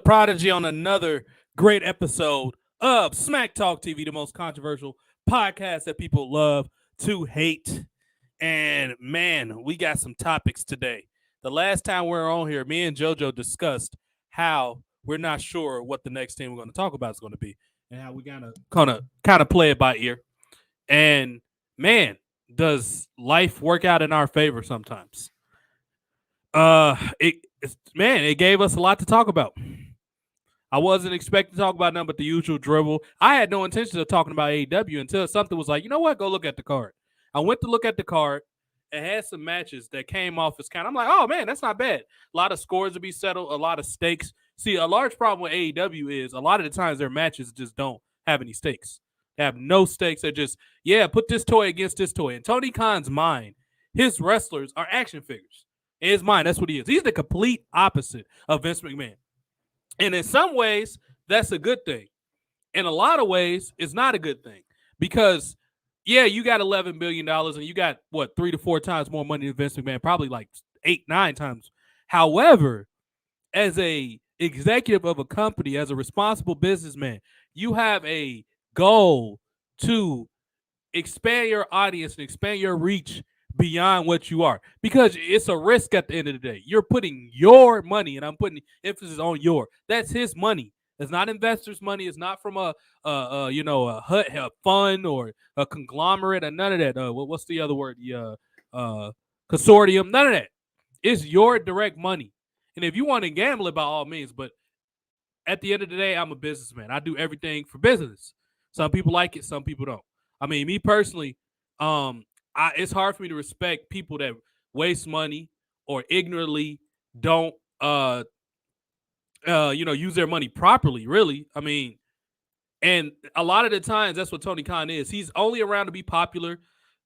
Prodigy on another great episode of Smack Talk TV, the most controversial podcast that people love to hate. And man, we got some topics today. The last time we were on here, me and JoJo discussed how we're not sure what the next thing we're going to talk about is going to be, and how we gotta kind of play it by ear. And man, does life work out in our favor sometimes? It gave us a lot to talk about. I wasn't expecting to talk about nothing but the usual dribble. I had no intention of talking about AEW until something was like, you know what? Go look at the card. I went to look at the card and had some matches that came off as I'm like, oh man, that's not bad. A lot of scores to be settled, a lot of stakes. See, a large problem with AEW is a lot of the times their matches just don't have any stakes. They have no stakes. They're just, put this toy against this toy. In Tony Khan's mind, his wrestlers are action figures. In his mind, that's what he is. He's the complete opposite of Vince McMahon. And in some ways, that's a good thing. In a lot of ways, it's not a good thing. Because, you got $11 billion and you got, 3 to 4 times more money than Vince McMahon, probably like 8, 9 times. However, as a executive of a company, as a responsible businessman, you have a goal to expand your audience and expand your reach beyond what you are, because it's a risk at the end of the day. You're putting your money, and I'm putting emphasis on your. That's his money. It's not investors' money. It's not from a fund or a conglomerate, and none of that. What's the other word? Consortium. None of that. It's your direct money, and if you want to gamble it, by all means. But at the end of the day, I'm a businessman. I do everything for business. Some people like it. Some people don't. I mean, me personally, it's hard for me to respect people that waste money or ignorantly don't, use their money properly, really. I mean, and a lot of the times that's what Tony Khan is. He's only around to be popular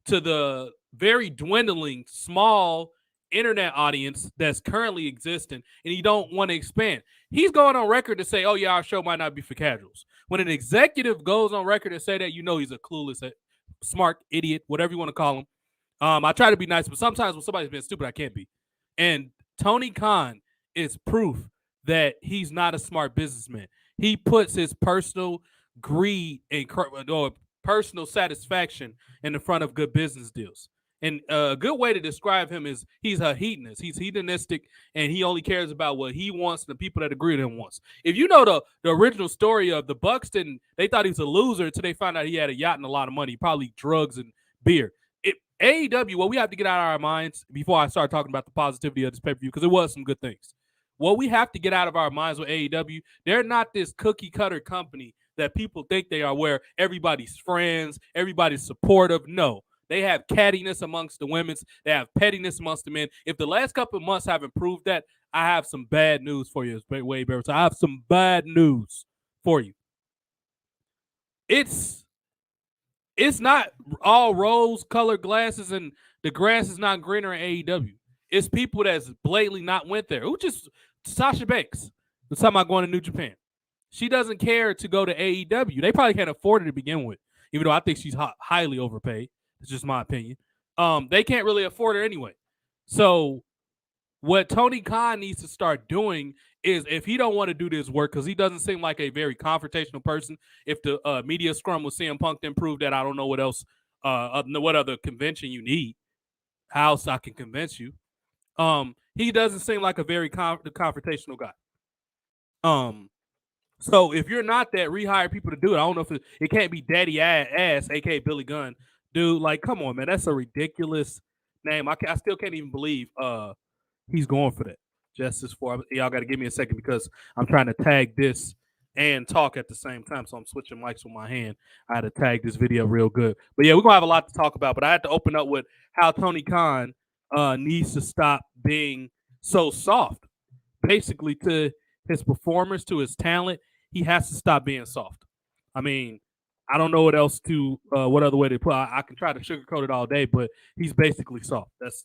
to the very dwindling, small internet audience that's currently existing, and he don't want to expand. He's going on record to say, oh, yeah, our show might not be for casuals. When an executive goes on record to say that, he's a clueless, smart idiot, whatever you want to call him. I try to be nice, but sometimes when somebody's being stupid, I can't be. And Tony Khan is proof that he's not a smart businessman. He puts his personal greed and personal satisfaction in the front of good business deals. And a good way to describe him is he's a hedonist. He's hedonistic, and he only cares about what he wants and the people that agree with him wants. If you know the original story of the Bucks, they thought he was a loser until they found out he had a yacht and a lot of money, probably drugs and beer. AEW, what we have to get out of our minds before I start talking about the positivity of this pay-per-view, because it was some good things. What we have to get out of our minds with AEW, they're not this cookie-cutter company that people think they are, where everybody's friends, everybody's supportive. No. They have cattiness amongst the women's. They have pettiness amongst the men. If the last couple of months haven't proved that, I have some bad news for you, Wade Barrett. So I have some bad news for you. It's not all rose-colored glasses and the grass is not greener in AEW. It's people that's blatantly not went there. Who just Sasha Banks was talking about going to New Japan. She doesn't care to go to AEW. They probably can't afford it to begin with, even though I think she's highly overpaid. It's just my opinion. They can't really afford her anyway. So what Tony Khan needs to start doing is, if he don't want to do this work, because he doesn't seem like a very confrontational person. If the media scrum with CM Punk didn't prove that, I don't know what else, what other convention you need. How else I can convince you? He doesn't seem like a very confrontational guy. So if you're not that, rehire people to do it. I don't know if it can't be Daddy Ass, aka Billy Gunn. Dude, like, come on, man. That's a ridiculous name. I still can't even believe he's going for that. Justice for y'all got to give me a second, because I'm trying to tag this and talk at the same time. So I'm switching mics with my hand. I had to tag this video real good. But yeah, we're going to have a lot to talk about. But I had to open up with how Tony Khan needs to stop being so soft. Basically, to his performers, to his talent, he has to stop being soft. I mean, I don't know what else what other way to put. I can try to sugarcoat it all day, but he's basically soft. That's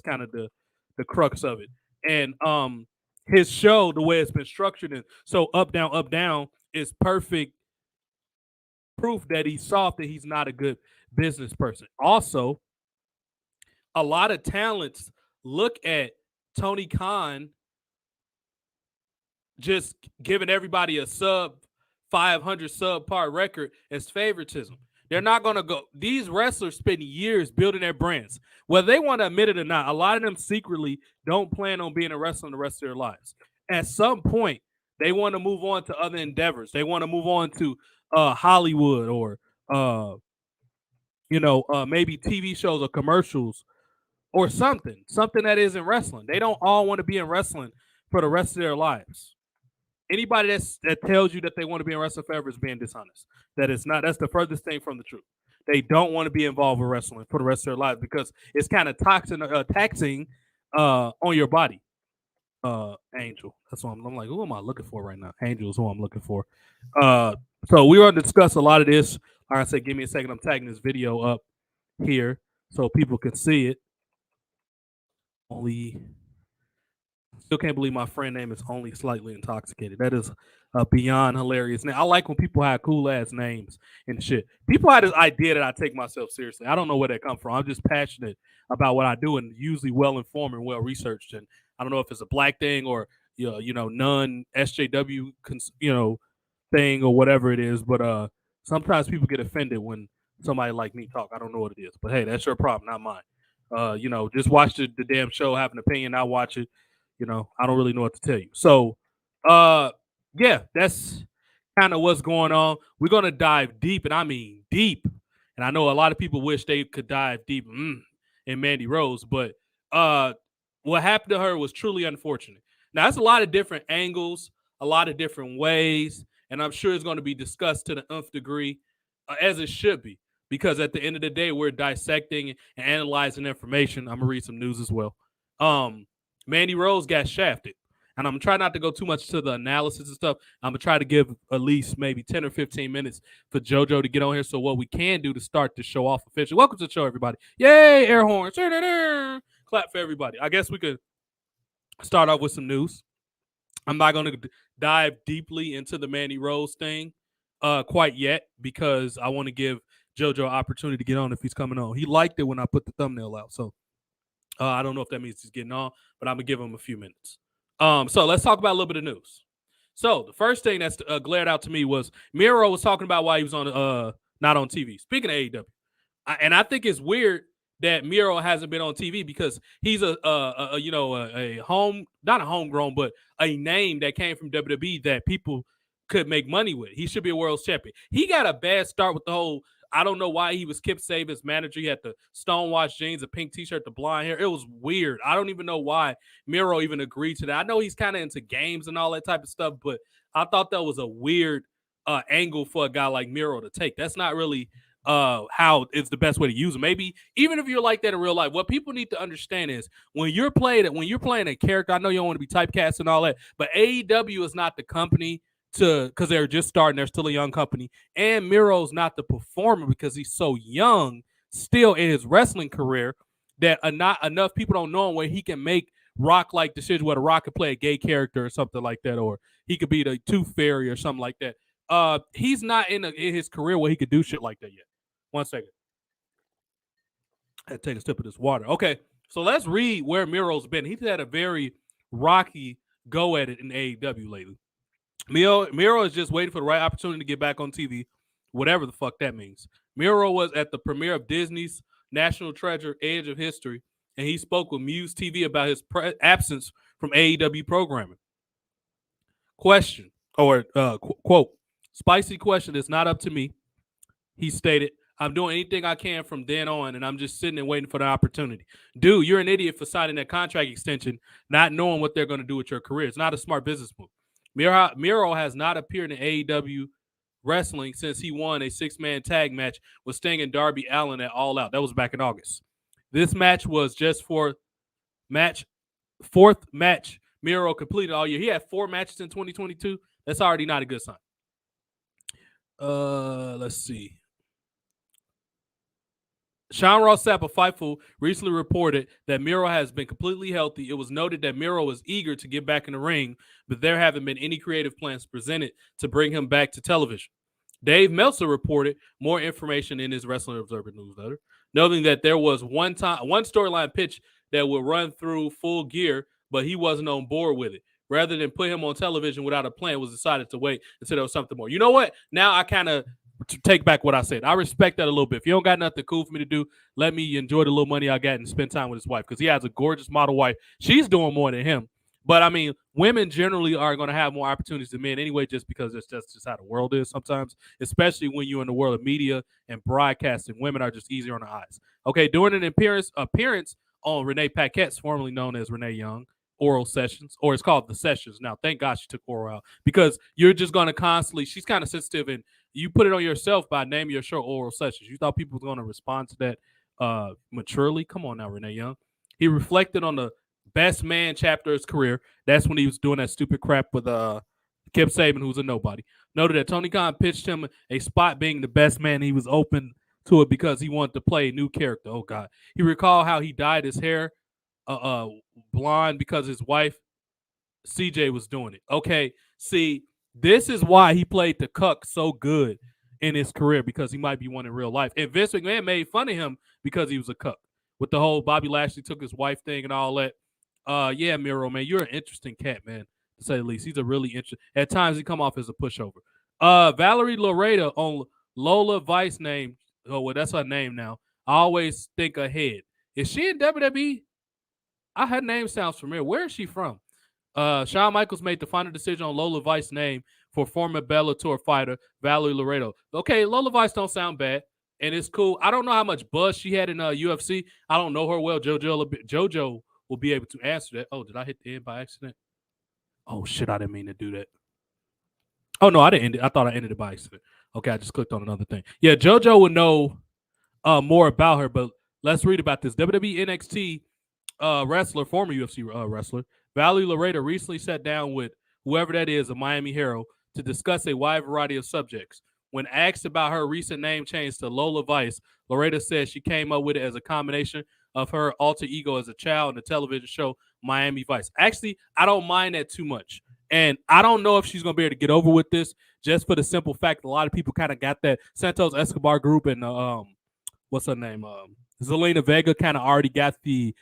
kind of the crux of it. And his show, the way it's been structured and so up down, is perfect proof that he's soft, that he's not a good business person. Also, a lot of talents look at Tony Khan just giving everybody a sub 500 subpar record as favoritism. They're not going to go. These wrestlers spend years building their brands. Whether they want to admit it or not, a lot of them secretly don't plan on being a wrestler the rest of their lives. At some point, they want to move on to other endeavors. They want to move on to Hollywood or, maybe TV shows or commercials or something that isn't wrestling. They don't all want to be in wrestling for the rest of their lives. Anybody that tells you that they want to be in wrestling forever is being dishonest. That is not. That's the furthest thing from the truth. They don't want to be involved with wrestling for the rest of their lives because it's kind of taxing on your body. Angel. That's what I'm like. Who am I looking for right now? Angel is who I'm looking for. So we want to discuss a lot of this. Like I said, give me a second. I'm tagging this video up here so people can see it. Still can't believe my friend name is Only Slightly Intoxicated. That is beyond hilarious. Now, I like when people have cool ass names and shit. People have this idea that I take myself seriously. I don't know where that comes from. I'm just passionate about what I do and usually well informed and well researched. And I don't know if it's a black thing or non SJW thing or whatever it is. But sometimes people get offended when somebody like me talk. I don't know what it is. But hey, that's your problem, not mine. Just watch the damn show, have an opinion, I watch it. I don't really know what to tell you. So, yeah, that's kind of what's going on. We're going to dive deep, and I mean deep. And I know a lot of people wish they could dive deep in Mandy Rose, but what happened to her was truly unfortunate. Now, that's a lot of different angles, a lot of different ways, and I'm sure it's going to be discussed to the nth degree, as it should be, because at the end of the day, we're dissecting and analyzing information. I'm going to read some news as well. Mandy Rose got shafted. And I'm trying not to go too much to the analysis and stuff. I'm going to try to give at least maybe 10 or 15 minutes for JoJo to get on here. So what we can do to start the show off officially. Welcome to the show, everybody. Yay, air horns. Clap for everybody. I guess we could start off with some news. I'm not going to dive deeply into the Mandy Rose thing quite yet because I want to give JoJo an opportunity to get on if he's coming on. He liked it when I put the thumbnail out. So I don't know if that means he's getting on, but I'm going to give him a few minutes. So let's talk about a little bit of news. So the first thing that's glared out to me was Miro was talking about why he was on not on TV. Speaking of AEW, and I think it's weird that Miro hasn't been on TV because he's not a homegrown, but a name that came from WWE that people could make money with. He should be a world champion. He got a bad start with the whole. I don't know why he was Kip Sabian's manager. He had the stonewashed jeans, a pink t-shirt, the blonde hair. It was weird. I don't even know why Miro even agreed to that. I know he's kind of into games and all that type of stuff, but I thought that was a weird angle for a guy like Miro to take. That's not really how it's the best way to use him. Maybe even if you're like that in real life, what people need to understand is when you're playing a character, I know you don't want to be typecast and all that, but AEW is not the company because they're just starting. They're still a young company. And Miro's not the performer because he's so young still in his wrestling career that not enough people don't know him where he can make Rock-like decisions, where the Rock could play a gay character or something like that, or he could be the Tooth Fairy or something like that. He's not in his career where he could do shit like that yet. 1 second. I had to take a sip of this water. Okay, so let's read where Miro's been. He's had a very rocky go at it in AEW lately. Miro is just waiting for the right opportunity to get back on TV, whatever the fuck that means. Miro was at the premiere of Disney's National Treasure, Edge of History, and he spoke with Muse TV about his absence from AEW programming. Question, or quote, spicy question, it's not up to me. He stated, I'm doing anything I can from then on, and I'm just sitting and waiting for the opportunity. Dude, you're an idiot for signing that contract extension, not knowing what they're going to do with your career. It's not a smart business move. Miro has not appeared in AEW wrestling since he won a 6-man tag match with Sting and Darby Allin at All Out. That was back in August. This match was just fourth match Miro completed all year. He had 4 matches in 2022. That's already not a good sign. Let's see. Sean Ross Sapp of Fightful recently reported that Miro has been completely healthy. It was noted that Miro was eager to get back in the ring, but there haven't been any creative plans presented to bring him back to television. Dave Meltzer reported more information in his Wrestling Observer newsletter, noting that there was one storyline pitch that would run through Full Gear, but he wasn't on board with it. rather than put him on television without a plan, was decided to wait until there was something more. You know what? Now I kind of take back what I said. I respect that a little bit. If you don't got nothing cool for me to do, let me enjoy the little money I got and spend time with his wife, because he has a gorgeous model wife. She's doing more than him. But I mean, women generally are going to have more opportunities than men anyway, just because it's just how the world is sometimes, especially when you're in the world of media and broadcasting. Women are just easier on the eyes. Okay, during an appearance on Renee Paquette's, formerly known as Renee Young, oral sessions, or it's called the sessions now. Thank God she took oral out, because you're just going to constantly, she's kind of sensitive, and you put it on yourself by naming your show oral sessions. You thought people were going to respond to that maturely? Come on now, Renee Young. He reflected on the best man chapter of his career. That's when he was doing that stupid crap with Kip Saban, who's a nobody. Noted that Tony Khan pitched him a spot being the best man. He was open to it because he wanted to play a new character. Oh God. He recalled how he dyed his hair blonde because his wife CJ was doing it. Okay, see, this is why he played the cuck so good in his career, because he might be one in real life. And Vince McMahon made fun of him because he was a cuck, with the whole Bobby Lashley took his wife thing and all that. Yeah, Miro, man, you're an interesting cat, man, to say the least. He's a really interesting. At times, he come off as a pushover. Valerie Loretta on Lola Vice name. Oh, well, that's her name now. I always think ahead. Is she in WWE? Her name sounds familiar. Where is she from? Shawn Michaels made the final decision on Lola Vice's name for former Bellator fighter Valerie Loretto. Okay, Lola Vice don't sound bad, and it's cool. I don't know how much buzz she had in UFC. I don't know her well. JoJo will be able to answer that. Oh, did I hit the end by accident? Oh shit, I didn't mean to do that. Oh no, I didn't end it. I thought I ended it by accident. Okay, I just clicked on another thing. Yeah, JoJo would know more about her, but let's read about this. WWE NXT wrestler, former UFC wrestler, Valerie Loretto recently sat down with whoever that is, a Miami hero, to discuss a wide variety of subjects. When asked about her recent name change to Lola Vice, Loretto said she came up with it as a combination of her alter ego as a child in the television show Miami Vice. Actually, I don't mind that too much. And I don't know if she's going to be able to get over with this, just for the simple fact that a lot of people kind of got that Santos Escobar group and what's her name? Zelina Vega kind of already got the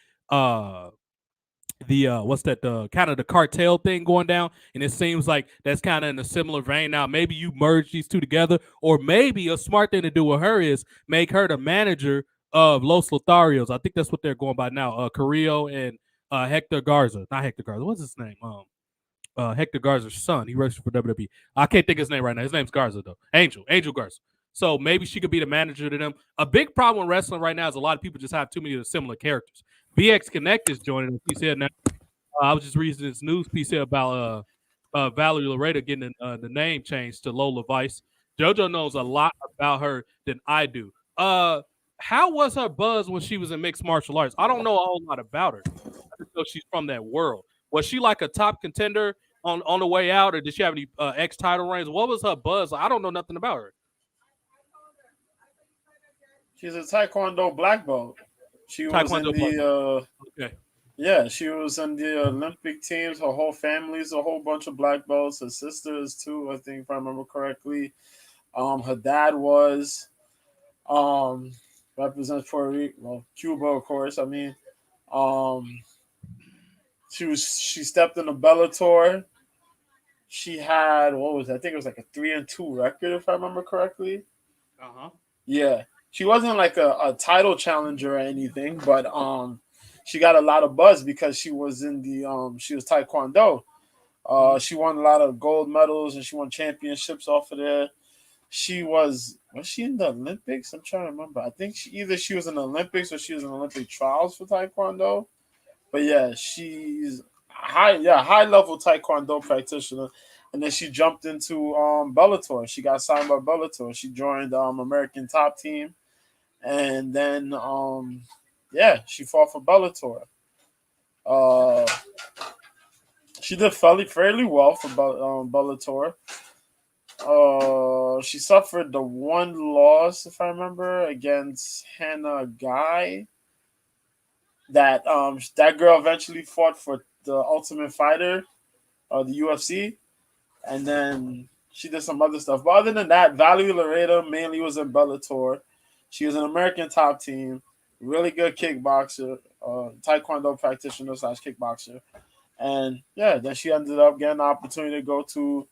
what's that, the kind of the cartel thing going down, and it seems like that's kind of in a similar vein. Now maybe you merge these two together, or maybe a smart thing to do with her is make her the manager of Los Lotharios. I think that's what they're going by now. Carrillo and Hector Garza, not Hector Garza, what's his name? Hector Garza's son. He works for WWE. I can't think of his name right now. His name's Garza though. Angel Garza. So maybe she could be the manager to them. A big problem with wrestling right now is a lot of people just have too many of the similar characters. BX Connect is joining us. He said now, I was just reading this news piece here about Valerie Loretto getting the name changed to Lola Vice. JoJo knows a lot about her than I do. How was her buzz when she was in mixed martial arts? I don't know a whole lot about her. I just know she's from that world. Was she like a top contender on the way out, or did she have any X title reigns? What was her buzz? I don't know nothing about her. She's a Taekwondo black belt. She was in the okay. Yeah, she was in the Olympic teams. Her whole family's a whole bunch of black belts. Her sister is too, I think, if I remember correctly. Her dad was um represents Puerto Rico, well, Cuba, of course. I mean, um, she stepped in the Bellator. She had, what was it? I think it was like a 3-2 record, if I remember correctly. Yeah, she wasn't like a title challenger or anything, but she got a lot of buzz because she was in the she was Taekwondo. She won a lot of gold medals and she won championships off of there. She was she in the Olympics? I'm trying to remember. I think she was in the Olympics or she was in Olympic trials for Taekwondo. But yeah, she's high level Taekwondo practitioner. And then she jumped into Bellator. She got signed by Bellator. She joined American Top Team, and then she fought for Bellator. Uh, she did fairly well for Bellator. She suffered the one loss, if I remember, against Hannah Guy. That girl eventually fought for the Ultimate Fighter, the UFC, and then she did some other stuff. But other than that, Valerie Loretto mainly was in Bellator. She was an American Top Team, really good kickboxer, Taekwondo practitioner / kickboxer, And yeah, then she ended up getting the opportunity to go to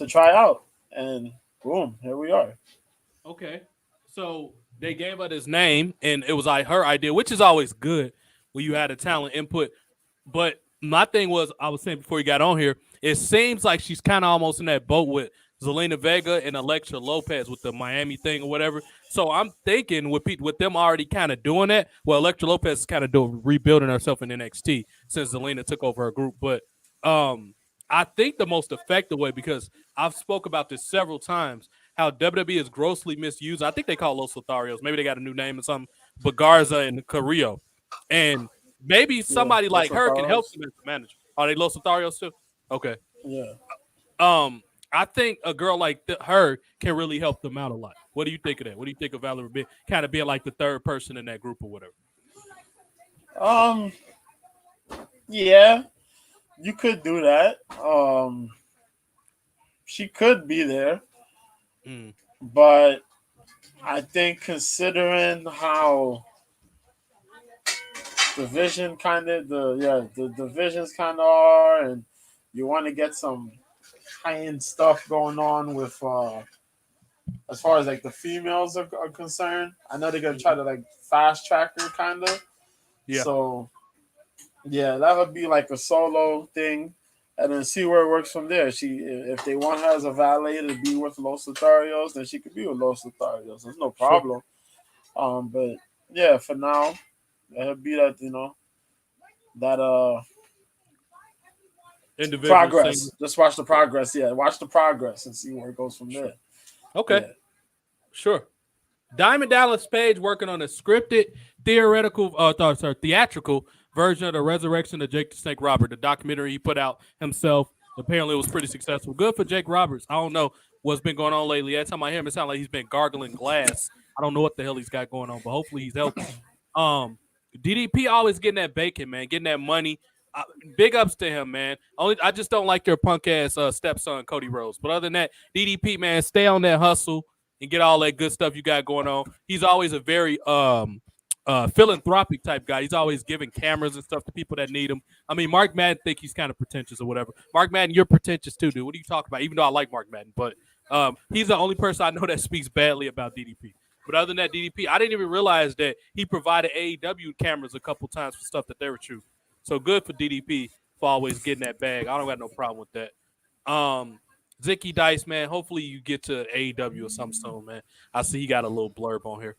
try out, and boom, here we are. Okay. So they gave her this name, and it was like her idea, which is always good when you had a talent input. But my thing was, I was saying before you got on here, it seems like she's kind of almost in that boat with Zelina Vega and Alexa Lopez with the Miami thing or whatever. So I'm thinking with them already kind of doing that. Well, Alexa Lopez is kind of doing rebuilding herself in NXT since Zelina took over her group. But I think the most effective way, because I've spoke about this several times, how WWE is grossly misused. I think they call Los Lotharios. Maybe they got a new name or something. But Garza and Carrillo. And maybe Yeah, somebody Los like her can help Lotharos. them as the manager. Are they Los Lotharios too? Okay. Yeah. Um, I think a girl like her can really help them out a lot. What do you think of that? What do you think of Valerie being kind of being like the third person in that group or whatever? Um. Yeah, you could do that. She could be there, Mm, but I think considering how division kind of the divisions kind of are, and you want to get some high end stuff going on with as far as like the females are concerned. I know they're gonna try mhm. to like fast track her kind of. Yeah, So yeah, that would be like a solo thing, and then see where it works from there. She, if they want her as a valet to be with Los Lotharios, then she could be with Los Lotharios. There's no sure. problem. But yeah, for now, let her be that that Individual progress. single. Just watch the progress. Yeah, watch the progress and see where it goes from Sure. there. Okay. Yeah. Sure. Diamond Dallas Page working on a scripted, theatrical version of the Resurrection of Jake the Snake Robert, the documentary he put out himself. Apparently, it was pretty successful. Good for Jake Roberts. I don't know what's been going on lately. Every time I hear him, it sounds like he's been gargling glass. I don't know what the hell he's got going on, but hopefully he's healthy. Um, DDP always getting that bacon, man, getting that money. Big ups to him, man. Only I just don't like your punk ass stepson Cody Rhodes. But other than that, DDP, man, stay on that hustle and get all that good stuff you got going on. He's always a very philanthropic type guy. He's always giving cameras and stuff to people that need them. I mean, Mark Madden think he's kind of pretentious or whatever. Mark Madden, you're pretentious too, dude. What are you talking about? Even though I like Mark Madden, but he's the only person I know that speaks badly about DDP. But other than that, DDP, I didn't even realize that he provided AEW cameras a couple times for stuff that they were shooting. So good for DDP for always getting that bag. I don't got no problem with that. Zicky Dice, man. Hopefully you get to AEW or something soon, man. I see he got a little blurb on here.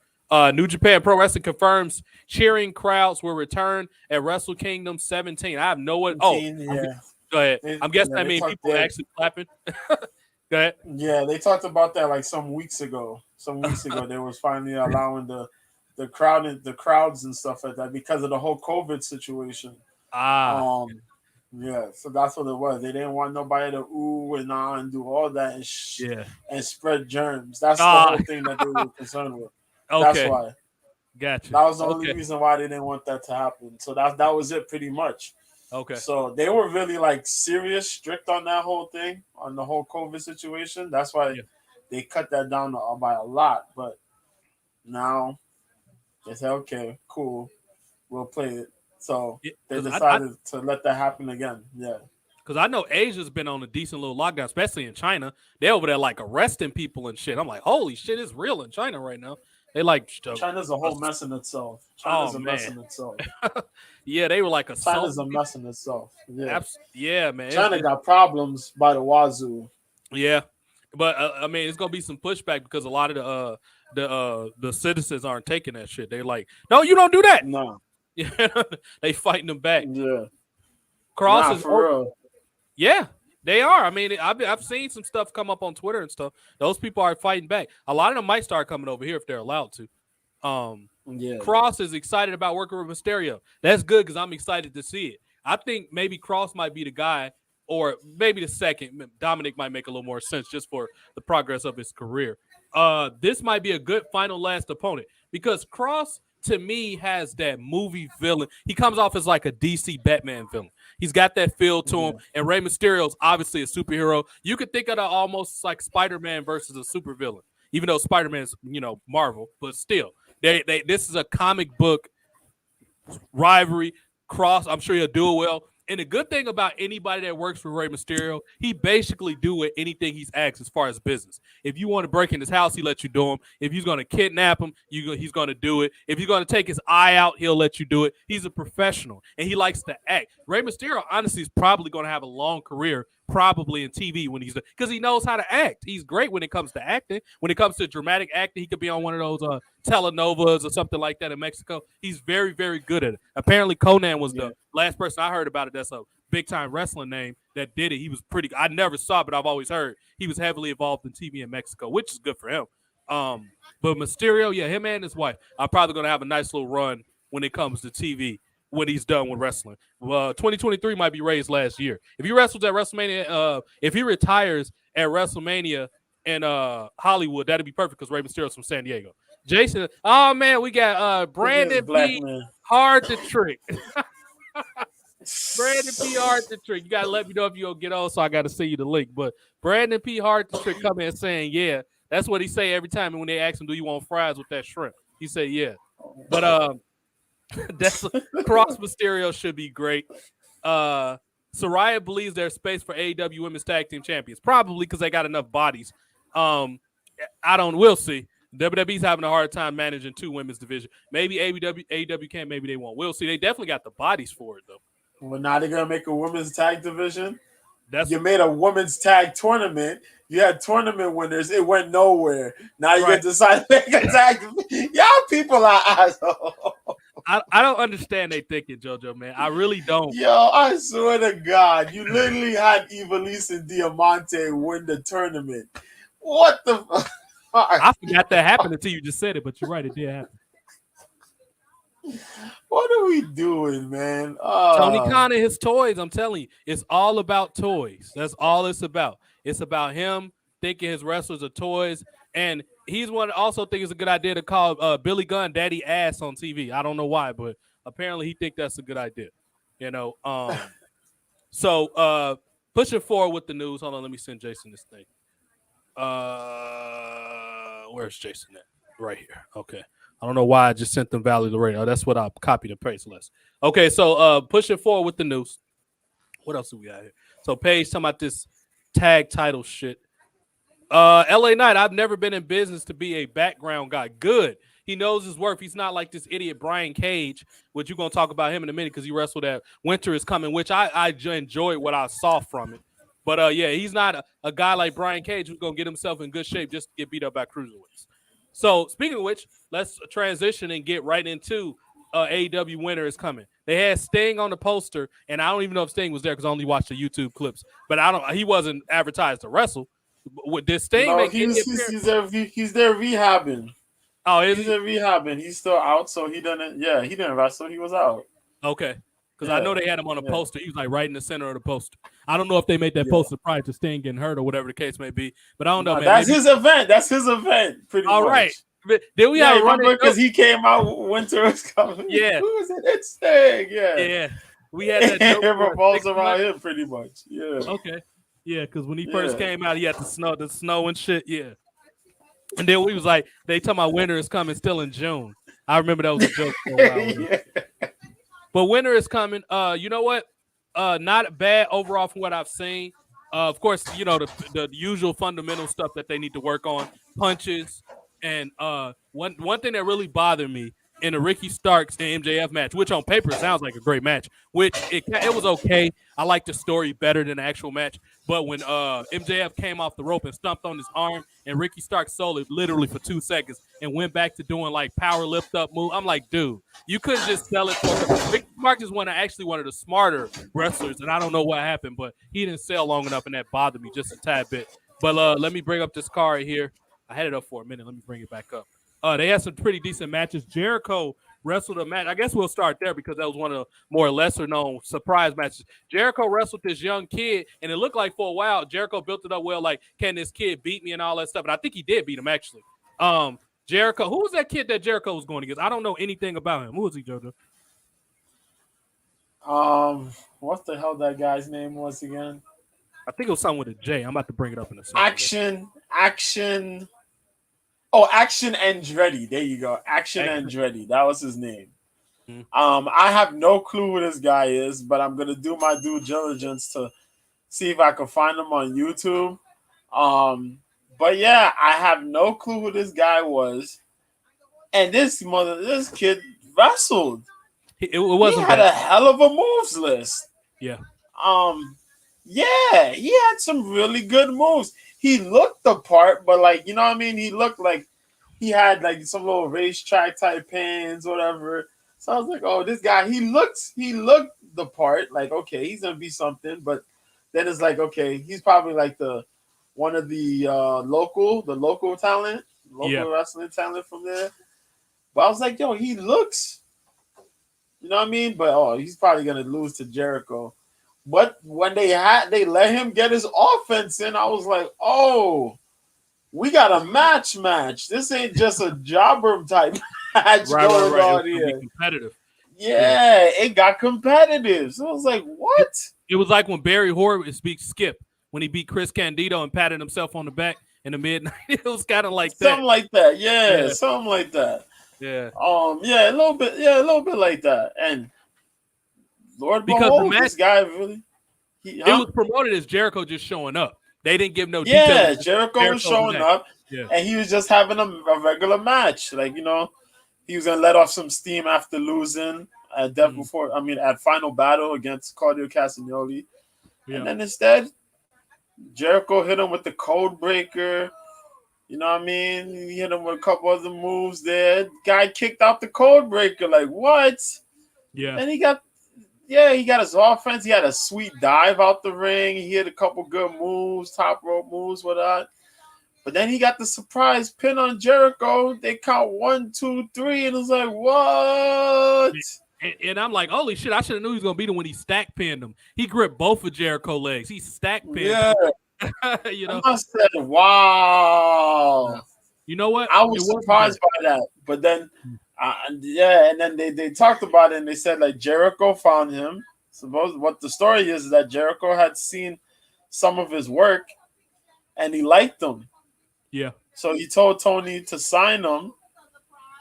New Japan Pro Wrestling confirms cheering crowds will return at Wrestle Kingdom 17. I have no one. Oh, Yeah. go ahead. I'm guessing Yeah, that they means talked people are that. actually clapping. Go ahead. Yeah, they talked about that like some weeks ago. Some weeks ago, they was finally allowing the crowds and stuff like that because of the whole COVID situation. Ah, Um, yeah, so that's what it was. They didn't want nobody to ooh and ah and do all that yeah. and spread germs. That's the Ah, whole thing that they were concerned with. That's okay. why. Gotcha. That was the only Okay. reason why they didn't want that to happen. So that was it pretty much. Okay. So they were really like serious, strict on that whole thing, on the whole COVID situation. That's why Yeah. they cut that down by a lot. But now they said, okay, cool, we'll play it. So they Because decided to let that happen again. Yeah. Because I know Asia's been on a decent little lockdown, especially in China. They're over there like arresting people and shit. I'm like, holy shit, it's real in China right now. They like, China's a whole mess in itself. oh China's a mess man, in itself. yeah, they were like China's assaulting a people. mess in itself. Yeah. Yeah, man, China got problems by the wazoo. yeah. But I mean, it's gonna be some pushback because a lot of the citizens aren't taking that shit. They're like, no, you don't do that. No. Yeah, they fighting them back. Yeah. Cross Nah, is for real. Yeah, they are. I mean, I've seen some stuff come up on Twitter and stuff. Those people are fighting back. A lot of them might start coming over here if they're allowed to. Yeah. Cross is excited about working with Mysterio. That's good because I'm excited to see it. I think maybe Cross might be the guy, or maybe the second. Dominic might make a little more sense just for the progress of his career. This might be a good final last opponent because Cross to me has that movie villain. He comes off as like a DC Batman villain. He's got that feel to him. Yeah. And Rey Mysterio's obviously a superhero. You could think of it almost like Spider-Man versus a supervillain, even though Spider-Man's, Marvel, but still. This is a comic book rivalry. Cross, I'm sure he'll do it well. And the good thing about anybody that works for Rey Mysterio, he basically do it anything he's asked as far as business. If you want to break in his house, he let you do him. If he's going to kidnap him, he's going to do it. If he's going to take his eye out, he'll let you do it. He's a professional, and he likes to act. Rey Mysterio, honestly, is probably going to have a long career, probably in TV when he's because he knows how to act. He's great when it comes to acting. When it comes to dramatic acting, he could be on one of those telenovas or something like that in Mexico. He's very, very good at it. Apparently, Conan was the last person I heard about it. That's a big time wrestling name that did it. He was pretty. I never saw it, but I've always heard he was heavily involved in TV in Mexico, which is good for him. But Mysterio, yeah, him and his wife are probably going to have a nice little run when it comes to TV when he's done with wrestling. 2023 might be Ray's last year. If he wrestles at WrestleMania, if he retires at WrestleMania in Hollywood, that'd be perfect because Rey Mysterio's from San Diego. Jason, oh man, we got Brandon P. Hard to trick. Brandon P. Hard to trick. You gotta let me know if you'll get on, so I gotta send you the link. But Brandon P. Hard to trick come in saying, yeah, that's what he say every time when they ask him, do you want fries with that shrimp? He said, yeah. But that's Cross Mysterio should be great. Saraya believes there's space for AEW Women's Tag Team Champions, probably because they got enough bodies. We'll see. WWE's having a hard time managing two women's division. Maybe AEW can, maybe they won't. We'll see. They definitely got the bodies for it, though. Well, now they're going to make a women's tag division. You made a women's tag tournament. You had tournament winners. It went nowhere. Now you get to decide to make a tag. Y'all people are assholes. I don't understand they thinking, JoJo, man. I really don't. Yo, I swear to God, you literally had Ivelisse and Diamante win the tournament. What the fuck? I forgot that happened until you just said it, but you're right, it did happen. What are we doing, man? Tony Khan and his toys, I'm telling you, it's all about toys. That's all it's about. It's about him thinking his wrestlers are toys, and he's one that also think it's a good idea to call Billy Gunn Daddy Ass on TV. I don't know why, but apparently he think that's a good idea. You know, so pushing forward with the news. Hold on, let me send Jason this thing. Where's Jason at? Right here. Okay. I don't know why I just sent them Valley Laredo. That's what I copied and pasted less. Okay, so pushing forward with the news. What else do we got here? So Paige talking about this tag title shit. LA Knight, I've never been in business to be a background guy. Good. He knows his worth. He's not like this idiot Brian Cage, which you're going to talk about him in a minute because he wrestled at Winter is Coming, which I enjoyed what I saw from it. But, yeah, he's not a guy like Brian Cage who's going to get himself in good shape just to get beat up by cruiserweights. So, speaking of which, let's transition and get right into AEW Winter is Coming. They had Sting on the poster, and I don't even know if Sting was there because I only watched the YouTube clips. But he wasn't advertised to wrestle. Did Sting he's there rehabbing. Oh, he's there rehabbing. He's still out, so he didn't wrestle. He was out. Okay. Because I know they had him on a poster. He was like right in the center of the poster. I don't know if they made that poster prior to Sting getting hurt or whatever the case may be. But I don't know, man. That's his event. That's his event, pretty much. All right. Did we have remember because he came out Winter is Coming? Yeah. Who was it? It's Sting. Yeah. Yeah. We had that it revolves around him pretty much. Yeah. Okay. Yeah, because when he first came out, he had the snow and shit. Yeah. And then we was like, they talking about Winter is Coming still in June. I remember that was a joke for a while. But Winter is Coming. You know what? Not bad overall from what I've seen. Of course, you know, the usual fundamental stuff that they need to work on. Punches. And one thing that really bothered me in the Ricky Starks and MJF match, which on paper sounds like a great match, which it was okay. I like the story better than the actual match. But when MJF came off the rope and stumped on his arm and Ricky Starks sold it literally for 2 seconds and went back to doing like power lift up move, I'm like, dude, you couldn't just sell it for Ricky Starks is one of the smarter wrestlers, and I don't know what happened, but he didn't sell long enough, and that bothered me just a tad bit. But let me bring up this card here. I had it up for a minute. Let me bring it back up. They had some pretty decent matches. Jericho wrestled a match. I guess we'll start there because that was one of the more lesser-known surprise matches. Jericho wrestled this young kid, and it looked like for a while Jericho built it up well, like, can this kid beat me and all that stuff? And I think he did beat him, actually. Jericho, who was that kid that Jericho was going against? I don't know anything about him. Who was he, JoJo? What the hell that guy's name was again? I think it was something with a J. I'm about to bring it up in a second. Action. Oh, Action Andretti. There you go. Action Andretti. That was his name. Mhm. I have no clue who this guy is, but I'm gonna do my due diligence to see if I can find him on YouTube. But yeah, I have no clue who this guy was. And this kid wrestled. It He wasn't had bad. a hell of a moves list. Yeah. Um, yeah, he had some really good moves. He looked the part, but like you know what I mean. He looked like he had like some little racetrack type hands, whatever. So I was like, oh, this guy, he looked the part. Like, okay, he's gonna be something. But then it's like, okay, he's probably like the one of the local talent, Yeah. local wrestling talent from there. But I was like, yo, he looks, you know what I mean? But oh, he's probably gonna lose to Jericho. But when they let him get his offense in, I was like, oh, we got a match. This ain't just a jobber type match Right. Right. going Right. It was on gonna be here. competitive. Yeah. Yeah, it got competitive. So I was like, It, what? it was like when Barry Horowitz beat Skip when he beat Chris Candido and patted himself on the back in the midnight. It was kind of like that. Something like that. Yeah, Yeah. something like that. Yeah. Yeah, a little bit. Yeah, a little bit like that. And Lord Because the behold, match this guy really, it was promoted as Jericho just showing up. They didn't give no details. Yeah, Jericho was Jericho's showing next. up, Yeah. and he was just having a regular match. Like he was gonna let off some steam after losing at Death Mhm. before. I mean, at Final Battle against Claudio Castagnoli, and Yeah. then instead Jericho hit him with the Code Breaker. You know what I mean? He hit him with a couple other moves there. Guy kicked out the Code Breaker. Like what? Yeah. Then he got his offense. He had a sweet dive out the ring. He hit a couple good moves, top rope moves, whatnot. But then he got the surprise pin on Jericho. They count 1, 2, 3, and it's like, what? And I'm like, holy shit! I should have knew he was gonna beat him when he stack pinned him. He gripped both of Jericho legs. He stack pinned Yeah, him. You I know. must say, Yeah. wow. You know what? I It was wasn't bad. surprised by that. But then, yeah, and then they talked about it and they said like Jericho found him. Suppose what the story is that Jericho had seen some of his work and he liked them. Yeah. So he told Tony to sign him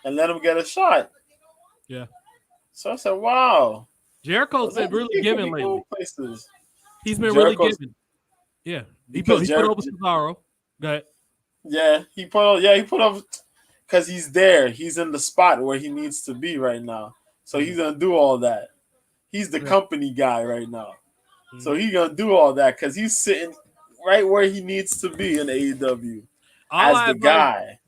and let him get a shot. Yeah. So I said, wow. I Jericho's was been like, this really kid could giving be going lately. places. He's been really Jericho's giving. Yeah. He because put Jericho, over Cesaro. Go ahead. he put up because he's there. He's in the spot where he needs to be right now. So he's gonna do all that. He's the Yeah. company guy right now. So Mhm. he's gonna do all that because he's sitting right where he needs to be in AEW All as I the advise guy.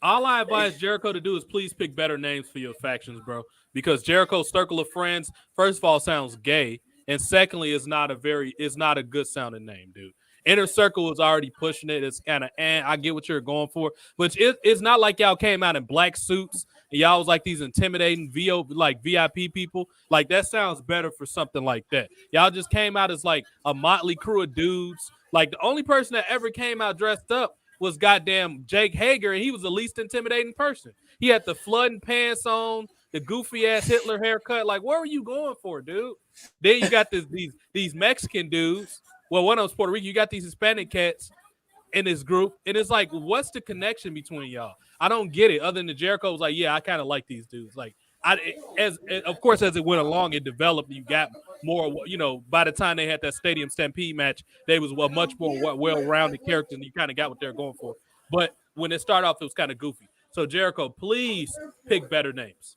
All I advise Jericho to do is please pick better names for your factions, bro. Because Jericho's circle of friends, first of all, sounds gay, and secondly, is not a good sounding name, dude. Inner Circle is already pushing it. It's kind of, I get what you're going for, but it's not like y'all came out in black suits and y'all was like these intimidating VIP people. Like that sounds better for something like that. Y'all just came out as like a motley crew of dudes. Like the only person that ever came out dressed up was goddamn Jake Hager, and he was the least intimidating person. He had the flooding pants on, the goofy ass Hitler haircut. Like, where were you going for, dude? Then you got these Mexican dudes. Well, one of them's Puerto Rican. You got these Hispanic cats in this group, and it's like, what's the connection between y'all? I don't get it. Other than Jericho was like, yeah, I kind of like these dudes. Like, of course as it went along, it developed. You got more. By the time they had that Stadium Stampede match, they was a much more well-rounded character, and you kind of got what they're going for. But when it started off, it was kind of goofy. So Jericho, please pick better names.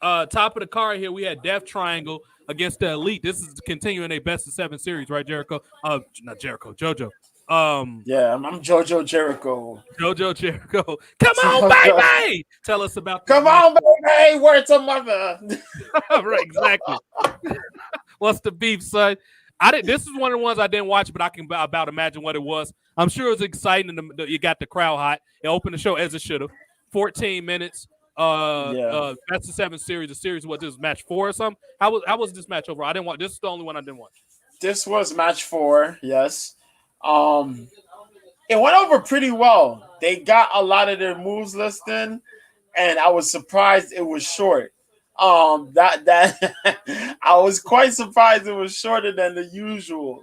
Top of the card here, we had Death Triangle against the Elite. This is continuing a best of 7 series, right, Jericho? Not Jericho, JoJo. Yeah, I'm JoJo Jericho. JoJo Jericho. Come on, baby! Tell us about this Come match. on, baby. Hey, where's the mother? Right, exactly. What's the beef, son? This is one of the ones I didn't watch, but I can about imagine what it was. I'm sure it was exciting. You got the crowd hot. It opened the show as it should have. 14 minutes. Yeah. That's the 7 series. The series, what, this is match 4 or something? How was this match overall? I didn't watch. This is the only one I didn't watch. This was match 4, yes. It went over pretty well. They got a lot of their moves listed, and I was surprised it was short. That I was quite surprised it was shorter than the usual.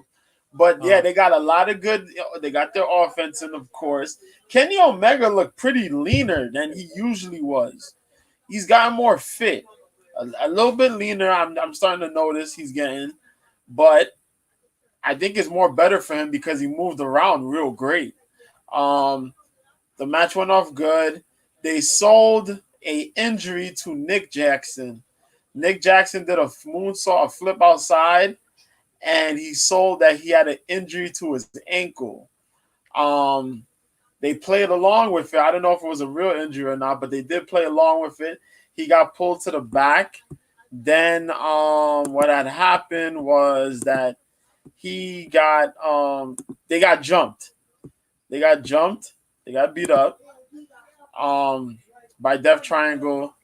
But yeah, they got a lot of good. They got their offense, and of course, Kenny Omega looked pretty leaner than he usually was. He's gotten more fit. a little bit leaner. I'm starting to notice he's getting, but I think it's more better for him because he moved around real great. Um, the match went off good. They sold a injury to Nick Jackson. Nick Jackson did a moonsault, a flip outside, and he sold that he had an injury to his ankle. Um, they played along with it. I don't know if it was a real injury or not, but they did play along with it. He got pulled to the back. Then what had happened was that he got they got jumped. They got jumped. They got beat up by Death Triangle.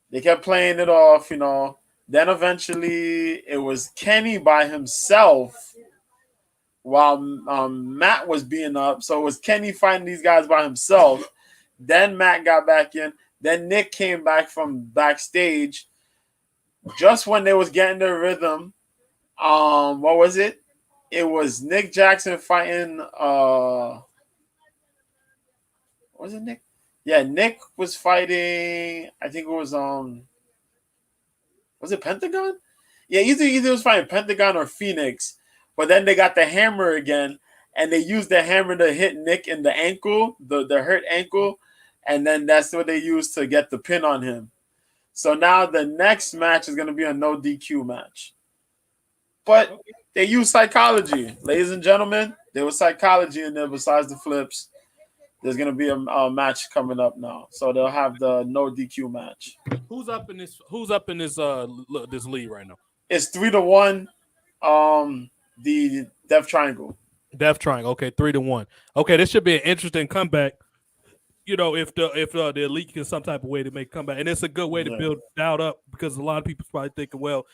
They kept playing it off, you know. Then eventually it was Kenny by himself while Matt was being up. So it was Kenny fighting these guys by himself. Then Matt got back in. Then Nick came back from backstage just when they was getting their rhythm. What was it? It was Nick Jackson fighting was it Nick? Yeah, Nick was fighting, I think it was it Pentagon? Yeah, either it was fighting Pentagon or Phoenix. But then they got the hammer again, and they used the hammer to hit Nick in the ankle, the hurt ankle, and then that's what they used to get the pin on him. So now the next match is going to be a no DQ match. But they use psychology. Ladies and gentlemen, there was psychology in there besides the flips. There's going to be a match coming up now. So they'll have the no DQ match. Who's up in this this league right now? It's 3-1 the Death Triangle. Death Triangle. Okay, 3-1. Okay, this should be an interesting comeback. You know, if the elite can some type of way to make comeback, and it's a good way to build doubt up because a lot of people's probably thinking, well,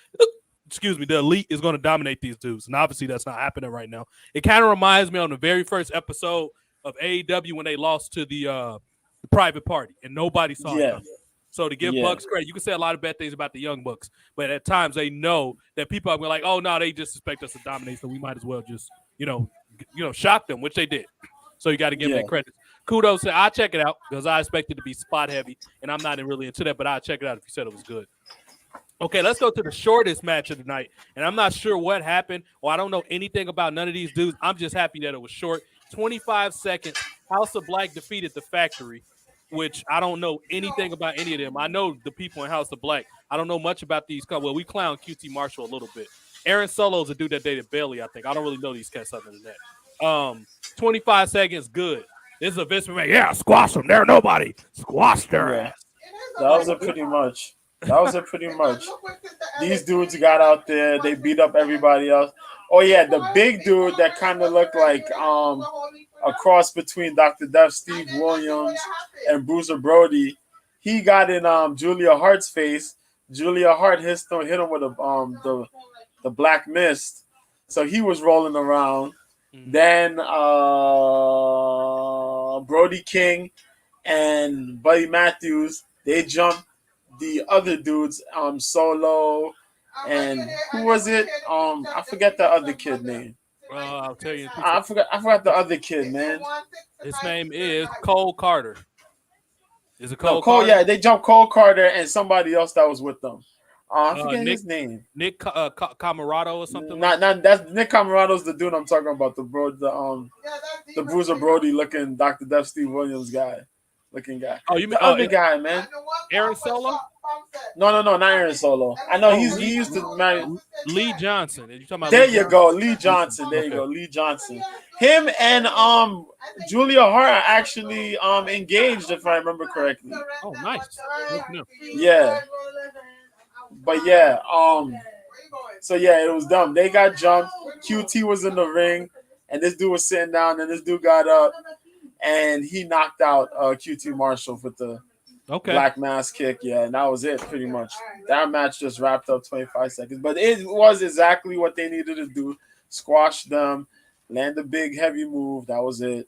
excuse me, the elite is going to dominate these dudes, and obviously that's not happening right now. It kind of reminds me on the very first episode of AEW when they lost to the Private Party, and nobody saw it coming. So to give Bucks credit, you can say a lot of bad things about the Young Bucks, but at times they know that people are like, oh no, they just expect us to dominate, so we might as well just shock them, which they did. So you got to give them credit. Kudos. I'll check it out because I expect it to be spot heavy, and I'm not really into that, but I'll check it out if you said it was good. Okay, let's go to the shortest match of the night, and I'm not sure what happened, or I don't know anything about none of these dudes. I'm just happy that it was short. 25 seconds. House of Black defeated the Factory, which I don't know anything about any of them. I know the people in House of Black. I don't know much about these. Well, we clown QT Marshall a little bit. Aaron Solo's a dude that dated Bailey, I think. I don't really know these cats other than that. 25 seconds, good. This is a Vince McMahon. Yeah, squash them. They're nobody. Squash their ass. That was it pretty much. These dudes got out there. They beat up everybody else. Oh, yeah, the big dude that kind of looked like a cross between Dr. Death, Steve Williams, and Bruiser Brody. He got in Julia Hart's face. Julia Hart hit him with the black mist. So he was rolling around. Then Brody King and Buddy Matthews, they jumped the other dudes, Solo, and who was it? I forget the other kid name. I'll tell you. I forgot the other kid, man. His name is Cole Carter. Is it Cole? Carter? Yeah, they jumped Cole Carter and somebody else that was with them. I forget his name. Nick Camarado or something. Not that's Nick Camarado's the dude I'm talking about. The Bruiser Brody looking Dr. Death Steve Williams looking guy. Oh, you mean the other guy, man? Aaron Solo? No, not Aaron Solo. I know he used to marry Lee Johnson. You talking about there you go, Lee Johnson. There you go, Lee Johnson. Him and Julia Hart are actually engaged, if I remember correctly. Oh, nice. Yeah. But yeah, so yeah, it was dumb. They got jumped. QT was in the ring, and this dude was sitting down, and this dude got up, and he knocked out QT Marshall with the black mass kick. Yeah, and that was it pretty much. That match just wrapped up 25 seconds, but it was exactly what they needed to do: squash them, land a big heavy move. That was it.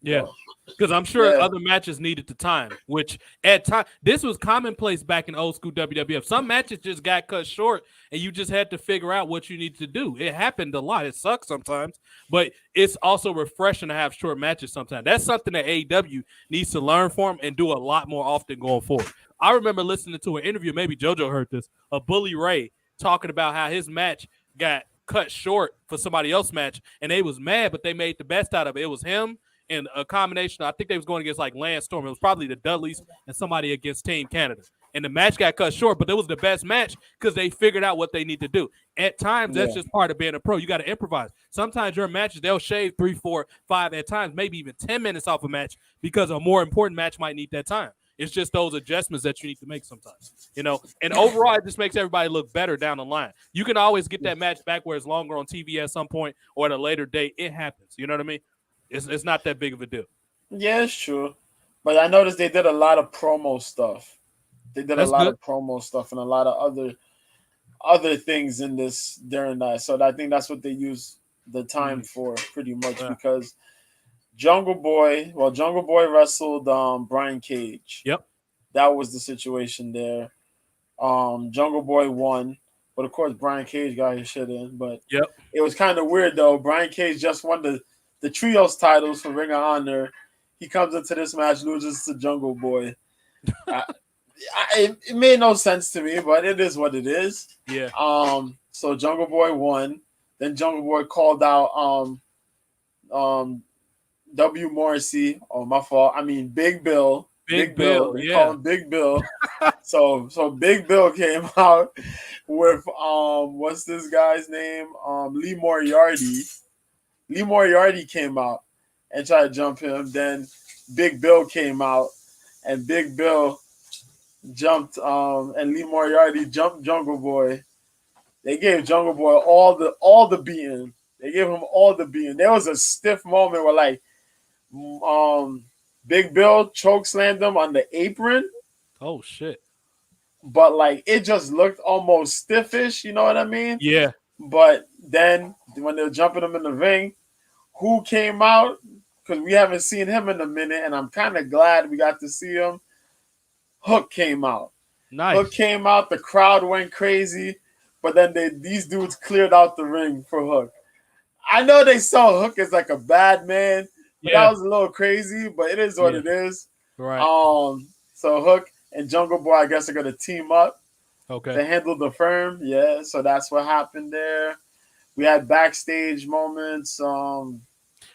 Yeah. Because I'm sure Yeah. other matches needed the time, which at time this was commonplace back in old school WWF. Some matches just got cut short, and you just had to figure out what you need to do. It happened a lot. It sucks sometimes, but it's also refreshing to have short matches sometimes. That's something that AEW needs to learn from and do a lot more often going forward. I remember listening to an interview, maybe JoJo heard this, of Bully Ray talking about how his match got cut short for somebody else's match, and they was mad, but they made the best out of it. It was him and a combination. I think they was going against like Lance Storm. It was probably the Dudleys and somebody against Team Canada. And the match got cut short, but it was the best match because they figured out what they need to do. At times, that's just part of being a pro. You got to improvise. Sometimes your matches, they'll shave 3, 4, 5, at times, maybe even 10 minutes off a match because a more important match might need that time. It's just those adjustments that you need to make sometimes, you know. And overall, it just makes everybody look better down the line. You can always get that match back where it's longer on TV at some point or at a later date. It happens. You know what I mean? It's not that big of a deal. Yeah, it's true. But I noticed they did a lot of promo stuff. They did That's a lot good. of promo stuff and a lot of other things in this during that. So I think that's what they use the time for pretty much because Jungle Boy wrestled Brian Cage. Yep. That was the situation there. Jungle Boy won, but of course Brian Cage got his shit in. But it was kind of weird though. Brian Cage just won the trios titles for Ring of Honor. He comes into this match, loses to Jungle Boy. It made no sense to me, but it is what it is. Yeah. So Jungle Boy won. Then Jungle Boy called out W Morrissey. Oh, my fault. I mean Big Bill. Big Bill. They call him Big Bill. so Big Bill came out with what's this guy's name? Lee Moriarty. Lee Moriarty came out and tried to jump him. Then Big Bill came out, and Big Bill jumped and Lee Moriarty jumped Jungle Boy. They gave Jungle Boy all the beating. They gave him all the beating. There was a stiff moment where like Big Bill chokeslammed him on the apron. Oh shit. But like it just looked almost stiffish, you know what I mean? Yeah. But then when they were jumping him in the ring, who came out? Because we haven't seen him in a minute, and I'm kind of glad we got to see him. Hook came out. Nice. Hook came out. The crowd went crazy, but then these dudes cleared out the ring for Hook. I know they saw Hook as like a bad man, but that was a little crazy. But it is what it is. Right. So Hook and Jungle Boy, I guess, are gonna team up. Okay. To handle the firm, yeah. So that's what happened there. We had backstage moments. Hold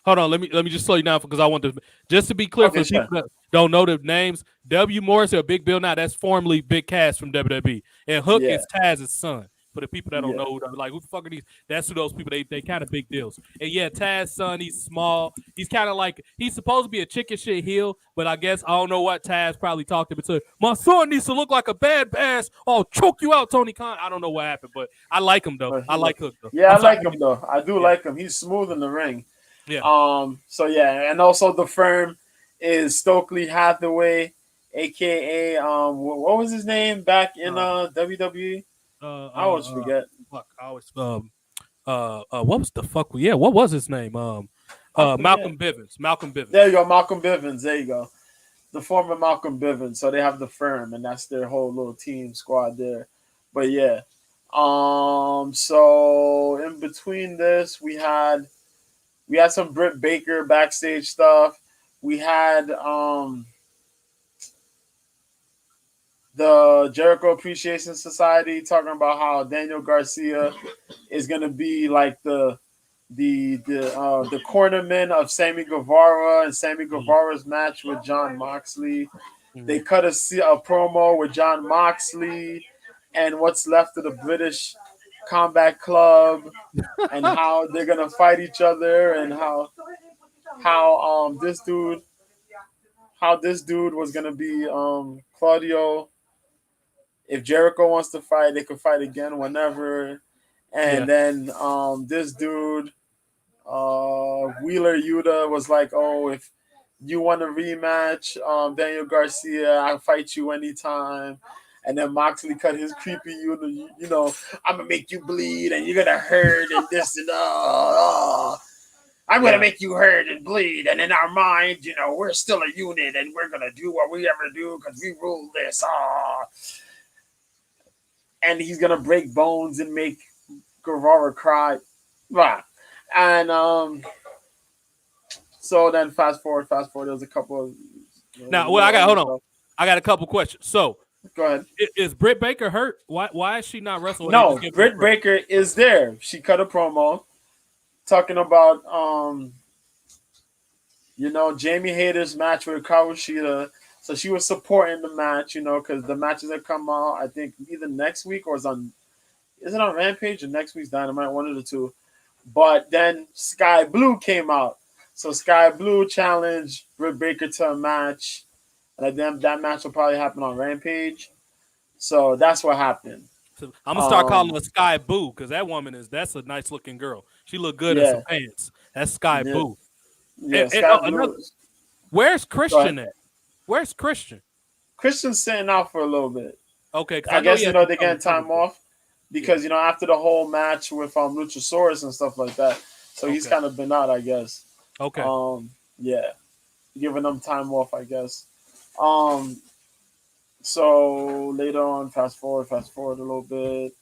on, let me just slow you down because I want to just to be clear for people that don't know the names. W. Morris or Big Bill now, that's formerly Big Cass from WWE. And Hook is Taz's son. For the people that don't know, like, who the fuck are these? That's who those people, they kind of big deals. And yeah, Taz's son, he's small. He's kind of like, he's supposed to be a chicken shit heel, but I guess, I don't know what Taz probably talked him into. My son needs to look like a bad ass. I'll choke you out, Tony Khan. I don't know what happened, but I like him, though. I like Hook, though. Yeah, I like him, though. I do like him. He's smooth in the ring. Yeah. So, yeah, and also the firm is Stokely Hathaway, a.k.a. What was his name back in WWE? I always forget. Fuck, I always what was the fuck? Yeah, what was his name? Malcolm Bivens. Malcolm Bivens. There you go, Malcolm Bivens. There you go. The former Malcolm Bivens. So they have the firm, and that's their whole little team squad there. But yeah. So in between this, we had some Britt Baker backstage stuff. We had the Jericho Appreciation Society talking about how Daniel Garcia is going to be like the cornerman of Sammy Guevara and Sammy Guevara's match with John Moxley. They cut a promo with John Moxley and what's left of the British Combat Club and how they're going to fight each other and how this dude was going to be Claudio. If Jericho wants to fight, they could fight again whenever. And then this dude, Wheeler Yuta, was like, oh, if you want a rematch, Daniel Garcia, I'll fight you anytime. And then Moxley cut his creepy, you know, I'm going to make you bleed and you're going to hurt and this and I I'm gonna make you hurt and bleed, and in our mind, we're still a unit, and we're gonna do what we ever do because we rule this. Ah, and he's gonna break bones and make Guevara cry. Right. And so then fast forward. There's a couple of now. Well, hold on. I got a couple questions. So go ahead. Is Britt Baker hurt? Why is she not wrestling? No, Britt Baker is there. She cut a promo talking about Jamie Hayter's match with Kawashita. So she was supporting the match, because the matches that come out, I think either next week or is it on Rampage or next week's Dynamite, one of the two. But then Sky Blue came out. So Sky Blue challenged Britt Baker to a match. And then that match will probably happen on Rampage. So that's what happened. So I'm going to start calling her Sky Boo because that's a nice looking girl. She look good in some pants. That's Sky Boo. Yeah, Sky Blue. Where's Christian at? Where's Christian? Christian's sitting out for a little bit. Okay. I guess, they're getting time off because, after the whole match with Luchasaurus and stuff like that. So he's kind of been out, I guess. Okay. Yeah. Giving them time off, I guess. So later on, fast forward a little bit.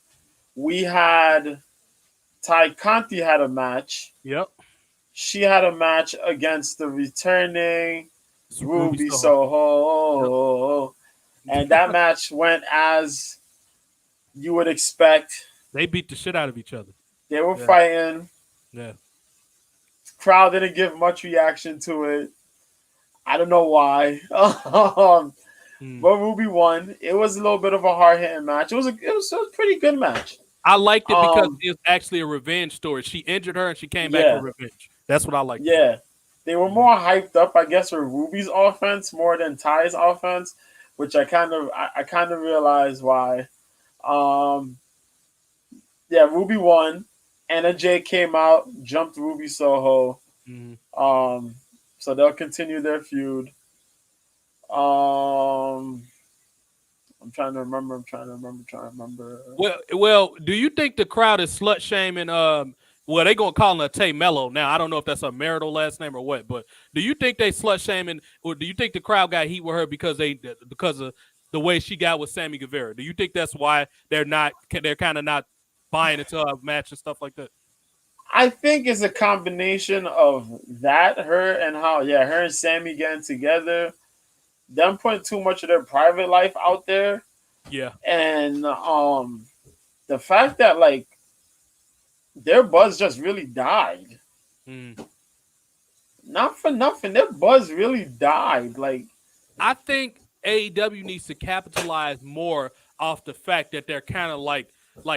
We had Ty Conti had a match. Yep. She had a match against the returning Ruby Soho. Yep. And that match went as you would expect. They beat the shit out of each other. They were fighting. Yeah. Crowd didn't give much reaction to it. I don't know why. But Ruby won. It was a little bit of a hard-hitting match. It was a pretty good match. I liked it because it was actually a revenge story. She injured her and she came back for revenge. That's what I liked. Yeah. They were more hyped up, I guess, for Ruby's offense more than Ty's offense, which I kind of realized why. Ruby won. Anna Jay came out, jumped Ruby Soho. Mm-hmm. So they'll continue their feud. I'm trying to remember. Well, do you think the crowd is slut shaming? Well, they gonna call her Tay Melo now. I don't know if that's a marital last name or what, but do you think they slut shaming, or do you think the crowd got heat with her because of the way she got with Sammy Guevara? Do you think that's why they're kind of not buying into a match and stuff like that? I think it's a combination of that, her and Sammy getting together, them putting too much of their private life out there. Yeah. And the fact that their buzz just really died. Not for nothing. Their buzz really died. I think AEW needs to capitalize more off the fact that they're kind of like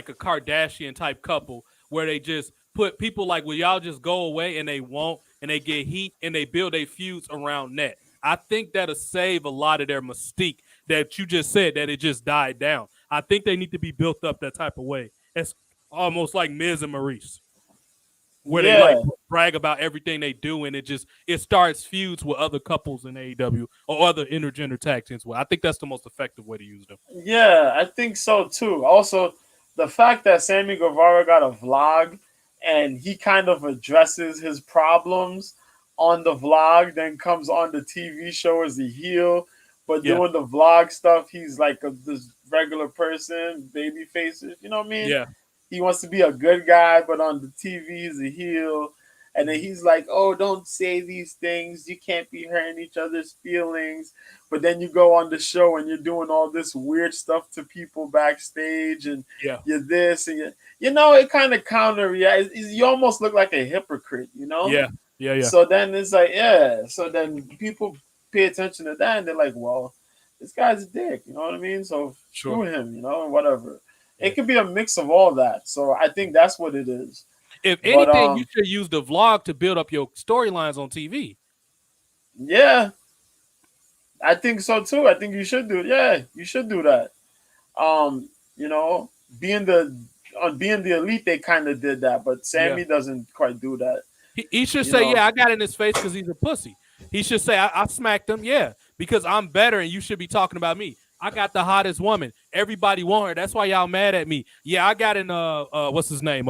a Kardashian type couple where they just put people will y'all just go away, and they won't, and they get heat and they build their feuds around that. I think that'll save a lot of their mystique that you just said that it just died down. I think they need to be built up that type of way. It's almost like Miz and Maurice, where they brag about everything they do, and it starts feuds with other couples in AEW or other intergender tag teams. Well, I think that's the most effective way to use them. Yeah, I think so too. Also, the fact that Sammy Guevara got a vlog and he kind of addresses his problems on the vlog, then comes on the TV show as a heel, but doing the vlog stuff, he's this regular person, baby faces, you know what I mean? Yeah. He wants to be a good guy, but on the TV, he's a heel. And then he's like, oh, don't say these things. You can't be hurting each other's feelings. But then you go on the show and you're doing all this weird stuff to people backstage, and you're this and it kind of counter-reacts. You almost look like a hypocrite, Yeah. So then it's so then people pay attention to that, and they're like, well, this guy's a dick, you know what I mean? So screw him, whatever. It could be a mix of all that. So I think that's what it is. If anything, you should use the vlog to build up your storylines on TV. Yeah. I think so too. I think you should do it. Yeah, you should do that. Being the elite, they kind of did that, but Sammy doesn't quite do that. He should say, I got in his face because he's a pussy. He should say, I smacked him, because I'm better and you should be talking about me. I got the hottest woman. Everybody want her. That's why y'all mad at me. Yeah, I got in what's his name?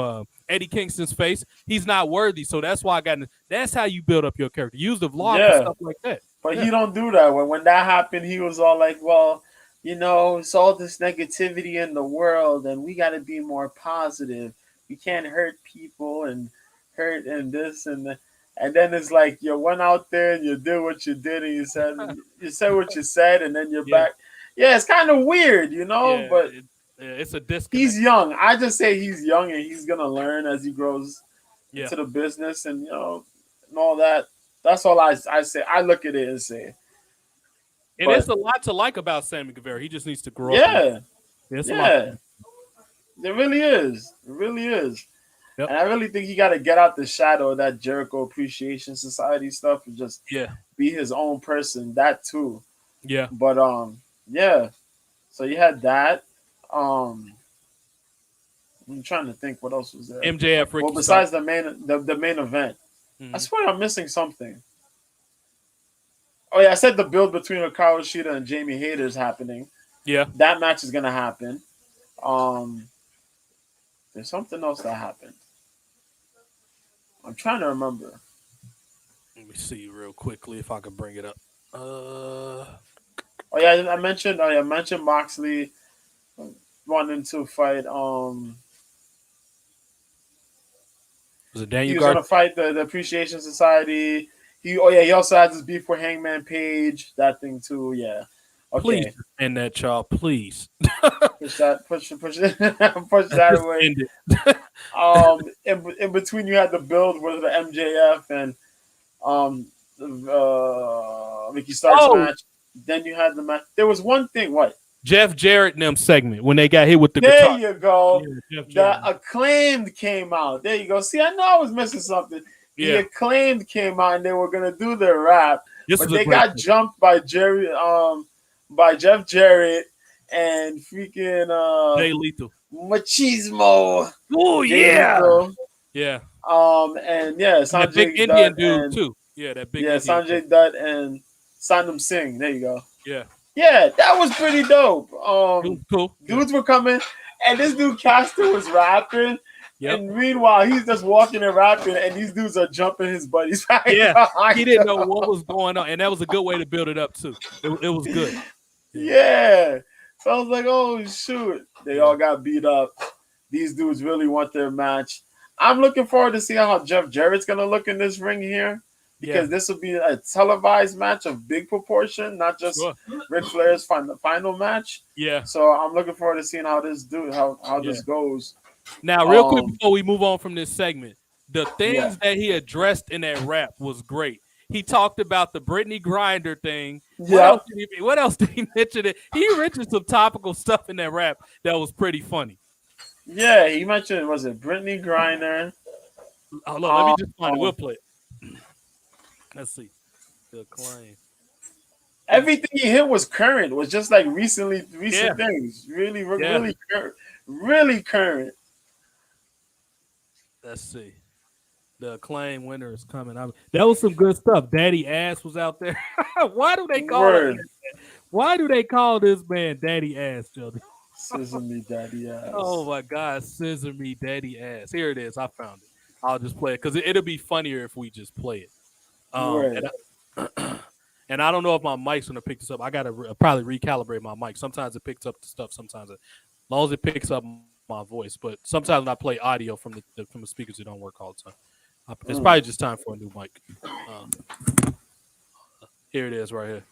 Eddie Kingston's face. He's not worthy, so that's why I got. That's how you build up your character. Use the vlog for stuff like that. But he don't do that. When that happened, he was all like, "Well, it's all this negativity in the world, and we got to be more positive. We can't hurt people and hurt and this and that." And then it's like you went out there and you did what you did, and you said what you said, and then you're back. Yeah, it's kind of weird, but it's a disconnect. He's young. I just say he's young, and he's gonna learn as he grows into the business, and and all that. That's all I say. I look at it and say. And it's a lot to like about Sammy Guevara. He just needs to grow up. Yeah. It really is. It really is. Yep. And I really think he got to get out the shadow of that Jericho Appreciation Society stuff and just be his own person. That too. Yeah. But So you had that. I'm trying to think what else was there. MJF, Ricky. Well, besides the main event, I swear I'm missing something. Oh yeah, I said the build between Hikaru Shida and Jamie Hayter is happening. Yeah, that match is gonna happen. There's something else that happened. I'm trying to remember. Let me see real quickly if I can bring it up. I mentioned Moxley wanting to fight. Was it Daniel? He was going to fight the Appreciation Society. He also has his beef with Hangman Page. That thing too. Yeah. Okay. Please end that, y'all. Please. Push that away. In between, you had the build with the MJF and Ricky Starks match. Then you had the match. There was one thing. What? Jeff Jarrett and them segment when they got hit with the guitar. There you go. Yeah, the Acclaimed came out. There you go. See, I know I was missing something. The Acclaimed came out and they were gonna do their rap, but they got jumped by by Jeff Jarrett and freaking Jay Lethal. Machismo. Oh yeah. Lethal. Yeah. And Sanjay big Indian dude too. Yeah, that big. Yeah, Sanjay Dutt and Sandam Singh. There you go. Yeah. Yeah, that was pretty dope. Cool. Dudes were coming, and this dude Caster was rapping. Yep. And meanwhile, he's just walking and rapping, and these dudes are jumping his buddies. Yeah, he didn't know what was going on, and that was a good way to build it up too. It was good. Yeah. So I was like, oh shoot, they all got beat up. These dudes really want their match. I'm looking forward to see how Jeff Jarrett's gonna look in this ring here. Because this will be a televised match of big proportion, not just Ric Flair's final match. Yeah. So I'm looking forward to seeing how this goes. Now, real quick before we move on from this segment, the things that he addressed in that rap was great. He talked about the Brittany Griner thing. Yeah. What else did he mention? He mentioned some topical stuff in that rap that was pretty funny. Yeah, he mentioned, was it Brittany Griner? Oh, look, let me just find it. We'll play it. Let's see. The Acclaim. Everything he hit was current. Was just like recent things. Really current. Let's see. The Acclaim winner is coming. That was some good stuff. Daddy Ass was out there. Why do they call this man Daddy Ass, Joe? Scissor me, Daddy Ass. Oh my God, Scissor me, Daddy Ass. Here it is. I found it. I'll just play it because it'll be funnier if we just play it. And I don't know if my mic's gonna pick this up. I gotta probably recalibrate my mic. Sometimes it picks up the stuff. Sometimes, as long as it picks up my voice. But sometimes when I play audio from the speakers, it don't work all the time. It's probably just time for a new mic. Here it is, right here.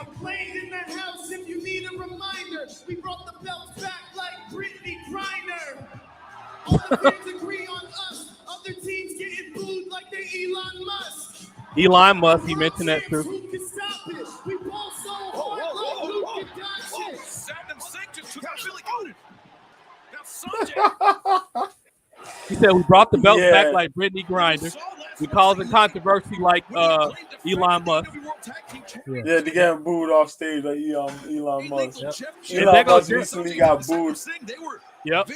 Acclaimed in the house if you need a reminder. We brought the belts back like Brittany Griner. All the fans agree on us. Other teams getting booed like they Elon Musk. Elon Musk, he mentioned that too. Who can stop it? We ball so hard like who can dodge it? Sandam Singh just took out Billy Gunn. Now Sanjay. He said we brought the belts back like Brittany Griner. We causing controversy like Elon Musk. Yeah, they getting booed off stage like Elon Musk. Yep. Elon Musk recently got booed. Yep.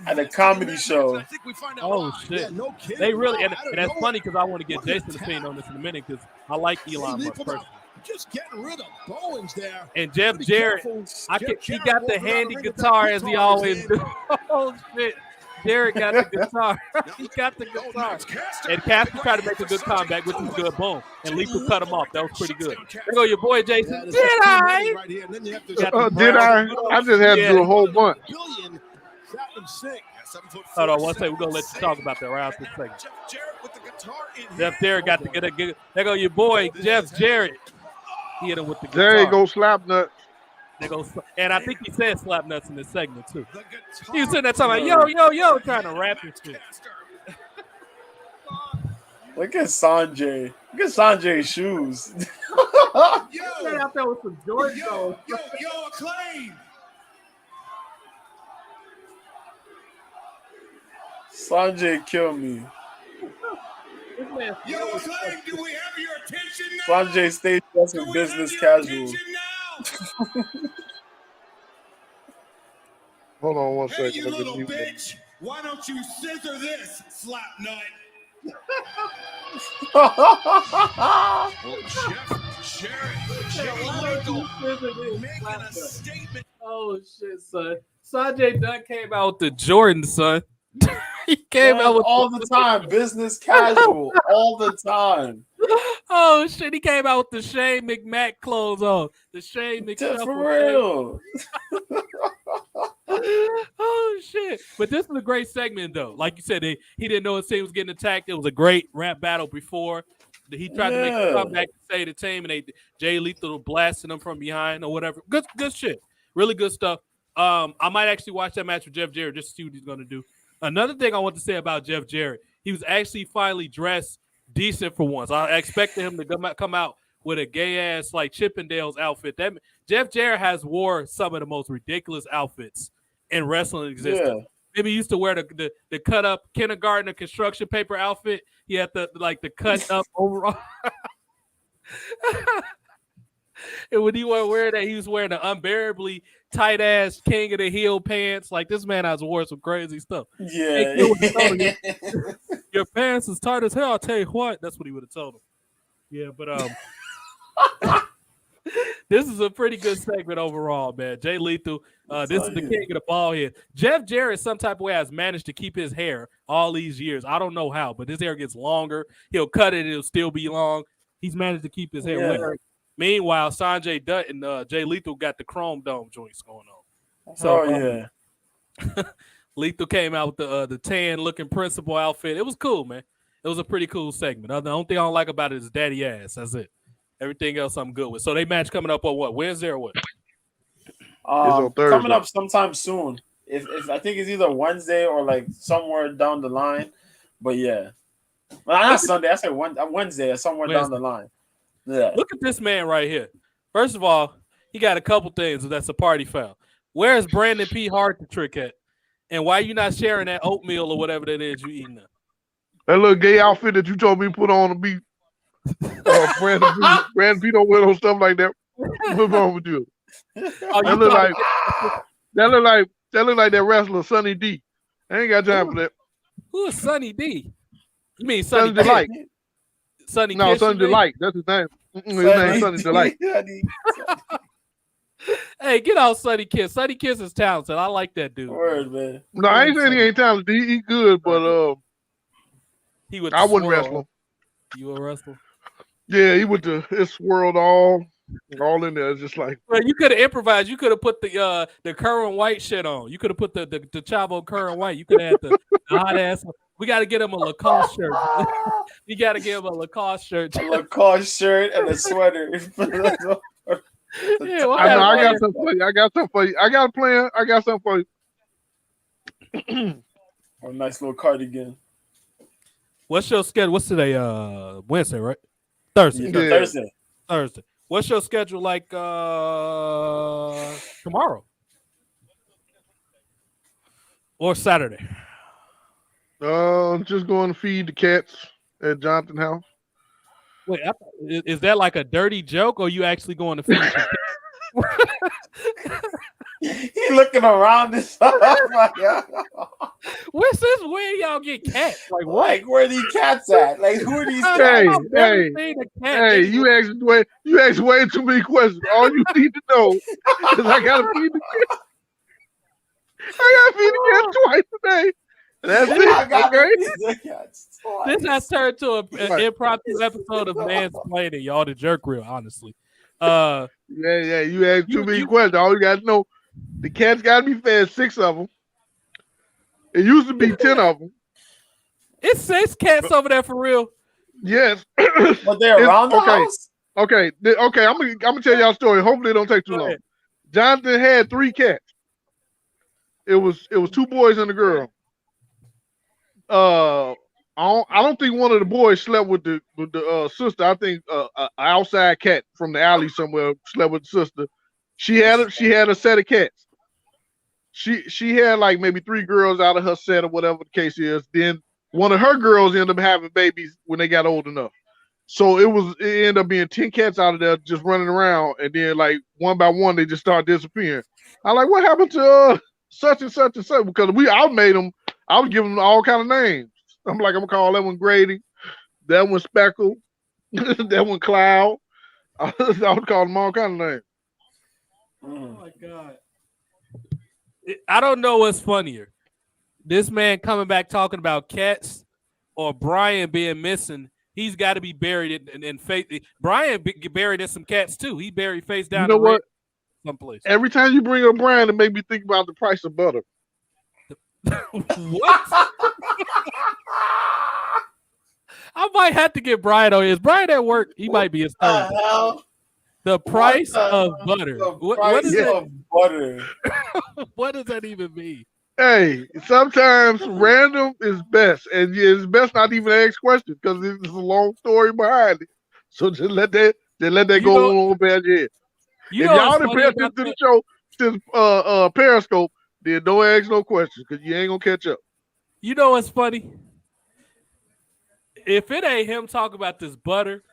At a comedy show. I think we find out Oh why. shit. Yeah, no kidding. They really, Wow, and out of that's nowhere. funny because I want to get What an Jason's opinion attack. on this in a minute because I like Elon Musk personally. Just getting rid of Bowens there. And Jeff Pretty Jarrett, careful. he Jeff got Jarrett the walking around handy the ring with that guitar as he guitar in always his do. hand. Oh shit. Jarrett got the guitar. He got the guitar. And Caster tried to make a good comeback, which was good. Boom. And Lethal cut him off. That was pretty good. There go your boy Jason. Yeah, Did this is team I? money right here, and then you have to Did I? I just had to do a whole bunch. billion. Shot them sick. Hold on one second. We're going to let you talk about that right after this second. Jeff Jarrett with the guitar in Jeff hand. Jarrett got to get a. There go your boy, Jeff Jarrett. He hit him with the guitar. There you go, slap nut. They go, and I think he said slap nuts in this segment too. The guitar He was sitting there talking about yo, trying to rap and shit. Look at Sanjay. Look at Sanjay's shoes. Straight out there with some Jordan though. Yo, Acclaim. Sanjay killed me. This man, Yo, Acclaim, do we have your attention now? Sanjay stayed dressed in business casual. Hold on one Hey, second. you Let me little mute that. bitch. Why don't you scissor this, slap nut? Well, Jeff Jarrett, making a statement. oh shit, son. Sanjay Dutt came out with the Jordan, son. He came out with all the time. Business casual. All the time. Oh shit, he came out with the Shane McMack clothes on. The Shane McShuffle. For real. Oh shit! But this was a great segment, though. Like you said, he didn't know his team was getting attacked. It was a great rap battle before. He tried to make a comeback to save the team, and Jay Lethal blasting him from behind or whatever. Good shit. Really good stuff. I might actually watch that match with Jeff Jarrett just to see what he's gonna do. Another thing I want to say about Jeff Jarrett, he was actually finally dressed decent for once. I expected him to come out with a gay ass like Chippendales outfit. That Jeff Jarrett has wore some of the most ridiculous outfits in wrestling existence. Yeah. Maybe he used to wear the cut up kindergarten construction paper outfit. He had the cut up overall. And when he was wearing that, he was wearing the unbearably tight ass King of the Hill pants. Like this man has worn some crazy stuff. Yeah. Hey, your pants is tight as hell. I'll tell you what. That's what he would have told him. Yeah, but this is a pretty good segment overall, man. Jay Lethal, this is the king of the ball here. Jeff Jarrett, some type of way, has managed to keep his hair all these years. I don't know how, but his hair gets longer. He'll cut it; it'll still be long. He's managed to keep his hair wet. Meanwhile, Sanjay Dutt and Jay Lethal got the chrome dome joints going on. So, Lethal came out with the tan looking principal outfit. It was cool, man. It was a pretty cool segment. The only thing I don't like about it is daddy ass. That's it. Everything else I'm good with. So they match coming up on what? Wednesday or what? on Thursday. Coming up sometime soon. If I think it's either Wednesday or like somewhere down the line. But yeah. Well, not Sunday. I said Wednesday or somewhere down the line. Yeah. Look at this man right here. First of all, he got a couple things that's a party foul. Where's Brandon P. Hart the trick at? And why you not sharing that oatmeal or whatever that is you eating now? That little gay outfit that you told me to put on to be Brandon P. don't wear no stuff like that. What's wrong with you? Oh, That look like that wrestler Sonny D. I ain't got time for that. Who is Sonny D? You mean Sonny Sonny Delight? Sonny No, Kiss, Sonny you mean? Delight. That's his name. His name's Sonny Delight. Hey, get out Sonny Kiss. Sonny Kiss is talented. I like that dude. Word, man. No, I ain't saying he ain't talented. He good, but He would I wouldn't swirl. wrestle him. You would wrestle? Yeah, he would it swirled all in there. It's just like Well, you could have improvised. You could have put the Curran White shit on. You could have put the Chavo Curran White. You could have had the hot ass. We got to get him a Lacoste shirt. You got to give him a Lacoste shirt. A Lacoste shirt and a sweater. Yeah, I know. I got something for you. I got something for you. I got a plan. I got something for you. A nice little cardigan. What's your schedule? What's today? Wednesday, right? Thursday. Yeah. Thursday. What's your schedule like tomorrow or Saturday? Just going to feed the cats at Jonathan House. Wait, is that like a dirty joke, or you actually going to feed? He looking around this stuff. Like, What's this? Where y'all get cats? Like what? like, where are these cats at? Like, who are these cats? Hey, hey, you asked way too many questions. All you need to know is I gotta feed the cat. I gotta feed the cat twice a day. That's it. This has turned to an impromptu episode of Mansplaining, y'all. The jerk reel, honestly. Yeah. You asked too many questions. All you gotta know, the cats gotta be fed 6 of them. It used to be 10 of them. It's 6 cats over there for real. Yes, but they're around the house. Okay. I'm gonna tell y'all a story. Hopefully, it don't take too long. Jonathan had 3 cats. It was 2 boys and a girl. I don't think one of the boys slept with the sister. I think an outside cat from the alley somewhere slept with the sister. She had a set of cats. She had like maybe 3 girls out of her set or whatever the case is. Then one of her girls ended up having babies when they got old enough. So it ended up being 10 cats out of there just running around, and then like one by one they just start disappearing. I'm like, what happened to such and such and such? Because I made them. I was giving them all kind of names. I'm like, I'm gonna call that one Grady, that one Speckle, that one Cloud. I would call them all kind of names. Oh my God. I don't know what's funnier. This man coming back talking about cats or Brian being missing. He's got to be buried in face. Brian buried in some cats too. He buried face down. You know what? Someplace. Every time you bring up Brian, it make me think about the price of butter. What? I might have to get Brian on. Is Brian at work? He might be his third. The price of butter. What is of butter? What does that even mean? Hey, sometimes random is best, and it's best not even ask questions because there's a long story behind it. So just let that go on bad head. If y'all didn't pay attention to the show since Periscope, then don't ask no questions because you ain't gonna catch up. You know what's funny? If it ain't him talking about this butter,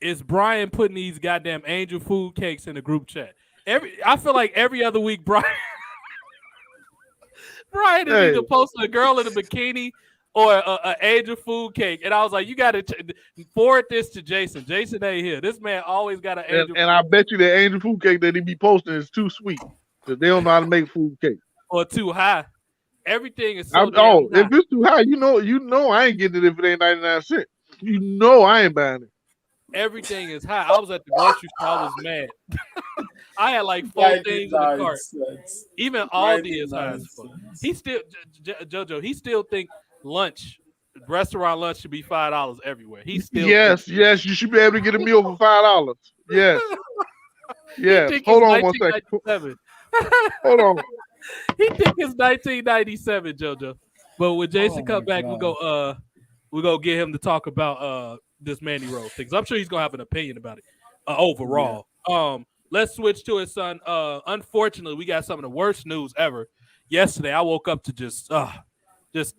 it's Brian putting these goddamn angel food cakes in the group chat. I feel like every other week, Brian is either posting a girl in a bikini or an angel food cake, and I was like, you got to forward this to Jason. Jason ain't here. This man always got an angel. And I bet you the angel food cake that he be posting is too sweet because they don't know how to make food cake. Or too high. Everything is so high. If it's too high, you know I ain't getting it if it ain't 99 cents. You know I ain't buying it. Everything is high. I was at the grocery store. I was mad. I had like 4 things in the cart. Even Aldi is high as fuck. He still, JoJo, he still think restaurant lunch should be $5 everywhere. He still yes, you should be able to get a meal for $5. Yes. Yes. Hold on one second. Hold on. He think it's 1997, JoJo. But when Jason come back, we're gonna get him to talk about this Mandy Rose thing. I'm sure he's gonna have an opinion about it overall. Yeah. Let's switch to it, son. Unfortunately, we got some of the worst news ever. Yesterday, I woke up to just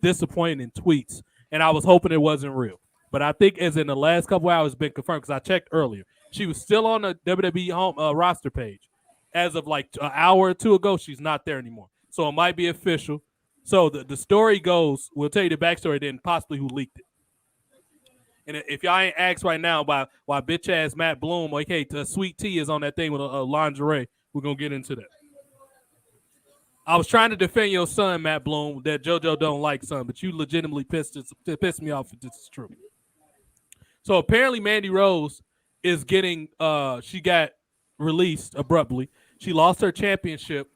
disappointing tweets, and I was hoping it wasn't real. But I think as in the last couple hours, it's been confirmed because I checked earlier. She was still on the WWE home roster page. As of like an hour or 2 ago, she's not there anymore. So it might be official. So the story goes, we'll tell you the backstory, then possibly who leaked it. And if y'all ain't asked right now why bitch ass Matt Bloom, like, hey, Sweet Tea is on that thing with a lingerie, we're gonna get into that. I was trying to defend your son, Matt Bloom, that JoJo don't like, son, but you legitimately pissed me off if this is true. So apparently Mandy Rose is getting she got released abruptly. She lost her championship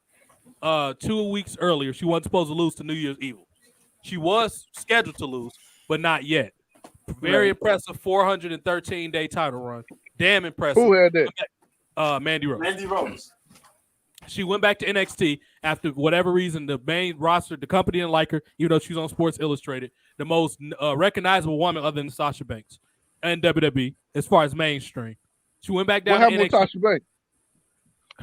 2 weeks earlier. She wasn't supposed to lose to New Year's Evil. She was scheduled to lose, but not yet. Very impressive 413-day title run. Damn impressive. Who had that? Mandy Rose. Mandy Rose. She went back to NXT after whatever reason. The main roster, the company didn't like her, even though she was on Sports Illustrated. The most recognizable woman other than Sasha Banks and WWE as far as mainstream. She went back down to NXT. What happened with Sasha Banks?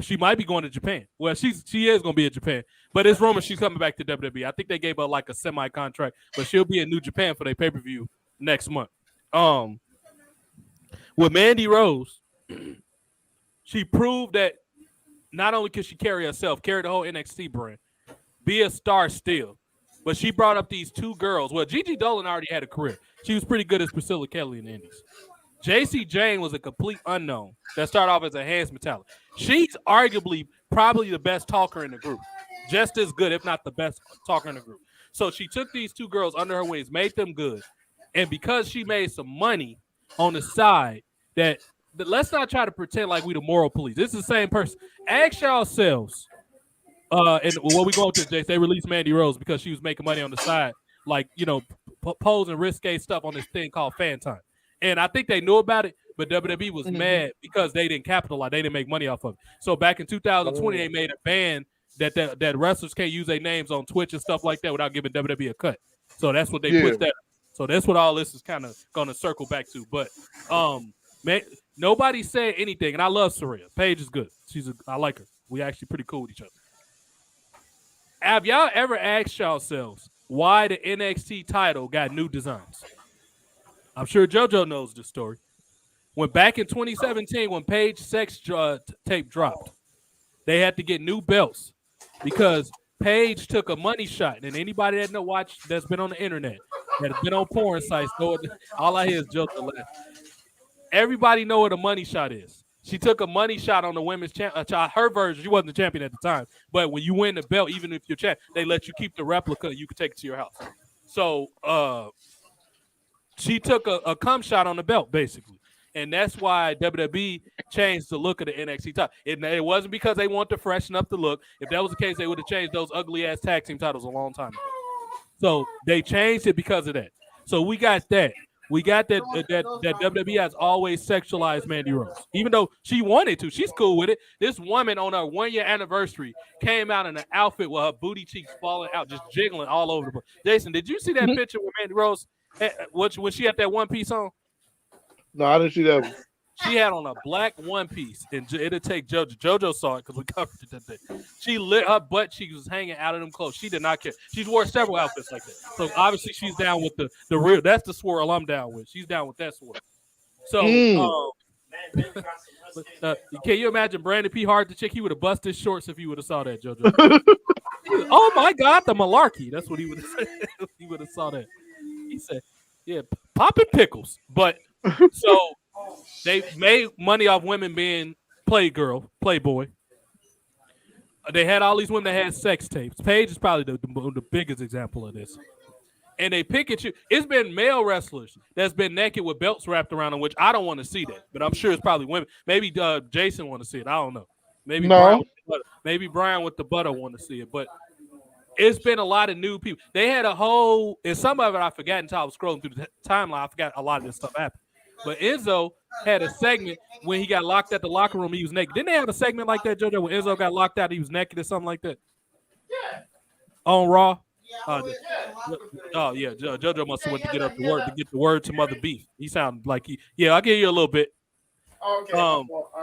She might be going to Japan. Well, she is going to be in Japan. But it's rumored she's coming back to WWE. I think they gave her like a semi-contract, but she'll be in New Japan for their pay-per-view next month. With Mandy Rose, she proved that not only could she carry herself, carry the whole NXT brand, be a star still, but she brought up these two girls. Well, Gigi Dolan already had a career. She was pretty good as Priscilla Kelly in the Indies. JC Jane was a complete unknown that started off as a handsome talent. She's arguably probably the best talker in the group. Just as good, if not the best talker in the group. So she took these two girls under her wings, made them good. And because she made some money on the side, that let's not try to pretend like we the moral police. This is the same person. Ask yourselves, and what we going to, Jace, they released Mandy Rose because she was making money on the side, like, posing risque stuff on this thing called Fan Time. And I think they knew about it, but WWE was mad because they didn't capitalize. They didn't make money off of it. So back in 2020, they made a ban that wrestlers can't use their names on Twitch and stuff like that without giving WWE a cut. So that's what they put that. So that's what all this is kind of going to circle back to. But man, nobody said anything, and I love Saraya. Paige is good. I like her. We actually pretty cool with each other. Have y'all ever asked yourselves why the NXT title got new designs? I'm sure JoJo knows this story. When back in 2017, when Paige's sex tape dropped, they had to get new belts because Paige took a money shot. And anybody that's been on the internet, that has been on porn sites, all I hear is JoJo laugh. Everybody know what a money shot is. She took a money shot on the women's her version. She wasn't the champion at the time, but when you win the belt, even if you're champ, they let you keep the replica. You can take it to your house. So she took a cum shot on the belt, basically. And that's why WWE changed the look of the NXT title. It wasn't because they want to freshen up the look. If that was the case, they would have changed those ugly-ass tag team titles a long time ago. So they changed it because of that. So we got that. We got that WWE has always sexualized Mandy Rose. Even though she wanted to. She's cool with it. This woman on her 1-year anniversary came out in an outfit with her booty cheeks falling out, just jiggling all over the place. Jason, did you see that picture with Mandy Rose when she had that one piece on? No, I didn't see that one. She had on a black one piece, and it'll take JoJo. JoJo saw it because we covered it that day. She lit her butt cheeks was hanging out of them clothes. She did not care. She's wore several outfits like that. So obviously she's down with the real. That's the swirl I'm down with. She's down with that swirl. So can you imagine Brandon P. Hart, the chick? He would have busted his shorts if he would have saw that, JoJo. Oh my God, the malarkey. That's what he would have said. He would have saw that. He said, "Yeah, popping pickles." But so. They made money off women being playboy. They had all these women that had sex tapes. Paige is probably the biggest example of this. And they pick and choose. It's been male wrestlers that's been naked with belts wrapped around them, which I don't want to see that. But I'm sure it's probably women. Maybe Jason want to see it. I don't know. Maybe no. Brian with the butter want to see it. But it's been a lot of new people. They had a whole, and some of it I forgot until I was scrolling through the timeline. I forgot a lot of this stuff happened. But Enzo had a segment when he got locked at the locker room. He was naked. Didn't they have a segment like that, JoJo, when Enzo got locked out? He was naked or something like that? Yeah. On Raw? Yeah. JoJo must have went to get the word to Mother Beef. He sounded like I'll give you a little bit. Okay.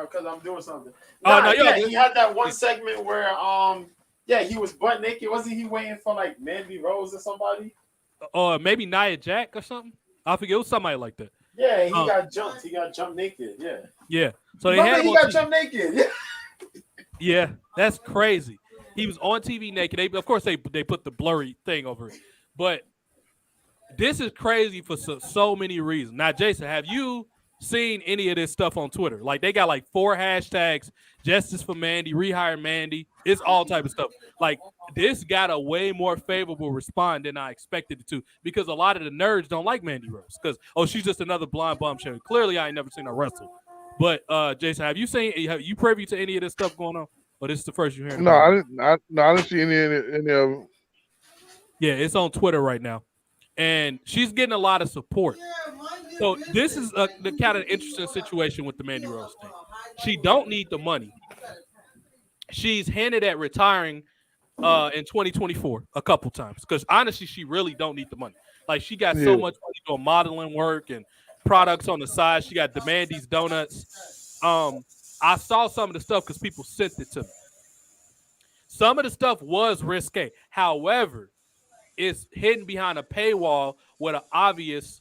Because I'm doing something. He had that one segment where he was butt naked. Wasn't he waiting for like Mandy Rose or somebody? Or maybe Nia Jax or something? I forget. It was somebody like that. Yeah, he got jumped. He got jumped naked. Yeah. Yeah. So he got jumped naked. Yeah. Yeah, that's crazy. He was on TV naked. Of course, they put the blurry thing over it. But this is crazy for so many reasons. Now, Jason, have you seen any of this stuff on Twitter? Like, they got like 4 hashtags: Justice for Mandy, Rehire Mandy. It's all type of stuff. Like, this got a way more favorable response than I expected it to, because a lot of the nerds don't like Mandy Rose because, she's just another blonde bombshell. Clearly, I ain't never seen her wrestle. But Jason, have you privy to any of this stuff going on? Or this is the first you hearing? No, I didn't see any of them. Yeah, it's on Twitter right now, and she's getting a lot of support. So this is the kind of interesting situation with the Mandy Rose thing. She don't need the money. She's hinted at retiring in 2024 a couple times, because honestly, she really don't need the money. Like, she got so much money doing modeling work and products on the side. She got the Mandy's Donuts. I saw some of the stuff because people sent it to me. Some of the stuff was risque. However, it's hidden behind a paywall with an obvious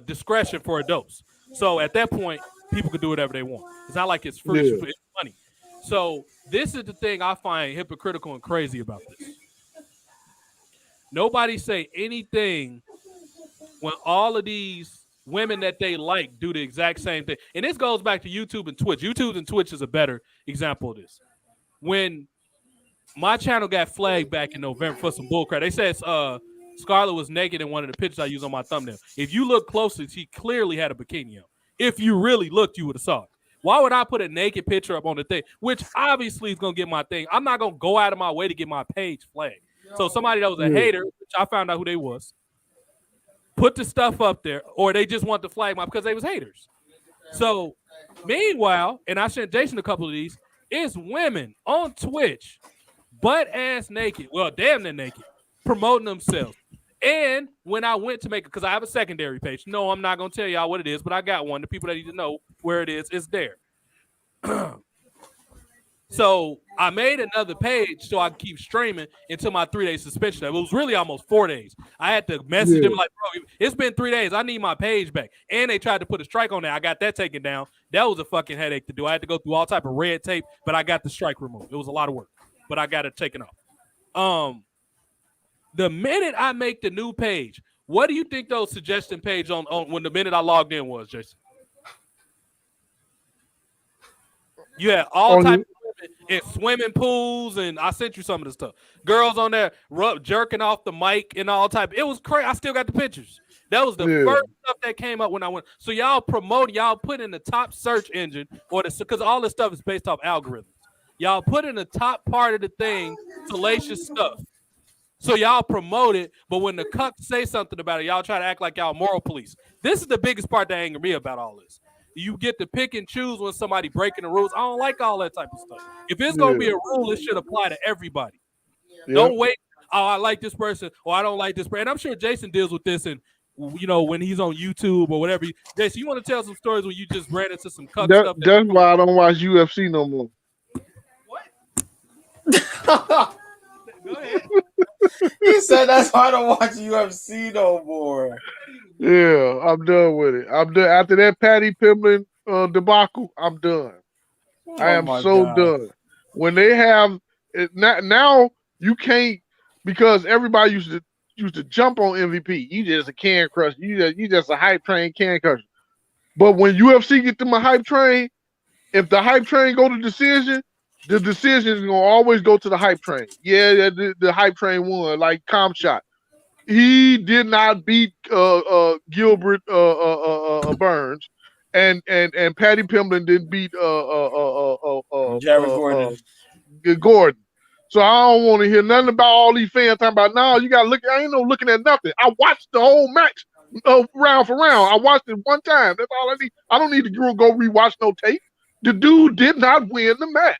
discretion for adults. So at that point, people can do whatever they want. It's not like it's free. It's money. So this is the thing I find hypocritical and crazy about this. Nobody say anything when all of these women that they like do the exact same thing. And this goes back to YouTube and Twitch. YouTube and Twitch is a better example of this. When my channel got flagged back in November for some bullcrap, they said Scarlett was naked in one of the pictures I used on my thumbnail. If you look closely, she clearly had a bikini on. If you really looked, you would have saw it. Why would I put a naked picture up on the thing, which obviously is going to get my thing? I'm not going to go out of my way to get my page flagged. So somebody that was a hater, which I found out who they was, put the stuff up there, or they just want to flag my because they was haters. So meanwhile, and I sent Jason a couple of these, it's women on Twitch, butt ass naked, well, damn near naked, promoting themselves. And when I went to make it, because I have a secondary page. No, I'm not going to tell y'all what it is, but I got one. The people that need to know where it is there. So I made another page so I can keep streaming until my 3-day suspension. It was really almost 4 days. I had to message them like, bro, it's been 3 days. I need my page back. And they tried to put a strike on there. I got that taken down. That was a fucking headache to do. I had to go through all type of red tape, but I got the strike removed. It was a lot of work, but I got it taken off. The minute I make the new page, what do you think those suggestion page on when the minute I logged in was, Jason? You had all types of women in swimming pools, and I sent you some of the stuff. Girls on there jerking off the mic and all type. It was crazy. I still got the pictures. That was the first stuff that came up when I went. So y'all promote, y'all put in the top search engine, or because all this stuff is based off algorithms. Y'all put in the top part of the thing salacious stuff. So y'all promote it, but when the cucks say something about it, y'all try to act like y'all moral police. This is the biggest part that angered me about all this. You get to pick and choose when somebody breaking the rules. I don't like all that type of stuff. If it's going to be a rule, it should apply to everybody. Don't wait. Oh, I like this person, or I don't like this person. And I'm sure Jason deals with this, and when he's on YouTube or whatever. Jason, you want to tell some stories where you just ran into some cuck stuff? That's why I don't watch UFC no more. What? Go ahead. He said that's why I don't watch UFC no more. Yeah, I'm done with it. I'm done after that Patty Pimblin debacle. I'm done. I am so done. When they have it, now you can't, because everybody used to jump on MVP. You just a can crusher. You just a hype train can crusher. But when UFC get them a hype train, if the hype train go to decision, the decision is gonna always go to the hype train. Yeah, the hype train won, like Comshot. He did not beat Gilbert Burns, and Patty Pimblin didn't beat Jared Gordon. So I don't want to hear nothing about all these fans talking about. No, you gotta look. I ain't no looking at nothing. I watched the whole match, round for round. I watched it one time. That's all I need. I don't need to go rewatch no tape. The dude did not win the match.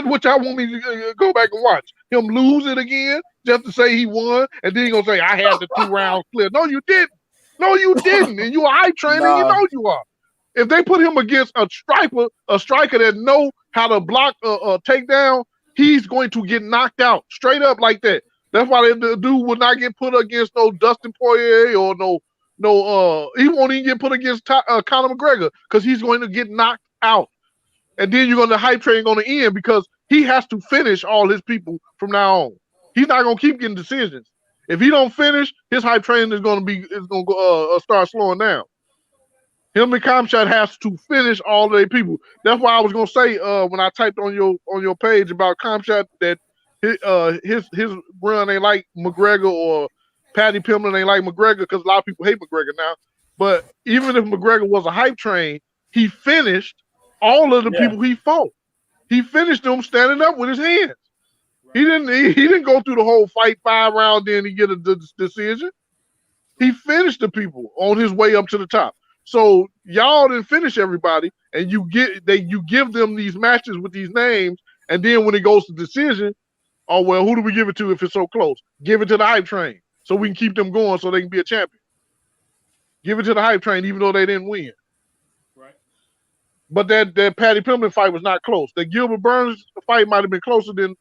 Which I want me to go back and watch him lose it again just to say he won, and then he gonna say I had the 2 rounds clear. No, you didn't. No, you didn't. And you a hype trainer. You know you are. If they put him against a striker that know how to block a takedown, he's going to get knocked out straight up like that. That's why the dude will not get put against no Dustin Poirier or he won't even get put against Conor McGregor because he's going to get knocked out. And then the hype train going to end because he has to finish all his people from now on. He's not going to keep getting decisions. If he don't finish, his hype train is going to start slowing down. Him and Comshot has to finish all their people. That's why I was going to say when I typed on your page about Comshot that his run ain't like McGregor, or Patty Pimblin ain't like McGregor, because a lot of people hate McGregor now. But even if McGregor was a hype train, he finished all of the people he fought. He finished them standing up with his hands. He didn't go through the whole fight 5 rounds, then he get a decision. He finished the people on his way up to the top. So y'all didn't finish everybody, and you give them these matches with these names, and then when it goes to decision, oh well, who do we give it to if it's so close? Give it to the hype train so we can keep them going so they can be a champion. Give it to the hype train even though they didn't win. But that Patty Pimblin fight was not close. The Gilbert Burns fight might have been closer than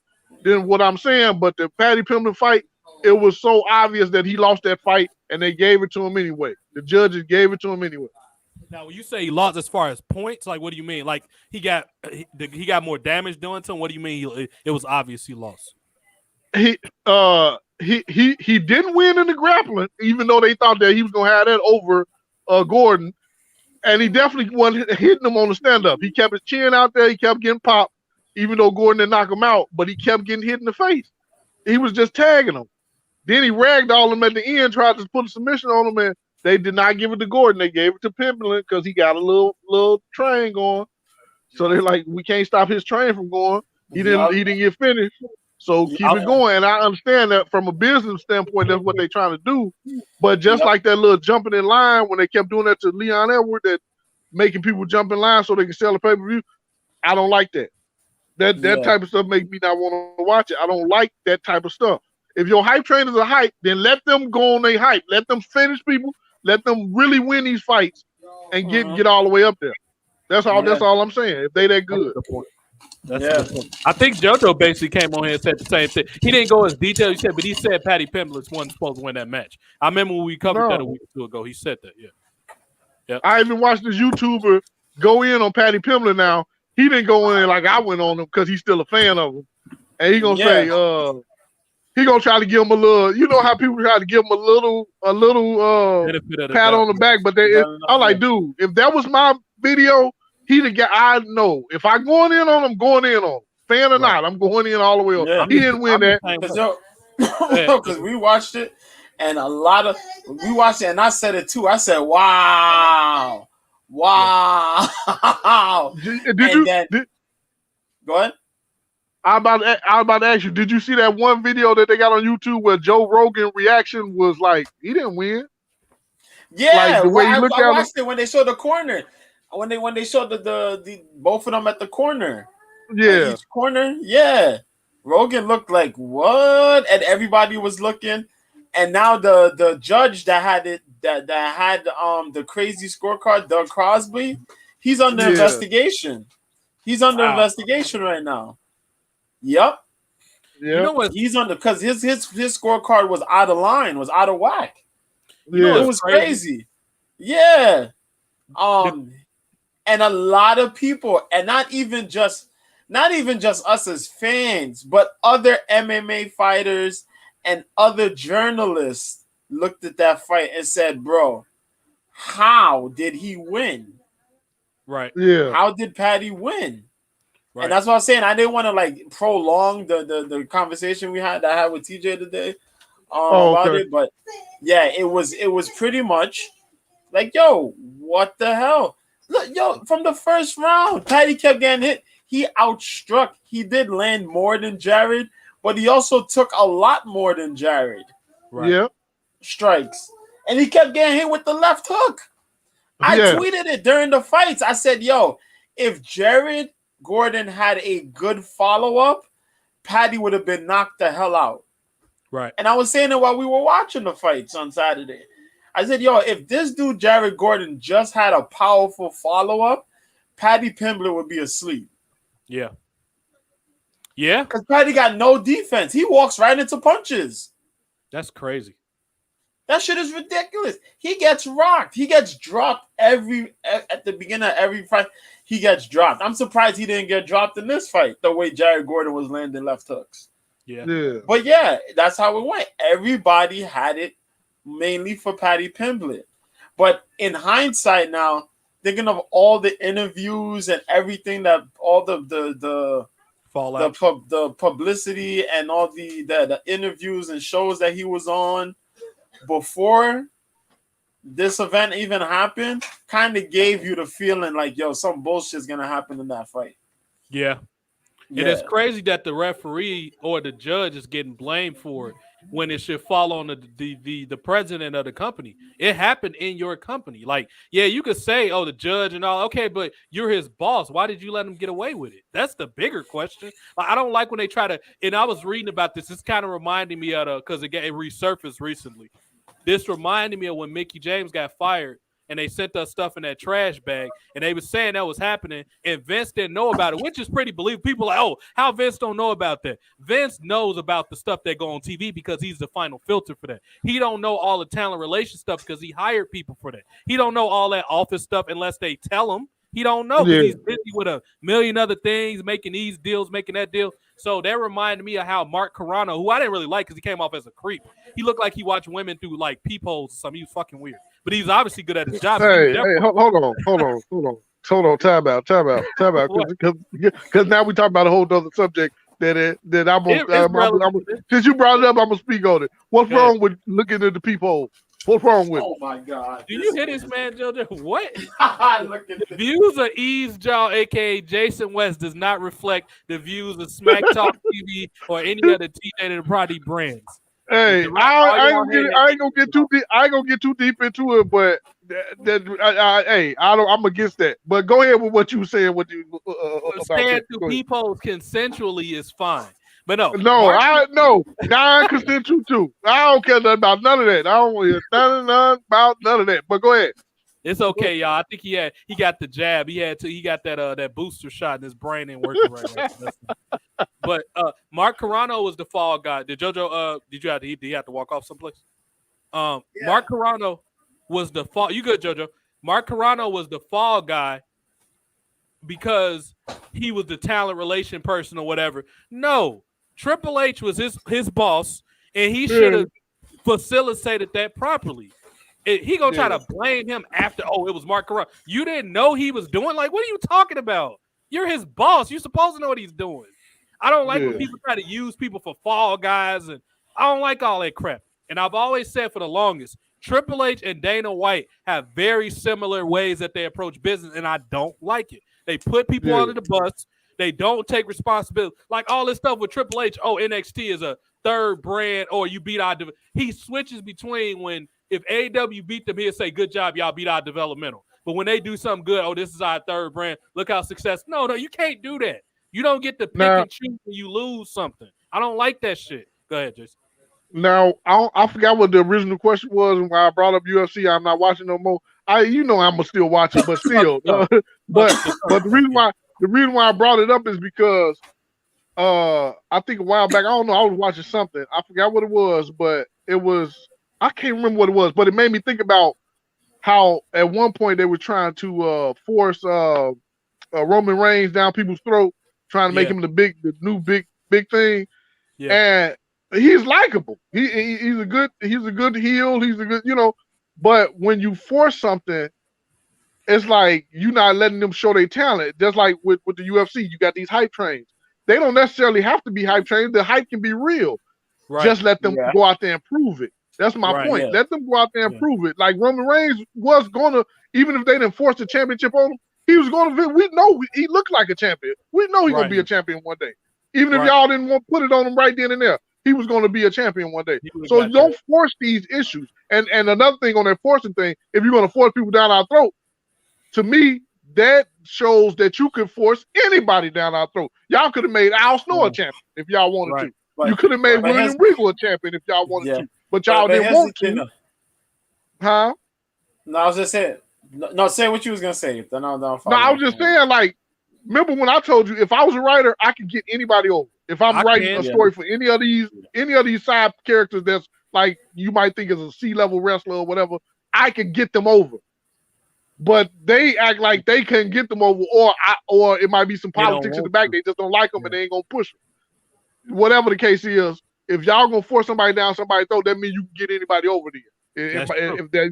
what I'm saying, but the Patty Pimblin fight, it was so obvious that he lost that fight, and they gave it to him anyway. The judges gave it to him anyway. Now, when you say he lost as far as points, like what do you mean? Like he got more damage done to him. What do you mean? It was obvious he lost. He didn't win in the grappling, even though they thought that he was gonna have that over Gordon, and he definitely wasn't hitting him on the stand up. He kept his chin out there. He kept getting popped, even though Gordon didn't knock him out, but he kept getting hit in the face. He was just tagging him. Then he ragdolled him at the end, tried to put a submission on him, and they did not give it to Gordon. They gave it to Pimblin because he got a little train going. So they're like, we can't stop his train from going. He didn't get finished. So keep it going. And I understand that from a business standpoint, that's what they're trying to do. But just like that little jumping in line when they kept doing that to Leon Edwards, that making people jump in line so they can sell a pay-per-view, I don't like that. That type of stuff makes me not want to watch it. I don't like that type of stuff. If your hype train is a hype, then let them go on their hype. Let them finish people. Let them really win these fights and get all the way up there. That's all. That's all I'm saying. If they that good. I think JoJo basically came on here and said the same thing. He didn't go as detailed. He said, but he said Patty Pimblett wasn't supposed to win that match. I remember when we covered that a week or two ago. He said that. Yeah. I even watched this YouTuber go in on Patty Pimblett. Now he didn't go in like I went on him because he's still a fan of him, and he gonna say, he gonna try to give him a little. You know how people try to give him a little pat on the back, but I'm like, dude, if that was my video. He the guy I know. If I going in on him, going in on him. Fan or not, I'm going in all the way up. Yeah. He didn't win that. Because we watched it, and we watched it, and I said it too. I said, wow. Go ahead. I was about to ask you, did you see that one video that they got on YouTube where Joe Rogan reaction was like, he didn't win? Yeah, like the way he looked I watched it when they showed the corner. When they showed the both of them at the corner, each corner, Rogan looked like what, and everybody was looking, and now the judge that had the crazy scorecard, Doug Crosby, he's under investigation. He's under investigation right now. Yep. You know what? He's under because his scorecard was out of line, was out of whack. You know, it was crazy. Yeah. And a lot of people, and not even just us as fans, but other MMA fighters and other journalists looked at that fight and said, bro, how did he win? Right. Yeah. How did Patty win? Right. And that's what I was saying. I didn't want to like prolong the conversation that I had with TJ today about it. But yeah, it was pretty much like, yo, what the hell? Look, yo, from the first round, Patty kept getting hit. He outstruck. He did land more than Jared, but he also took a lot more than Jared. Right. Yeah. Strikes. And he kept getting hit with the left hook. I tweeted it during the fights. I said, yo, if Jared Gordon had a good follow-up, Patty would have been knocked the hell out. Right. And I was saying it while we were watching the fights on Saturday. I said, yo, if this dude, Jared Gordon, just had a powerful follow-up, Patty Pimblett would be asleep. Yeah. Yeah? Because Patty got no defense. He walks right into punches. That's crazy. That shit is ridiculous. He gets rocked. He gets dropped at the beginning of every fight. He gets dropped. I'm surprised he didn't get dropped in this fight, the way Jared Gordon was landing left hooks. Yeah. But yeah, that's how it went. Everybody had it mainly for Patty Pimblett. But in hindsight now, thinking of all the interviews and everything that all the fallout, the publicity and all the interviews and shows that he was on before this event even happened, kind of gave you the feeling like, yo, some bullshit's gonna happen in that fight. Yeah. And it's crazy that the referee or the judge is getting blamed for it when it should fall on the president of the company. It happened in your company. Like, yeah, you could say, oh, the judge and all. Okay, but you're his boss. Why did you let him get away with it? That's the bigger question. Like, I don't like when they try to, and I was reading about this. It's kind of reminding me of, because it resurfaced recently. This reminded me of when Mickey James got fired and they sent us stuff in that trash bag, and they was saying that was happening, and Vince didn't know about it, which is pretty believable. People like, oh, how Vince don't know about that? Vince knows about the stuff that go on TV because he's the final filter for that. He don't know all the talent relation stuff because he hired people for that. He don't know all that office stuff unless they tell him. He don't know because he's busy with a million other things, making these deals, making that deal. So that reminded me of how Mark Carrano, who I didn't really like because he came off as a creep. He looked like he watched women through like peepholes or something. He was fucking weird. But he's obviously good at his job. Hey, hold on. Time out. Because now we talk about a whole other subject that I'm gonna since you brought it up, I'm gonna speak on it. What's wrong with looking at the peephole? What's wrong with it? Oh my God! Do you hear this man, JoJo? What? Look at The views of Ease Jaw, aka Jason West, does not reflect the views of Smack Talk TV or any other TJ Enterprise brands. Hey, I ain't gonna get too deep. I ain't gonna get too deep into it, but I'm against that. But go ahead with what you saying. What you saying to peepholes consensually is fine. But no, non-consensual too. I don't care nothing about none of that. I don't hear nothing about none of that. But go ahead. It's okay, y'all. I think he got the jab. He got that booster shot and his brain ain't working right now. But Mark Carrano was the fall guy. Did JoJo did he have to walk off someplace? Mark Carrano was the fall. You good, JoJo? Mark Carrano was the fall guy because he was the talent relation person or whatever. No. Triple H was his boss, and he should have facilitated that properly. He gonna try to blame him after. Oh, it was Mark Carrano. You didn't know he was doing. Like, what are you talking about? You're his boss. You're supposed to know what he's doing. I don't like when people try to use people for fall guys, and I don't like all that crap. And I've always said for the longest, Triple H and Dana White have very similar ways that they approach business, and I don't like it. They put people under the bus. They don't take responsibility. Like all this stuff with Triple H. Oh, NXT is a third brand, or you beat our. He switches between when if AEW beat them, he'll say, "Good job, y'all beat our developmental." But when they do something good, oh, this is our third brand. Look how successful. No, you can't do that. You don't get to pick and choose when you lose something. I don't like that shit. Go ahead, Jason. Now I forgot what the original question was, and why I brought up UFC. I'm not watching no more. I'm still watching, but still. but the reason why I brought it up is because I think a while back, I don't know, I was watching something. I forgot what it was, but I can't remember what it was, but it made me think about how at one point they were trying to force Roman Reigns down people's throat, trying to make him the new big thing. Yeah. And he's likable. He's a good heel. He's a good, but when you force something, it's like you're not letting them show their talent. Just like with the UFC, you got these hype trains. They don't necessarily have to be hype trains. The hype can be real. Right. Just let them go out there and prove it. That's my point. Yeah. Let them go out there and prove it. Like Roman Reigns was gonna, even if they didn't force the championship on him, he was gonna. We know he looked like a champion. We know he's gonna be a champion one day. Even if y'all didn't want to put it on him right then and there, he was gonna be a champion one day. So don't force these issues. And another thing on that forcing thing, if you're gonna force people down our throat, to me, that shows that you could force anybody down our throat. Y'all could have made Al Snow a champion if y'all wanted to. Right. You could have made William Regal a champion if y'all wanted to. But y'all didn't want to. Huh? No, I was just saying. No, say what you was going to say. No, I was just saying, like, remember when I told you, if I was a writer, I could get anybody over. If I'm writing a story for any of these side characters that's like you might think is a C-level wrestler or whatever, I could get them over. But they act like they can't get them over, or it might be some politics in the back. They just don't like them and they ain't gonna push them. Whatever the case is, if y'all gonna force somebody down somebody's throat, that means you can get anybody over there. If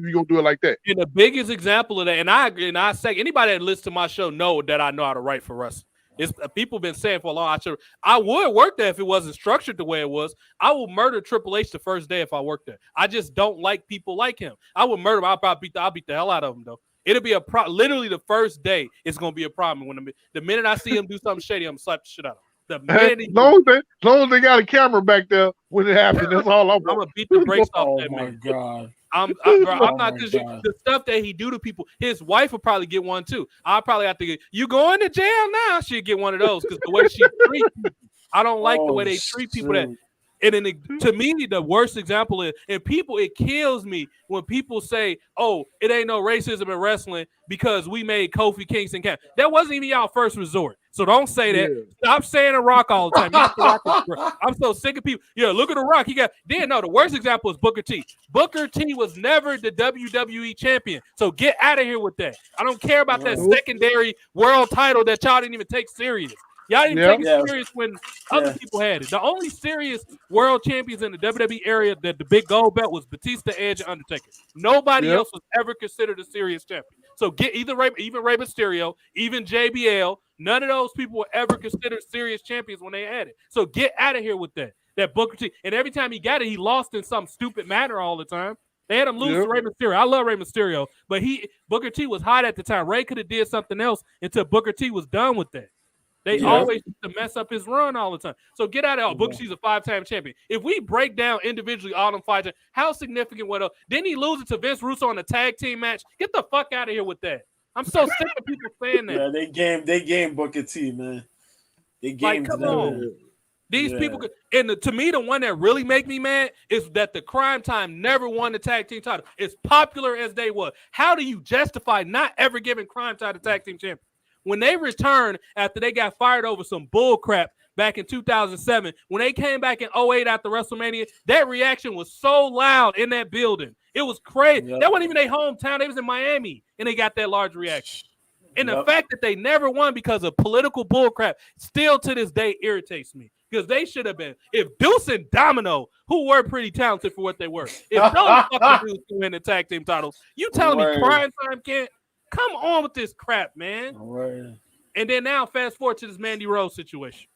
you're gonna do it like that. And the biggest example of that, and I say anybody that listens to my show know that I know how to write for wrestling. It's people been saying for a long time. I would work there if it wasn't structured the way it was. I will murder Triple H the first day if I worked there. I just don't like people like him. I would murder him. I'll beat the hell out of him though. It'll be literally the first day. It's gonna be a problem when the minute I see him do something shady, I'm slap the shit out of him. As long as they got a camera back there when it happens, that's all I'm gonna beat the brakes off that man. Oh my God. I'm not the stuff that he do to people. His wife will probably get one too. I'll probably have to get you going to jail now. She'll get one of those because the way she treats people, I don't like the way they treat people. That And then to me, the worst example is, and people, it kills me when people say, "Oh, it ain't no racism in wrestling because we made Kofi Kingston count." That wasn't even y'all first resort. So don't say that. Yeah. Stop saying The Rock all the time. I'm so sick of people. Yeah, look at The Rock. The worst example is Booker T. Booker T was never the WWE champion. So get out of here with that. I don't care about that secondary world title that y'all didn't even take serious. Y'all didn't take it serious when other people had it. The only serious world champions in the WWE area that the big gold belt was Batista, Edge, and Undertaker. Nobody else was ever considered a serious champion. So get even Rey Mysterio, even JBL. None of those people were ever considered serious champions when they had it. So get out of here with that. That Booker T. And every time he got it, he lost in some stupid manner all the time. They had him lose to Rey Mysterio. I love Rey Mysterio, but Booker T was hot at the time. Rey could have did something else until Booker T was done with that. They always used to mess up his run all the time. So get out of Booker T's a 5-time champion. If we break down individually all them fights, how significant what? Didn't he lose it to Vince Russo in a tag team match? Get the fuck out of here with that. I'm so sick of people saying that. Yeah, they game Booker T, man. They game. Come on. These people could, and to me, the one that really make me mad is that the Crime Time never won the tag team title. As popular as they were, how do you justify not ever giving Crime Time the tag team champion? When they returned after they got fired over some bull crap back in 2007, when they came back in 2008 after WrestleMania, that reaction was so loud in that building. It was crazy. That wasn't even their hometown. They was in Miami, and they got that large reaction. And the fact that they never won because of political bull crap still to this day irritates me. Because they should have been. If Deuce and Domino, who were pretty talented for what they were, if those fucking dudes can win the tag team titles, you telling me Crime Time can't? Come on with this crap, man. And then now fast forward to this Mandy Rose situation.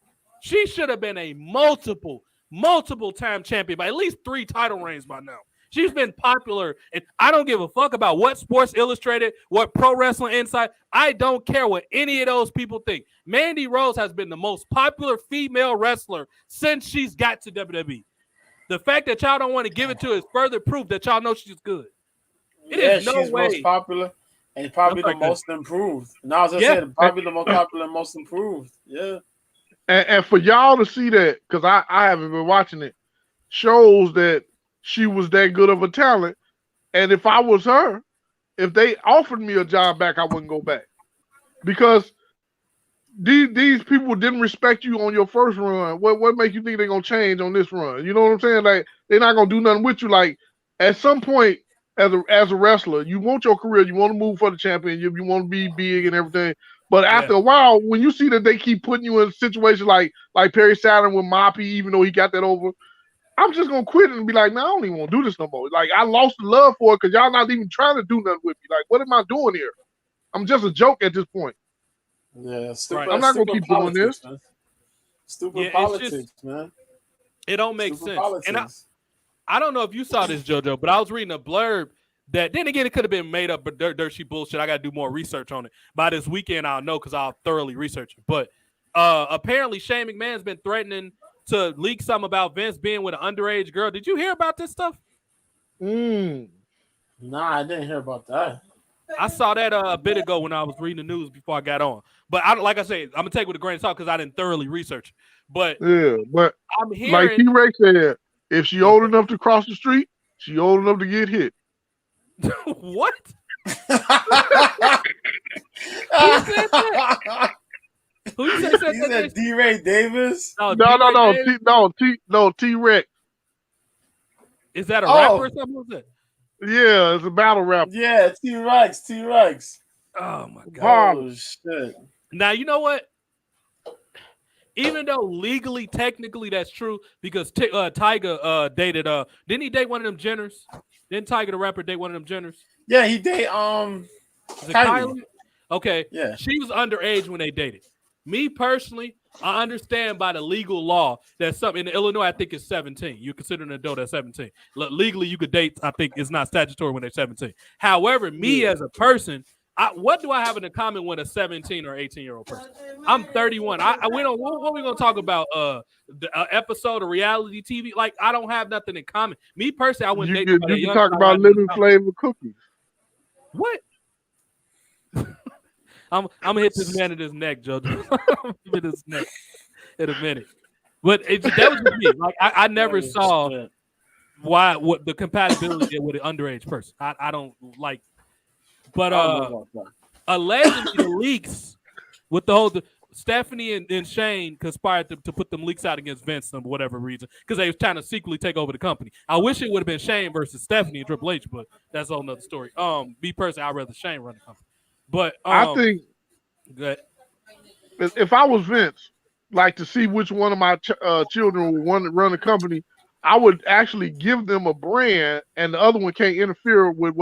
She should have been a multiple time champion by at least 3 title reigns by now. She's been popular, and I don't give a fuck about what Sports Illustrated, what Pro Wrestling Insight. I don't care what any of those people think. Mandy Rose has been the most popular female wrestler since she's got to WWE. The fact that y'all don't want to give it to her is further proof that y'all know she's good. It is no she's way. Most popular. And probably the most improved. Now, as I said, probably the most popular and most improved. Yeah. And for y'all to see that, because I haven't been watching it, shows that she was that good of a talent. And if I was her, if they offered me a job back, I wouldn't go back. Because these people didn't respect you on your first run. What makes you think they're going to change on this run? You know what I'm saying? Like, they're not going to do nothing with you. Like, at some point, as a wrestler, you want your career, you want to move for the championship, you want to be big and everything. But after a while, when you see that they keep putting you in situations like Perry Saturn with Moppy, even though he got that over, I'm just gonna quit and be like, man, I don't even want to do this no more. Like, I lost the love for it because y'all not even trying to do nothing with me. Like, what am I doing here? I'm just a joke at this point. Yeah, stupid, I'm not gonna keep doing this. Man. Stupid politics, man. It don't make sense. Politics. And I don't know if you saw this, JoJo, but I was reading a blurb that, then again, it could have been made up, but dirt sheet bullshit. I got to do more research on it. By this weekend, I'll know because I'll thoroughly research it. But apparently, Shane McMahon's been threatening to leak something about Vince being with an underage girl. Did you hear about this stuff? Nah, I didn't hear about that. I saw that a bit ago when I was reading the news before I got on. But like I said, I'm going to take it with a grain of salt because I didn't thoroughly research it. But I'm hearing, like T-Ray said, if she old enough to cross the street, she old enough to get hit. What? Who said that? Who said that? D-Ray Davis? No, T-Rex. Is that a rapper or something? What's that? Yeah, it's a battle rapper. Yeah, T-Rex. Oh, my God. Oh, shit. Now, you know what? Even though legally, technically, that's true, because Tyga dated, didn't he date one of them Jenners? Didn't Tyga the rapper date one of them Jenners? Yeah, he dated Kylie. Okay. Yeah. She was underage when they dated. Me personally, I understand by the legal law that something in Illinois, I think it's 17. You're considered an adult at 17. Legally, you could date, I think it's not statutory when they're 17. However, me as a person, what do I have in common with a 17 or 18-year-old person? I'm 31. What are we going to talk about? The episode of reality TV? Like, I don't have nothing in common. Me personally, I wouldn't date somebody You can talk about living flavor cookies. What? I'm gonna hit this man in his neck, JoJo. I'm gonna hit his neck in a minute. But that was just me. Like I never saw Shit. what the compatibility with an underage person. I don't like. But I don't know about that. allegedly the leaks with the whole Stephanie and Shane conspired to put them leaks out against Vince for whatever reason because they was trying to secretly take over the company. I wish it would have been Shane versus Stephanie and Triple H, but that's a whole nother story. Me personally, I'd rather Shane run the company. But I think good. if I was Vince, like to see which one of my children would want to run the company, I would actually give them a brand, and the other one can't interfere with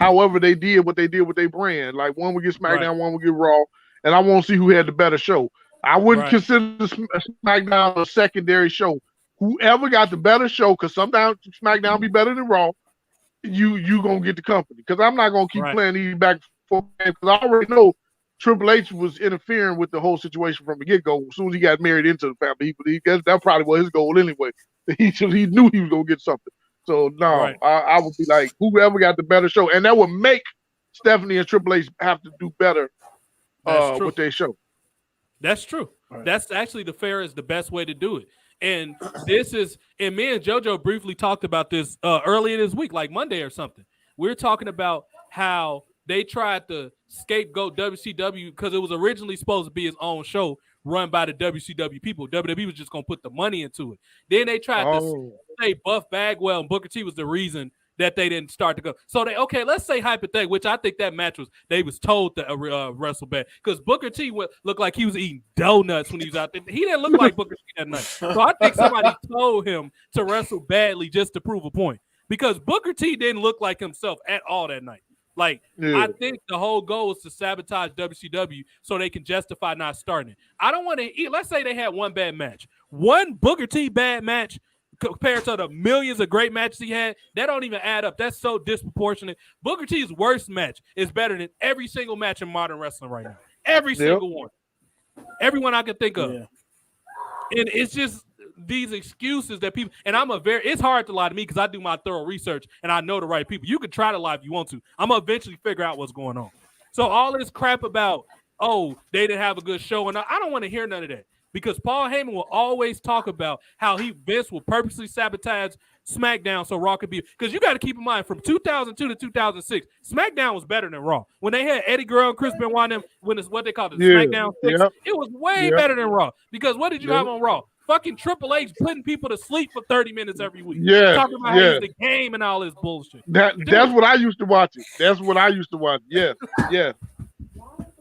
however they did what they did with their brand. Like one would get SmackDown, one would get Raw, and I want to see who had the better show. I wouldn't consider SmackDown a secondary show. Whoever got the better show, because sometimes SmackDown be better than Raw, you gonna get the company. Because I'm not gonna keep playing these back and forth games, because I already know Triple H was interfering with the whole situation from the get-go. As soon as he got married into the family, that probably was his goal anyway. He knew he was gonna get something. So no, I would be like, whoever got the better show, and that would make Stephanie and Triple H have to do better with their show. That's true. Right. That's actually the best way to do it. And and me and JoJo briefly talked about this earlier this week, like Monday or something. We're talking about how they tried to scapegoat WCW because it was originally supposed to be its own show run by the WCW people. WWE was just going to put the money into it. Then they tried to say Buff Bagwell and Booker T was the reason that they didn't start to go. So let's say hypothetically, which I think that match they was told to wrestle bad because Booker T looked like he was eating donuts when he was out there. He didn't look like Booker T that night. So I think somebody told him to wrestle badly just to prove a point because Booker T didn't look like himself at all that night. I think the whole goal is to sabotage WCW so they can justify not starting it. I don't want to let's say they had one bad match. One Booker T bad match compared to the millions of great matches he had, that don't even add up. That's so disproportionate. Booker T's worst match is better than every single match in modern wrestling right now. Every single one. Everyone I can think of. Yeah. And it's just these excuses that people, and it's hard to lie to me because I do my thorough research and I know the right people. You can try to lie if you want to. I'm going to eventually figure out what's going on. So all this crap about, they didn't have a good show, and I don't want to hear none of that because Paul Heyman will always talk about how Vince will purposely sabotage SmackDown so Raw could be, because you got to keep in mind from 2002 to 2006, SmackDown was better than Raw. When they had Eddie Guerrero and Chris Benoit, when it's what they called SmackDown 6, it was way better than Raw because what did you have on Raw? Fucking Triple H putting people to sleep for 30 minutes every week. Talking about how it's the game and all this bullshit. That's what I used to watch it. That's what I used to watch. Yeah.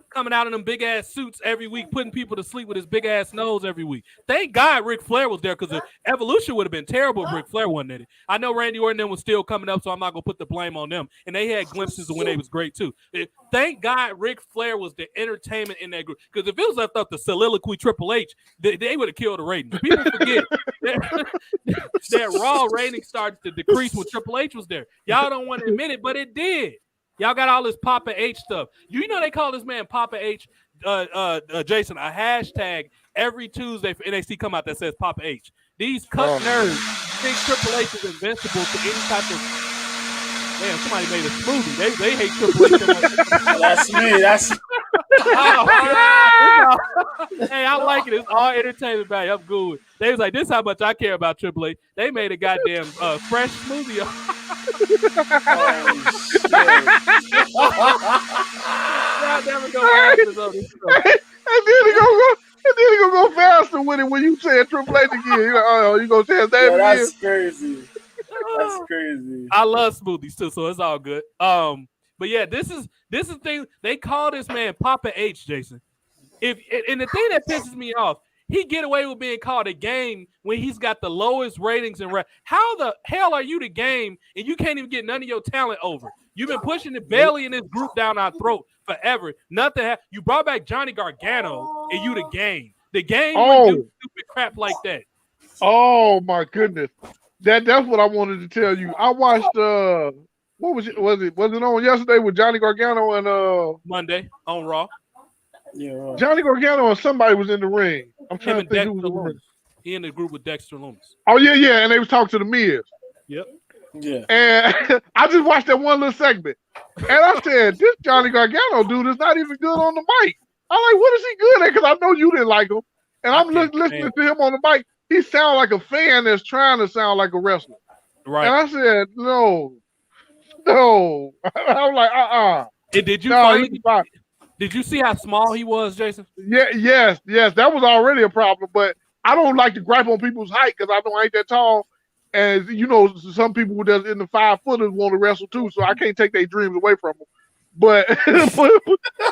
Coming out in them big ass suits every week, putting people to sleep with his big ass nose every week. Thank God Ric Flair was there because the Evolution would have been terrible if Ric Flair wasn't in it. I know Randy Orton them was still coming up, so I'm not gonna put the blame on them. And they had glimpses of when they was great too. Thank God Ric Flair was the entertainment in that group. Because if it was left up to soliloquy Triple H, they would have killed the ratings. People forget that Raw ratings started to decrease when Triple H was there. Y'all don't want to admit it, but it did. Y'all got all this Papa H stuff. You know they call this man Papa H, Jason, a hashtag every Tuesday for NXT come out that says Papa H. These cut nerds think Triple H is invincible to any type of. Man, somebody made a smoothie. They hate Triple H. That's me. That's. Hey, I like it. It's all entertainment value. I'm good. They was like, this is how much I care about Triple H. They made a goddamn fresh smoothie. Y'all never know what happens on this show. And then he gonna go faster with it when you say Triple H again. You gonna say his name again? That's crazy. That's crazy. I love smoothies too, so it's all good. But yeah, this is the thing. They call this man Papa H, Jason. And the thing that pisses me off, he get away with being called a game when he's got the lowest ratings and how the hell are you the game and you can't even get none of your talent over? You've been pushing the belly in this group down our throat forever. Nothing. You brought back Johnny Gargano and you the game. The game would do stupid crap like that. Oh my goodness. That's what I wanted to tell you. I watched what was it? Was it on yesterday with Johnny Gargano and Monday on Raw? Yeah, right. Johnny Gargano and somebody was in the ring. I'm trying to think who was in the ring. He in the group with Dexter Lumis. Oh yeah, and they was talking to the Miz. Yep. Yeah. And I just watched that one little segment, and I said, "This Johnny Gargano dude is not even good on the mic." I'm like, "What is he good at?" Because I know you didn't like him. And I'm listening to him on the mic. He sounds like a fan that's trying to sound like a wrestler. Right. And I said, no. I was like, And did you did you see how small he was, Jason? Yes. That was already a problem. But I don't like to gripe on people's height because I know I ain't that tall. And you know, some people that's in the 5-footers want to wrestle too, so I can't take their dreams away from them. But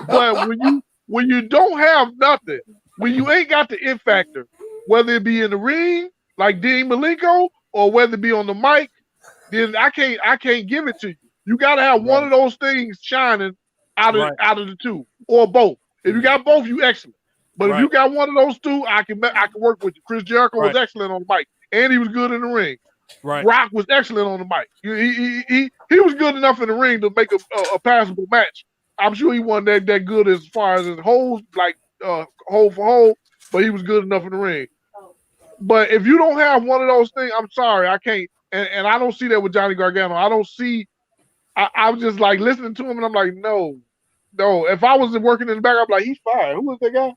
but when you don't have nothing, when you ain't got the it factor, whether it be in the ring like Dean Malenko or whether it be on the mic, then I can't give it to you. You got to have one of those things shining out of the two or both. If you got both, you excellent. But if you got one of those two, I can work with you. Chris Jericho was excellent on the mic, and he was good in the ring. Right. Brock was excellent on the mic. He was good enough in the ring to make a passable match. I'm sure he wasn't that good as far as his holds, like hold for hold, but he was good enough in the ring. But if you don't have one of those things, I'm sorry, I can't. And I don't see that with Johnny Gargano. I don't see. I'm just like listening to him, and I'm like, no. If I was working in the back, I'm like, he's fired. Who is that guy?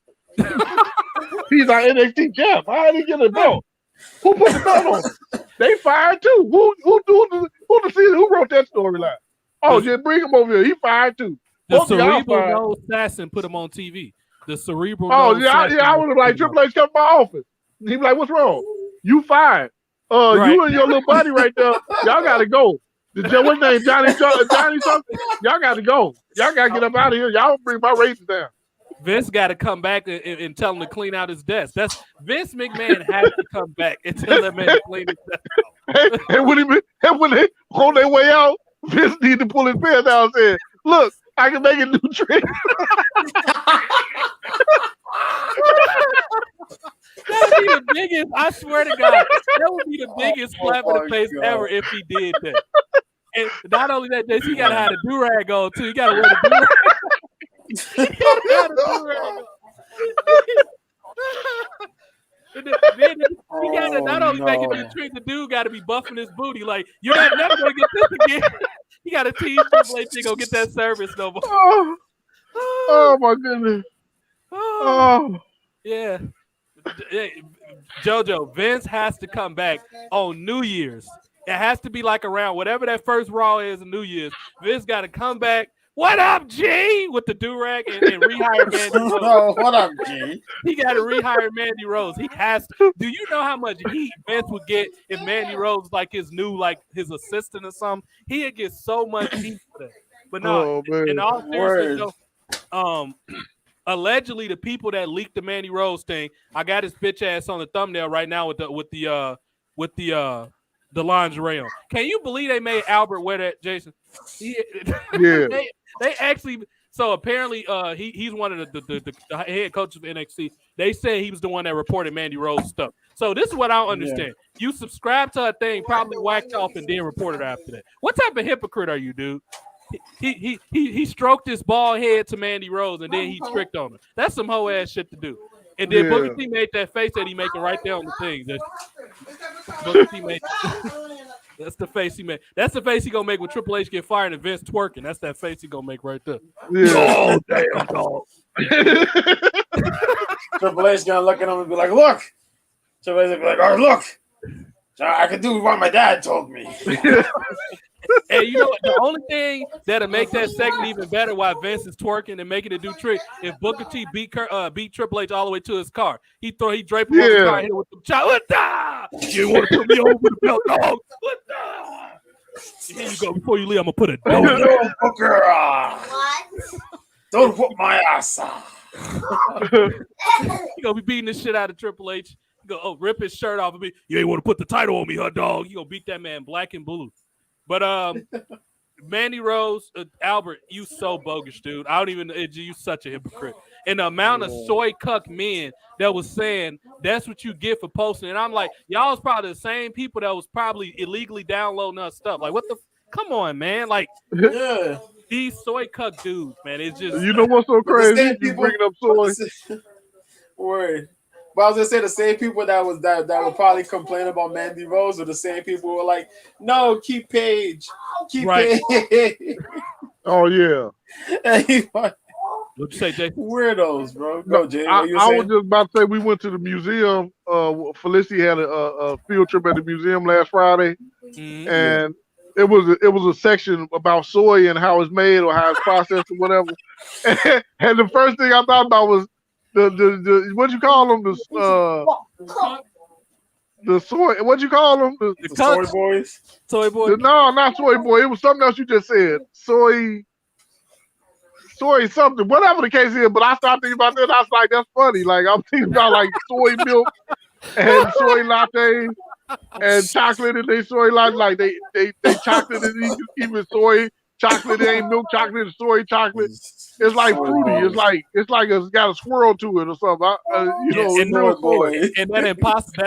He's our NXT champ. How did he get a belt? Who put the belt on him? They fired too. Who wrote that storyline? Oh, just bring him over here. He fired too. The cerebral nose assassin put him on TV. The cerebral. I would have like Triple H come to my office. He'd be like, "What's wrong? You fired. You and your little buddy right there. Y'all got to go. What's his name? Johnny something. Y'all got to go. Y'all got to get up out of here. Y'all bring my ratings down." Vince got to come back and tell him to clean out his desk. That's Vince McMahon has to come back and tell that man to clean his desk. And when they on their way out, Vince need to pull his pants down and say, "Look, I can make a new trick." That would be the biggest. I swear to God, that would be the biggest slap in the face ever if he did that. And not only that, he got to have a do-rag on too. He got to wear the do-rag. Then he got to not only make it a trick, the dude got to be buffing his booty. Like, you're not never going to get this again. He got to tease Triple H to go get that service no more. Oh my goodness. Yeah. JoJo, Vince has to come back on New Year's. It has to be like around whatever that first Raw is in New Year's. Vince got to come back. What up, G? With the do-rag and rehire Mandy Rose. Oh, what up, G? He got to rehire Mandy Rose. He has to. Do you know how much heat Vince would get if Mandy Rose was like his new, like his assistant or something? He'd get so much heat for that. But no, in all seriousness, though, allegedly the people that leaked the Mandy Rose thing, I got his bitch ass on the thumbnail right now with the lingerie on. Can you believe they made Albert wear that, Jason? Yeah. They actually. So apparently, he's one of the head coaches of NXT. They said he was the one that reported Mandy Rose stuff. So this is what I don't understand. Yeah. You subscribe to a thing, probably whacked off, and then reported after that. What type of hypocrite are you, dude? He stroked his bald head to Mandy Rose, and then he tricked on her. That's some hoe ass shit to do. And then Booker T made that face that he making right there on the thing. Booker T made. That's the face he made. That's the face he gonna make when Triple H get fired and Vince twerking. That's that face he gonna make right there. Yeah. Oh damn, dog. Triple H gonna look at him and be like, "Look." Triple H gonna be like, "Oh, look. I can do what my dad told me." And you know what? The only thing that'll make that segment even better while Vince is twerking and making it do trick, if Booker T beat Triple H all the way to his car. He drape him on the car, hit him with the child. You want to put me over the belt, dog? Here you go. Before you leave, I'm gonna put a No, Booker. Don't whoop my ass. He gonna be beating the shit out of Triple H. He go, rip his shirt off and be, you ain't want to put the title on me, huh, dog? He gonna beat that man black and blue. But Mandy Rose, Albert, you so bogus, dude. I don't even. You such a hypocrite. And the amount of soy cuck men that was saying that's what you get for posting, and I'm like, y'all was probably the same people that was probably illegally downloading us stuff. Like, what the? Come on, man. Like, these soy cuck dudes, man. It's just. You know what's so crazy? You bringing up soy. Word. But I was gonna say the same people that would probably complain about Mandy Rose are the same people who were like, no, keep Paige. Keep Paige. Oh yeah. What'd you say, Jay? Weirdos, bro. Go, Jay. What you I saying? was just about to say we went to the museum. Felicity had a field trip at the museum last Friday, and it was a section about soy and how it's made or how it's processed or whatever. And the first thing I thought about was the what you call them, the soy. What you call them? The soy boys. Soy boy. No, not soy boy. It was something else you just said. Soy something, whatever the case is. But I started thinking about that. And I was like, that's funny. Like I'm thinking about like soy milk and soy latte and chocolate and they soy latte. Like they chocolate and even soy chocolate. It ain't milk chocolate. It's soy chocolate. It's like fruity. It's like it's got a swirl to it or something. And that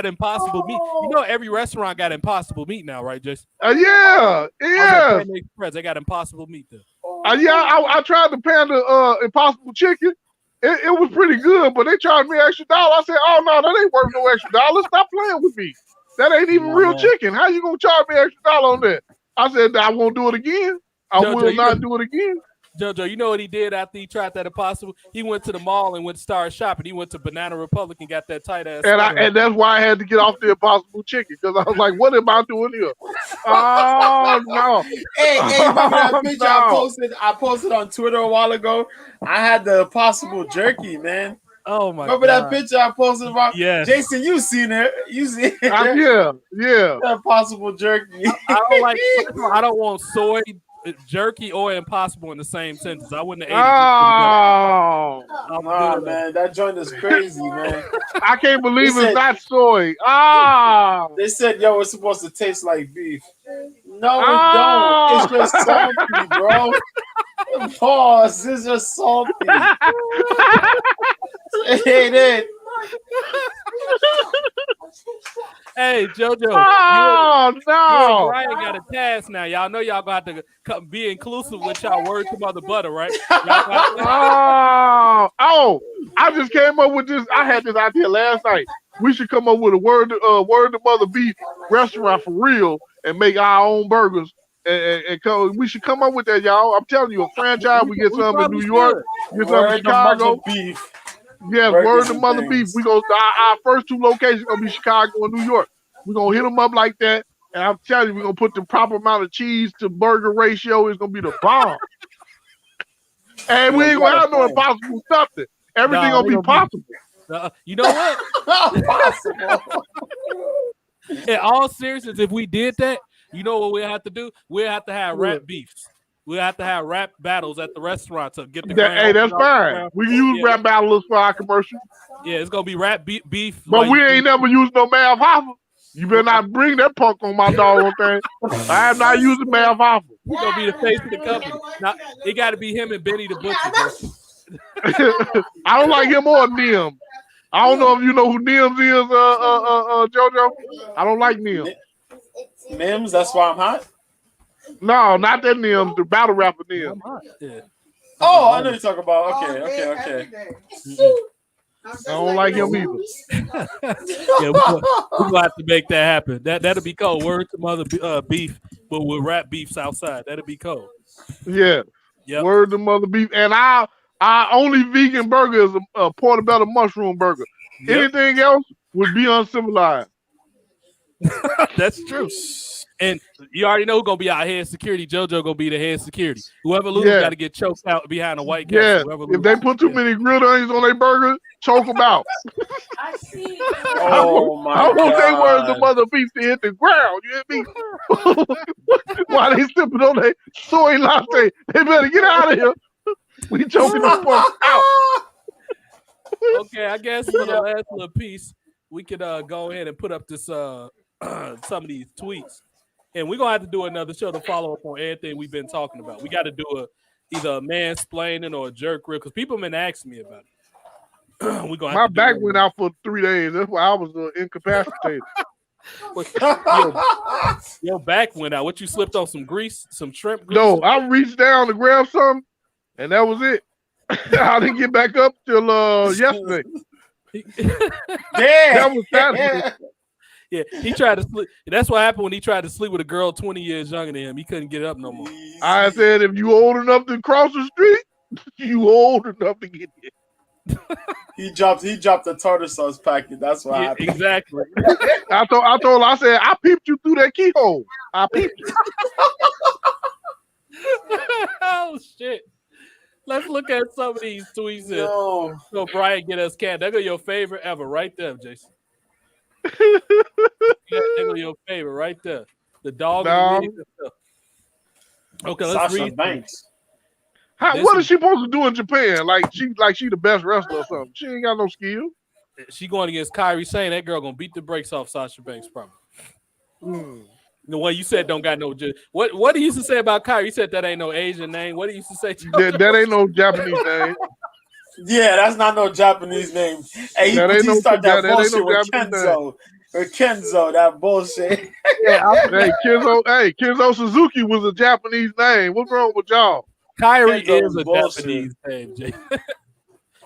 impossible meat. You know, every restaurant got impossible meat now, right, Jason? Yeah. They got impossible meat there. I tried the Panda Impossible Chicken. It was pretty good, but they charged me extra $1. I said, "Oh no, that ain't worth no extra $1. Stop playing with me. That ain't even real chicken. How you gonna charge me extra $1 on that?" I said, "I won't do it again. I will not do it again." JoJo, you know what he did after he tried that impossible? He went to the mall and went to start shopping. He went to Banana Republic and got that tight ass. And that's why I had to get off the Impossible Chicken because I was like, "What am I doing here?" Oh no! Hey, remember that picture I posted on Twitter a while ago? I had the Impossible Jerky, man. Oh my! Remember that picture I posted about? Yeah, Jason, you seen it? You seen it? Yeah. That Impossible Jerky. I don't want soy jerky or impossible in the same sentence. I wouldn't have ate it. Man, that joint is crazy, man. I can't believe it's not soy. They said, "Yo, it's supposed to taste like beef." No, it don't. It's just salty, bro. Pause. It's just salty. It ain't it. Hey, JoJo. No. Brian got a task now. Y'all know y'all got to be inclusive with y'all word to mother butter, right? I just came up with this. I had this idea last night. We should come up with a word to mother beef restaurant for real and make our own burgers. And we should come up with that, y'all. I'm telling you, a franchise. We get some in New York, get some in Chicago. Beef. Yes, word to mother beef. We go. Our first two locations gonna be Chicago and New York. We're gonna hit them up like that, and I'm telling you, we're gonna put the proper amount of cheese to burger ratio. It's gonna be the bomb. And we ain't gonna have no impossible nothing. Everything gonna be possible. You know what? Possible. In all seriousness, if we did that, you know what we'll have to do? We'll have to have rap beefs. We'll have to have rap battles at the restaurant to get the. Hey, that's fine. We can use rap battles for our commercial. Yeah, it's gonna be rap beef. But we ain't never used no Mav Hoffa. You better not bring that punk on my dog thing. I am not using Mav Hoffa. He's gonna be the face of the company. Now, it got to be him and Benny the Butcher. I don't like him or Nim. I don't know if you know who Nims is, JoJo. I don't like Nim. Nims, that's why I'm hot. No, not that Nims, the battle rapper Nim. Yeah. Oh, I know you're talking about. Okay. I don't like him either. Yeah, we're gonna have to make that happen. That'll be cold. Word to mother beef, but with rap beefs outside. That'll be cold. Yeah. Yep. Word to mother beef. And our only vegan burger is a portobello mushroom burger. Yep. Anything else would be uncivilized. That's true. And you already know who's gonna be our head security. JoJo gonna be the head security. Whoever loses got to get choked out behind a white castle. Yeah. If they put too many grilled onions on their burger, choke them out. Oh my God! I want they words the mother beef to hit the ground. You hear me? While they sipping on their soy latte, they better get out of here. We choking the fuck out. Okay, I guess for the last little piece, we could go ahead and put up this some of these tweets. And we're gonna have to do another show to follow up on everything we've been talking about. We got to do either a mansplaining or a jerk rip because people have been asking me about it. My back went out for 3 days. That's why I was incapacitated. Your back went out. What, you slipped on some grease, some shrimp grease? No, I reached down to grab something, and that was it. I didn't get back up till yesterday. Damn, that was Saturday. Yeah, he tried to sleep. That's what happened when he tried to sleep with a girl 20 years younger than him. He couldn't get up no more. I said, if you old enough to cross the street, You old enough to get it. He dropped the tartar sauce packet. That's what Yeah, happened. exactly. I told her, I said, I peeped you through that keyhole. I peeped you. Oh shit. Let's look at some of these tweets. No. So Brian get us can. That go your favorite ever right there, Jason. That go your favorite right there. The dog in the No. video stuff. Okay, let's Sasha read. Banks. What is she supposed to do in Japan? Like she the best wrestler or something. She ain't got no skill. She going against Kyrie saying that girl gonna beat the brakes off Sasha Banks probably. The one you said don't got no. What he used to say about Kyrie? He said that ain't no Asian name. What he used to say? That ain't no Japanese name. Yeah, that's not no Japanese name. Hey, he started that bullshit with Kenzo. With Kenzo, that bullshit. Kenzo Suzuki was a Japanese name. What's wrong with y'all? Kyrie Kenzo is a bullshit. Japanese name, Jay.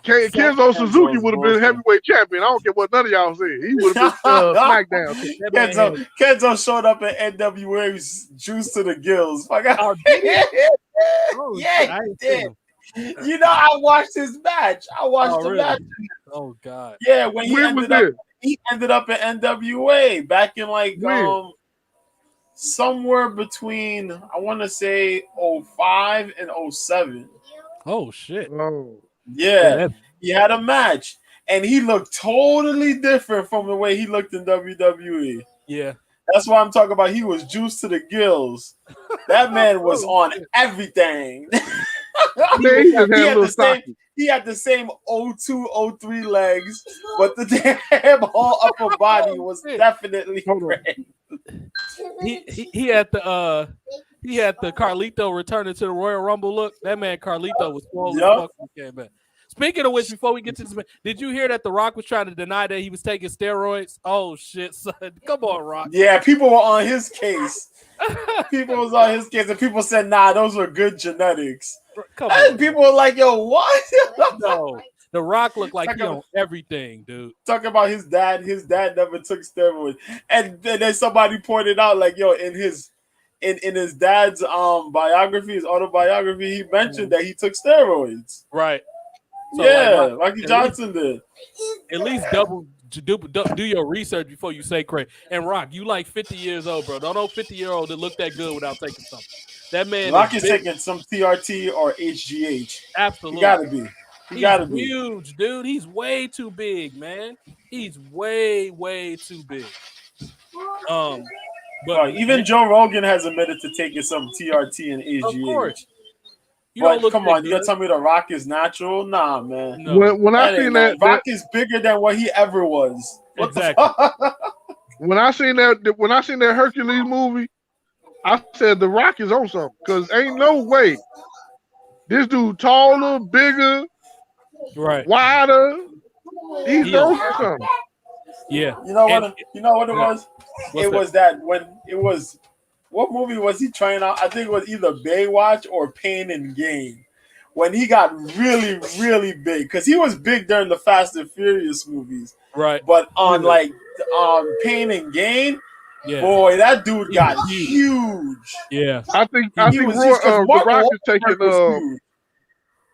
Kenzo Suzuki would have been heavyweight champion. I don't care what none of y'all say. He would have been SmackDown. Kenzo showed up at NWA juice to the gills. Oh, yeah, he did. You know, I watched his match. I watched the match. Oh God. Yeah, when he ended up at NWA back in like somewhere between I want to say 05 and 07. Oh shit. Oh. Yeah, he had a match, and he looked totally different from the way he looked in WWE. Yeah, that's why I'm talking about. He was juiced to the gills. That man was on everything. he had the same 02, 03 legs, but the damn whole upper body was definitely red. He had the Carlito returning to the Royal Rumble look. That man Carlito was swollen as fuck when he came back. Speaking of which, before we get to this, did you hear that The Rock was trying to deny that he was taking steroids? Oh shit, son! Come on, Rock. Yeah, people were on his case. People was on his case, and people said, "Nah, those were good genetics." Come on. People were like, "Yo, what?" No, The Rock looked like he on everything, dude. Talking about his dad never took steroids, and then somebody pointed out, like, "Yo, in his dad's biography, his autobiography, he mentioned that he took steroids." Right. So yeah, Rocky Johnson did. At least do your research before you say crazy. And Rock, you like 50 years old, bro. Don't know 50-year-old that look that good without taking something. That man Rocky's taking some TRT or HGH. Absolutely. He gotta be. He gotta be huge, dude. He's way too big, man. He's way too big. But even Joe Rogan has admitted to taking some TRT and HGH. Of course. But come on, you're telling me The Rock is natural? Nah, man. No. When I seen that, Rock is bigger than what he ever was. Exactly. When I seen that Hercules movie, I said The Rock is on something because ain't no way this dude taller, bigger, right, wider. He's on something. Yeah. You know what it was? It was that when it was. What movie was he trying out? I think it was either Baywatch or Pain and Gain. When he got really, really big. Because he was big during the Fast and Furious movies. Right. But on Pain and Gain, boy, that dude got huge. Yeah. I think The Rock is taking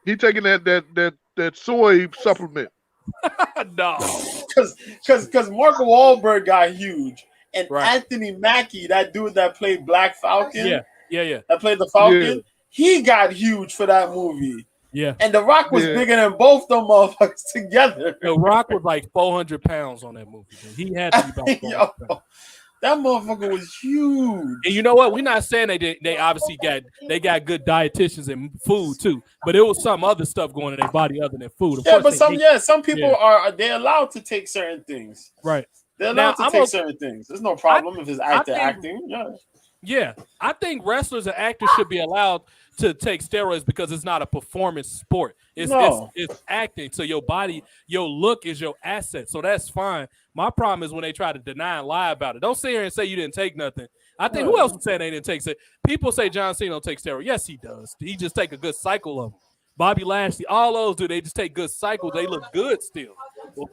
he taking that soy supplement. No. Because Mark Wahlberg got huge. And Anthony Mackie, that dude that played Black Falcon, that played the Falcon, he got huge for that movie. Yeah. And The Rock was bigger than both them motherfuckers together. The Rock was like 400 pounds on that movie. He had to be about 400 pounds. That motherfucker was huge. And you know what? We're not saying they obviously got good dietitians and food too, but it was some other stuff going in their body other than food. Some people are allowed to take certain things. Right. They're allowed to take certain things. There's no problem if it's acting. Yeah. I think wrestlers and actors should be allowed to take steroids because it's not a performance sport. It's acting. So your body, your look is your asset. So that's fine. My problem is when they try to deny and lie about it. Don't sit here and say you didn't take nothing. I think who else would say they didn't take it? People say John Cena don't take steroids. Yes, he does. He just take a good cycle of them. Bobby Lashley, all those do. They just take good cycles. They look good still.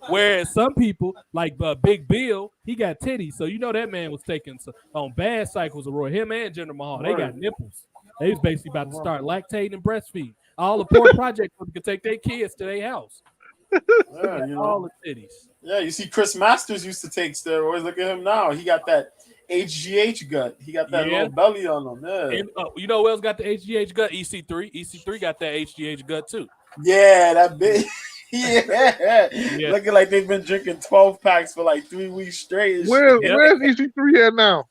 Whereas some people, like Big Bill, he got titties. So you know that man was taking on bad cycles of Roy. Him and Jinder Mahal, they got nipples. They was basically about to start lactating and breastfeeding. All the poor project could take their kids to their house. Yeah, you All know. the titties. Yeah, you see, Chris Masters used to take steroids. Look at him now. He got that HGH gut. He got that Yeah. little belly on him. Yeah, And you know who else got the HGH gut? EC3. EC3 got that HGH gut too. yeah, that big. Yeah. Yeah. Looking like they've been drinking 12 packs for like 3 weeks straight. Where's EC3 at now?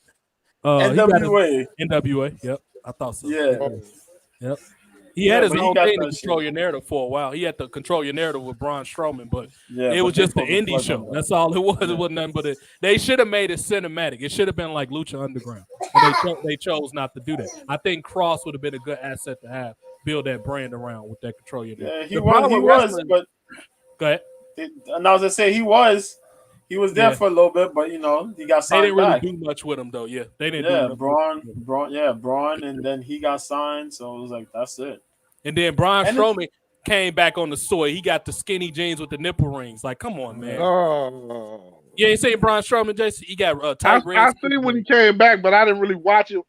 He got his NWA. NWA. Yep. I thought so. Yeah. Yep. He had his but he own got thing to that control shit. your narrative for a while. He had to control your narrative with Braun Strowman, but Yeah, it was but just they the pulled the indie plug show. on that. That's all it was. It wasn't nothing but it. They should have made it cinematic. It should have been like Lucha Underground. And they chose not to do that. I think Cross would have been a good asset to have. Build that brand around with that control your narrative. Yeah, he The was, problem with wrestling- but Go ahead. and I was gonna say he was there Yeah. for a little bit, but you know, he got They signed didn't really back. do much with him though. Yeah, they didn't. Yeah, do Braun, and then he got signed, so it was like that's it. And then Braun And Strowman came back on the soy. He got the skinny jeans with the nipple rings. Like, come on, man. Oh, You ain't seen Braun Strowman, Jason? He got I tight red. seen when he came back, but I didn't really watch him.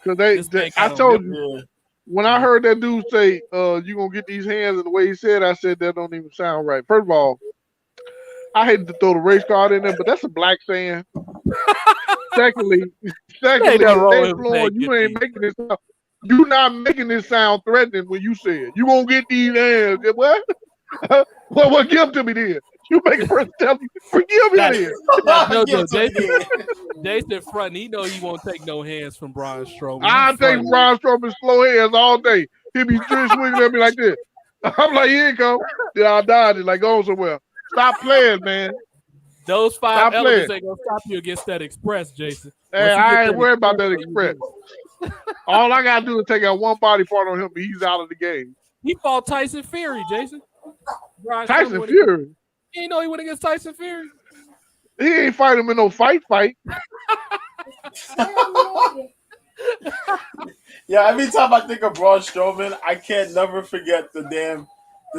Because This they man I got told on you when I heard that dude say, "You gonna get these hands," and the way he said, I said that don't even sound right. First of all, I hate to throw the race card in there, but that's a black saying. Secondly, Ain't nothing wrong Dave with Floyd, saying you get ain't making this. You not making this sound threatening when you say it. You gonna get these hands? What? Well, give them to me then. You make a person tell me, forgive me then. No, Give it to me Jason, then. Jason front. He know he won't take no hands from Braun Strowman. I He take front. Braun Strowman's slow hands all day. He be swinging at me like this. I'm like, here you go. Yeah, I died. He's like, go somewhere. Stop playing, man. Those five Stop elements playing. ain't gonna stop you against that express, Jason. Hey, Once you I get ain't that worried about that you express. good. All I gotta do is take out one body part on him, and he's out of the game. He fought Tyson Fury, Jason. Braun Tyson Strowman went- Fury. You ain't know he went against Tyson Fury. He ain't fight him in no fight. Yeah, every time I think of Braun Strowman, I can't never forget the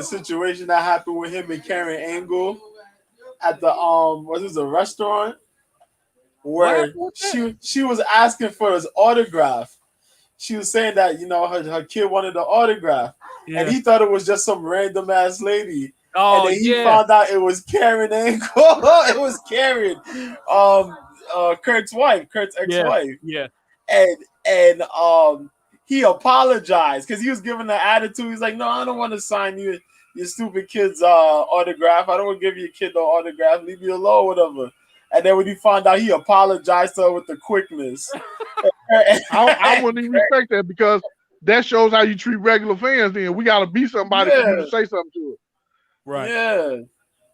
situation that happened with him and Karen Angle at the what was it, a restaurant where she was asking for his autograph. She was saying that, you know, her kid wanted the autograph, and he thought it was just some random ass lady. Oh, and then he yeah. found out it was Karen Angle. It was Karen, Kurt's ex-wife. Yeah. And he apologized because he was giving the attitude. He's like, no, I don't want to sign your stupid kid's autograph. I don't want to give your kid no autograph. Leave me alone, whatever. And then when he found out, he apologized to her with the quickness. I wouldn't even respect that because that shows how you treat regular fans. Then we gotta be somebody for you to say something to it. Right. Yeah.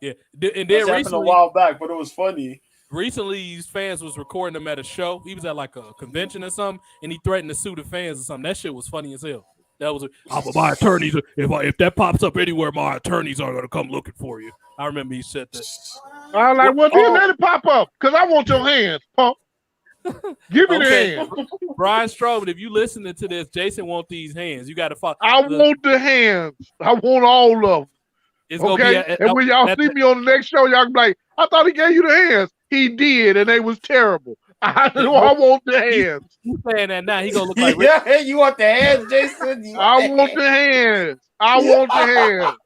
And then That happened a recently, while back, but it was funny. these fans was recording him at a show. He was at like a convention or something, and he threatened to sue the fans or something. That shit was funny as hell. That was my attorneys. If that pops up anywhere, my attorneys are gonna come looking for you. I remember he said that. I was like, well, then let it pop up because I want your hands, punk. Give me the hands. Braun Strowman, if you listening to this, Jason want these hands. You got to follow. I want the hands. I want all of them. It's gonna Okay, be and when y'all see me on the next show, y'all can be like, I thought he gave you the hands. He did, and they was terrible. I want the hands. You saying that now? He gonna look like Yeah, you want the hands, Jason? I want the hands. I want the hands.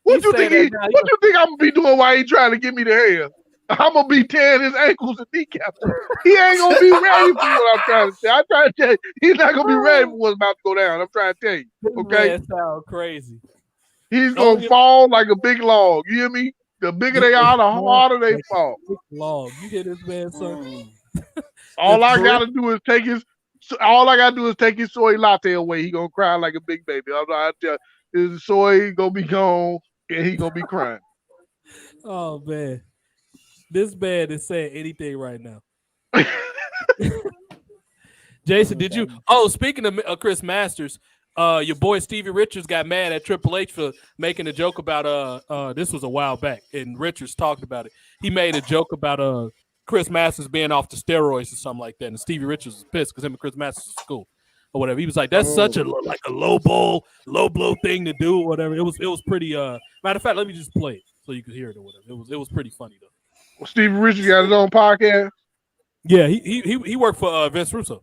What you think? What you think I'm gonna be doing while he trying to give me the hands? I'm gonna be tearing his ankles and kneecaps. He ain't gonna be ready for what I'm trying to say. I'm trying to tell you, he's not gonna be ready for what's about to go down. I'm trying to tell you. Okay, that sound crazy. he's gonna fall like a big log. You hear me? The bigger they are, the harder they fall. Big log. You hear this man, son? All I gotta do is take his. All I gotta do is take his soy latte away. He gonna cry like a big baby. I'm not tell you, his soy gonna be gone and he gonna be crying. Oh man, this man is saying anything right now. Jason, did you? Oh, speaking of Chris Masters, your boy Stevie Richards got mad at Triple H for making a joke about this was a while back, and Richards talked about it. He made a joke about Chris Masters being off the steroids or something like that, and Stevie Richards was pissed because him and Chris Masters was cool or whatever. He was like, "That's such a low blow thing to do, or whatever." It was pretty. Matter of fact, let me just play it so you could hear it or whatever. It was pretty funny though. Well, Stevie Richards got his own podcast. Yeah, he worked for Vince Russo.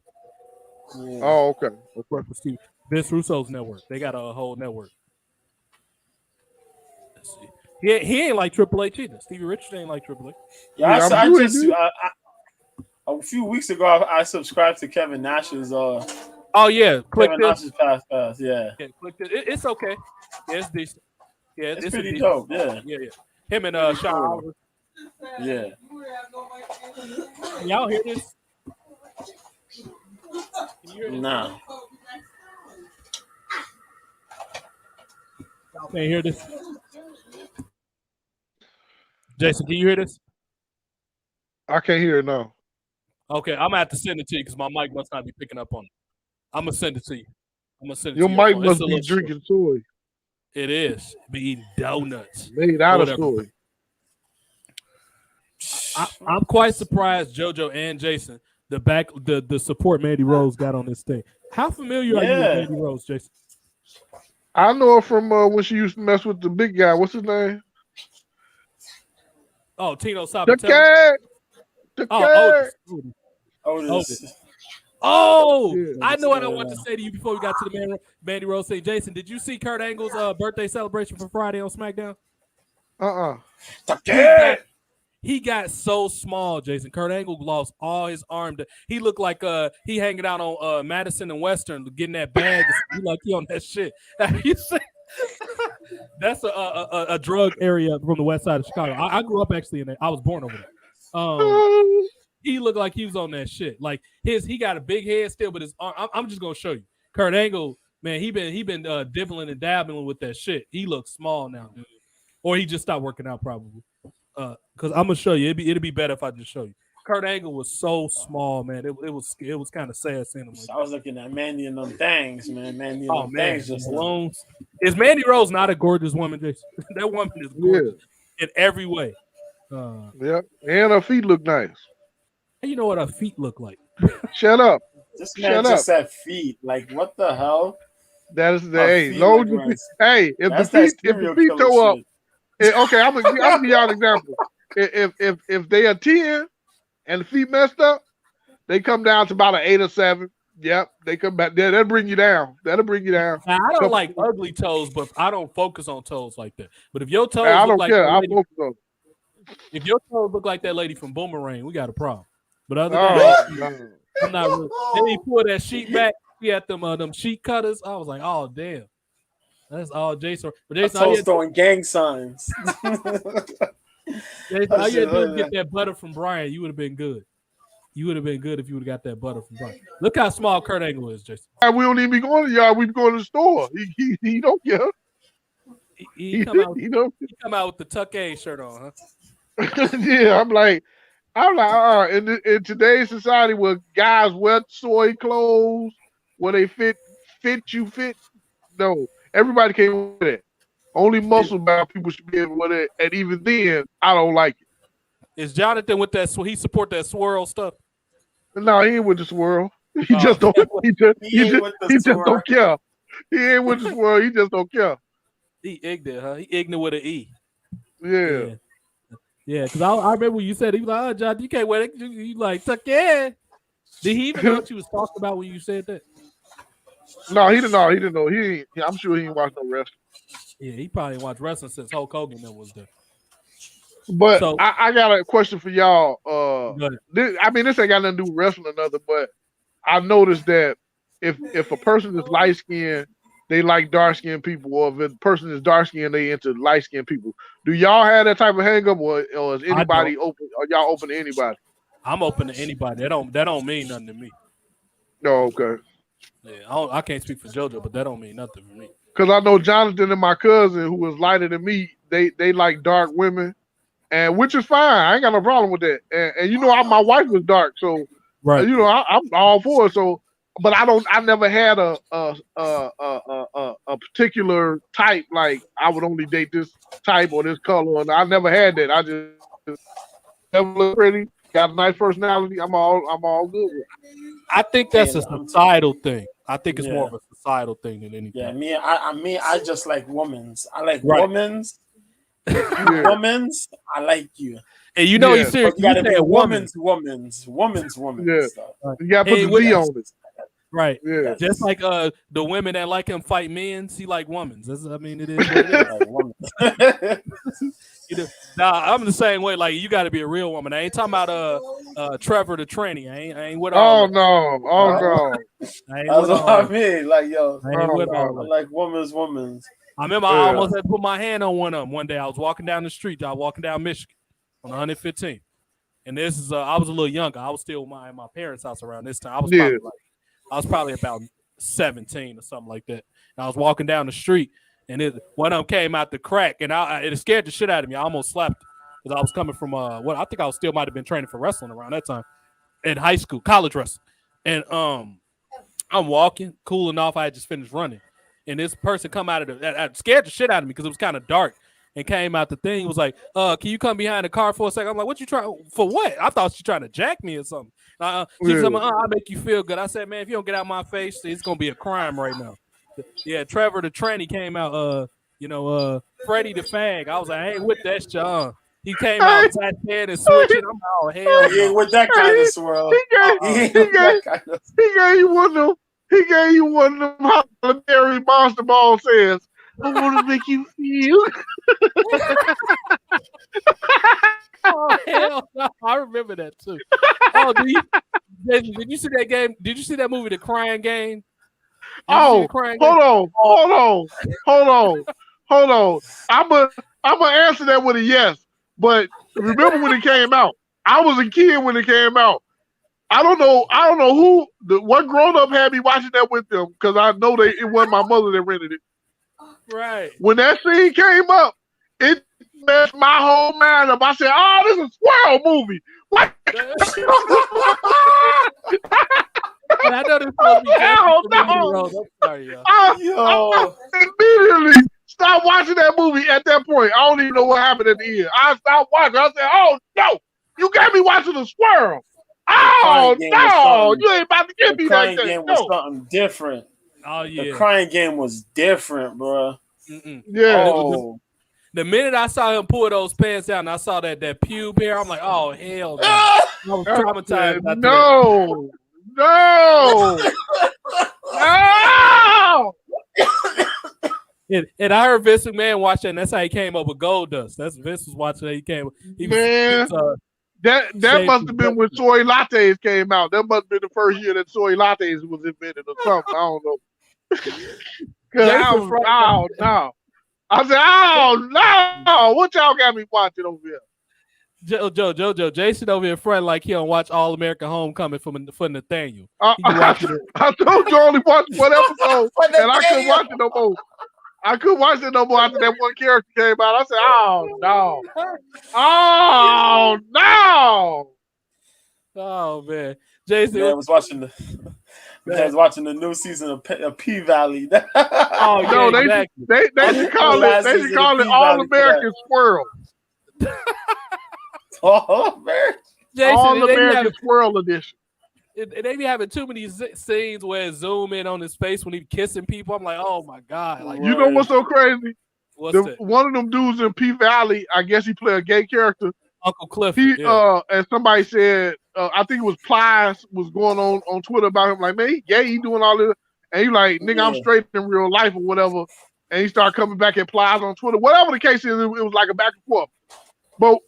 Yeah. Oh, okay. Work for Steve Vince Russo's network. They got a whole network. Let's see. He ain't like Triple H either. Stevie Richards ain't like Triple H. Yeah, Yeah, I'm I sure he just did. a few weeks ago I subscribed to Kevin Nash's Oh yeah, click Kevin this. Nash's pass. Yeah. Yeah, click this. It's okay. Yeah, it's decent. Yeah, It's a pretty decent- dope. Yeah. Yeah. Him and Pretty Sean cool. Oliver. Yeah. Can y'all hear this? Can you hear this? Nah. Y'all can't hear this. Jason, can you hear this? I can't hear it now. Okay, I'm gonna have to send it to you because my mic must not be picking up on it. I'm gonna send it to you. Your to mic phone. must It's a be little short. drinking soy It is. Be eating donuts. made out of Whatever. soy. I'm quite surprised JoJo and Jason, the support Mandy Rose got on this thing. How familiar are you with Yeah. Mandy Rose, Jason? I know her from when she used to mess with the big guy. What's his name? Oh, Tino The Sabatelli. cat. The Oh, cat. Otis. Oh, Yeah. I know what I want to say to you before we got to the Mandy Rose thing. Jason, did you see Kurt Angle's birthday celebration for Friday on SmackDown? The cat. He got so small, Jason. Kurt Angle lost all his arm. He looked like he hanging out on Madison and Western, getting that bag. He like he on that shit. You see? That's a drug area from the west side of Chicago. I grew up actually in that. I was born over there. He looked like he was on that shit. Like he got a big head still, but his arm. I'm just gonna show you. Kurt Angle, man, he been dibbling and dabbling with that shit. He looks small now, dude. Or he just stopped working out probably. Because I'm gonna show you. It'd be better if I just show you. Kurt Angle was so small, man. It was kind of sad seeing him. I was looking at Mandy and them things, man. Mandy and Oh them man, things just balloons. Is Mandy Rose not a gorgeous woman, Jason? That woman is gorgeous in every way. Yeah, and her feet look nice. You know what her feet look like? Shut up. This man Shut just up. said feet. Like what the hell? That is the Her hey. feet Load look your feet. nice. Hey, if That's the that feet serial toe killer up. shit. Okay, I'm gonna give y'all an example. If they are 10 and the feet messed up, they come down to about an 8 or 7. Yep, they come back. That'll bring you down. That'll bring you down. Now, I don't like ugly toes, but I don't focus on toes like that. But if your toes Hey, I look don't like care. that I lady, focus on. if your toes look like that lady from Boomerang, we got a problem. But other than Oh, that, no. I'm not really. Then he pulled that sheet back. He had them sheet cutters. I was like, oh damn, that's all Jason. But Jason, all you Toes had throwing gang signs. Jason, all you had to do was get that butter from Brian. You would have been good. You would have been good if you would have got that butter from Brian. Look how small Kurt Angle is, Jason. We don't even be going to y'all. We be going to the store. He don't care. He come out. He don't. He come out with the Tuck A shirt on, huh? Yeah, I'm like, in today's society where guys wear soy clothes, where they fit, no, everybody can't wear that. Only muscle-bound people should be able to wear that, and even then, I don't like it. Is Jonathan with that? He support that swirl stuff? No, he ain't with the swirl. He Oh. just don't. He with the just swirl. don't care. He ain't with the swirl. He just don't care. He ignorant, huh? He ignorant with an E. Yeah. Yeah, because I remember when you said, he was like, oh, John, you can't wear that. You like, Tuck in. Did he even know what you was talking about when you said that? No, he didn't know. He didn't know. I'm sure he ain't watched no wrestling. Yeah, he probably watched wrestling since Hulk Hogan was there. But So- I got a question for y'all. Go ahead. This ain't got nothing to do with wrestling or nothing, but I noticed that if a person is light skinned, they like dark skinned people, or if a person is dark skinned, they into light skinned people. Do y'all have that type of hang up, or is anybody open? Are y'all open to anybody? I'm open to anybody. That don't mean nothing to me. No, okay. Yeah, I can't speak for JoJo, but that don't mean nothing for me. Because I know Jonathan and my cousin, who was lighter than me, they like dark women, and which is fine. I ain't got no problem with that. And you know, my wife was dark, so Right. you know, I'm all for it. So, but I never had a particular type. Like I would only date this type or this color, and I never had that. I just never look pretty, got a nice personality. I'm all good with it. I think that's a Yeah, societal thing. I think it's more Yeah. of a societal thing than anything. Yeah, I just like women's. I like Right. women's. Yeah. Women's, I like you. And you know Yeah. he's serious. But you gotta You be said woman. women's Yeah. stuff. You gotta put Hey, the what Z else? on it. Right. Yeah. Just like the women that like him fight men, see like women's. I mean, it is what it is. You know, nah, I'm the same way. Like you got to be a real woman. I ain't talking about Trevor the tranny. I ain't with all. Oh no. Oh no. I ain't That's with what all. I mean. Like, yo, I ain't with all. I like women's. I remember I almost had to put my hand on one of them one day. I was walking down the street. I was walking down Michigan on 115th. And this is I was a little younger. I was still in my parents' house around this time. I was probably about 17 or something like that. And I was walking down the street, and one of them came out the crack, and it scared the shit out of me. I almost slapped it because I was coming from I think I still might have been training for wrestling around that time in high school, college wrestling. And I'm walking, cooling off. I had just finished running, and this person come out of that scared the shit out of me because it was kind of dark. And came out the thing. He was like, can you come behind the car for a second? I'm like, what you trying for what? I thought she trying to jack me or something. She said, I'll make you feel good. I said, man, if you don't get out my face, it's gonna be a crime right now. Yeah, Trevor the tranny came out, Freddie the fag. I was like, I ain't with that shit. He came out tight head and switching. I'm all hell. He ain't with that kind of swirl. He gave you one of them Holly Monster Ball says. I want to make you feel. Oh hell no! I remember that too. Oh, did you see that game? Did you see that movie, The Crying Game? Hold on. I'm gonna answer that with a yes. But remember when it came out? I was a kid when it came out. I don't know what grown up had me watching that with them because I know it wasn't my mother that rented it. Right. When that scene came up, it messed my whole mind up. I said, "Oh, this is a squirrel movie." What? And I know this movie. Hell no! I'm sorry, y'all. I immediately stopped watching that movie at that point. I don't even know what happened at the end. I stopped watching. I said, "Oh no, you got me watching a squirrel." Oh no, you ain't about to get me that thing. Game was something different. Oh yeah, the Crying Game was different, bro. Yeah. Oh. The minute I saw him pull those pants down, and I saw that pube hair. I'm like, oh hell no! I was traumatized. No. And I heard Vince McMahon watch that, and that's how he came up with Goldust. That's Vince was watching that. That must have been when soy lattes came out. That must have been the first year that soy lattes was invented or something. I don't know. I said, oh no! What y'all got me watching over here? Joe, Jason over here front like he don't watch All American Homecoming for Nathaniel. I told you only watch one episode, and I couldn't watch it no more. I couldn't watch it no more after that one character came out. I said, oh no! Oh man, Jason was watching the new season of P Valley. Oh no, exactly. they should call it All American Squirrel. All American. Jason, All American Squirrel Edition. They be having too many scenes where it zoom in on his face when he's kissing people. I'm like, oh my god! Like, you know what's so crazy? What's that? One of them dudes in P Valley, I guess he played a gay character. Uncle Cliff. And somebody said, I think it was Plies was going on Twitter about him, like, man, he gay, he doing all this, and he like, nigga, I'm straight in real life or whatever. And he started coming back at Plies on Twitter. Whatever the case is, it was like a back and forth. But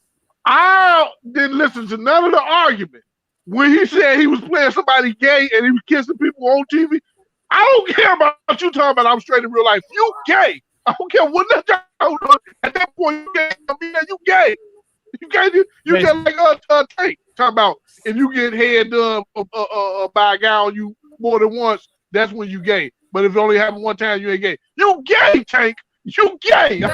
I didn't listen to none of the argument when he said he was playing somebody gay and he was kissing people on TV. I don't care about you talking about I'm straight in real life. You gay. I don't care what that at that point you gay. I mean, you gay. You get like Tank talking about if you get head done by a guy on you more than once, that's when you gay. But if it only happened one time, you ain't gay. You gay, Tank. You gay. I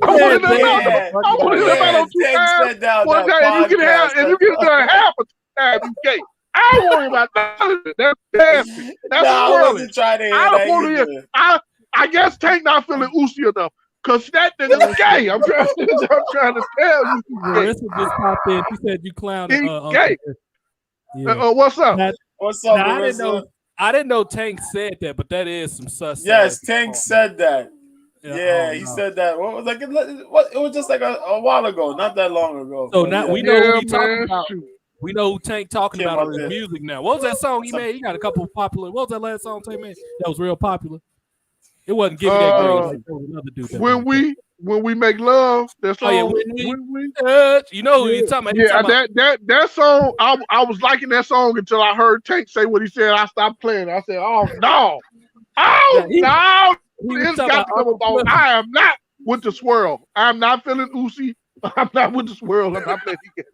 want to hear about one time. If you get done half a time, you gay. I don't worry about that. That's nasty. That's swirling. I guess Tank not feeling oozy enough. Cause that nigga's gay. I'm trying to tell you. Marissa just popped in. She said you clown. Gay. What's up? What's up, I didn't know Tank said that, but that is some sus. Yes, Tank said that. He said that. What was like? It was just like a while ago, not that long ago. So now we know who we talking about. We know who Tank talking Kim about in the Elliott. music now. What was that song he made? He got a couple of popular. What was that last song Tank made? That was real popular. It wasn't Give Me That Green. There was another dude that made when we make love, that song. Oh, yeah, when we touch. You know who you're talking about. Yeah, that song. I was liking that song until I heard Tank say what he said. I stopped playing. I said, "Oh no, no, it's got to come about. I am not with the swirl. I'm not feeling Uzi. I'm not with the swirl. I'm not playing again."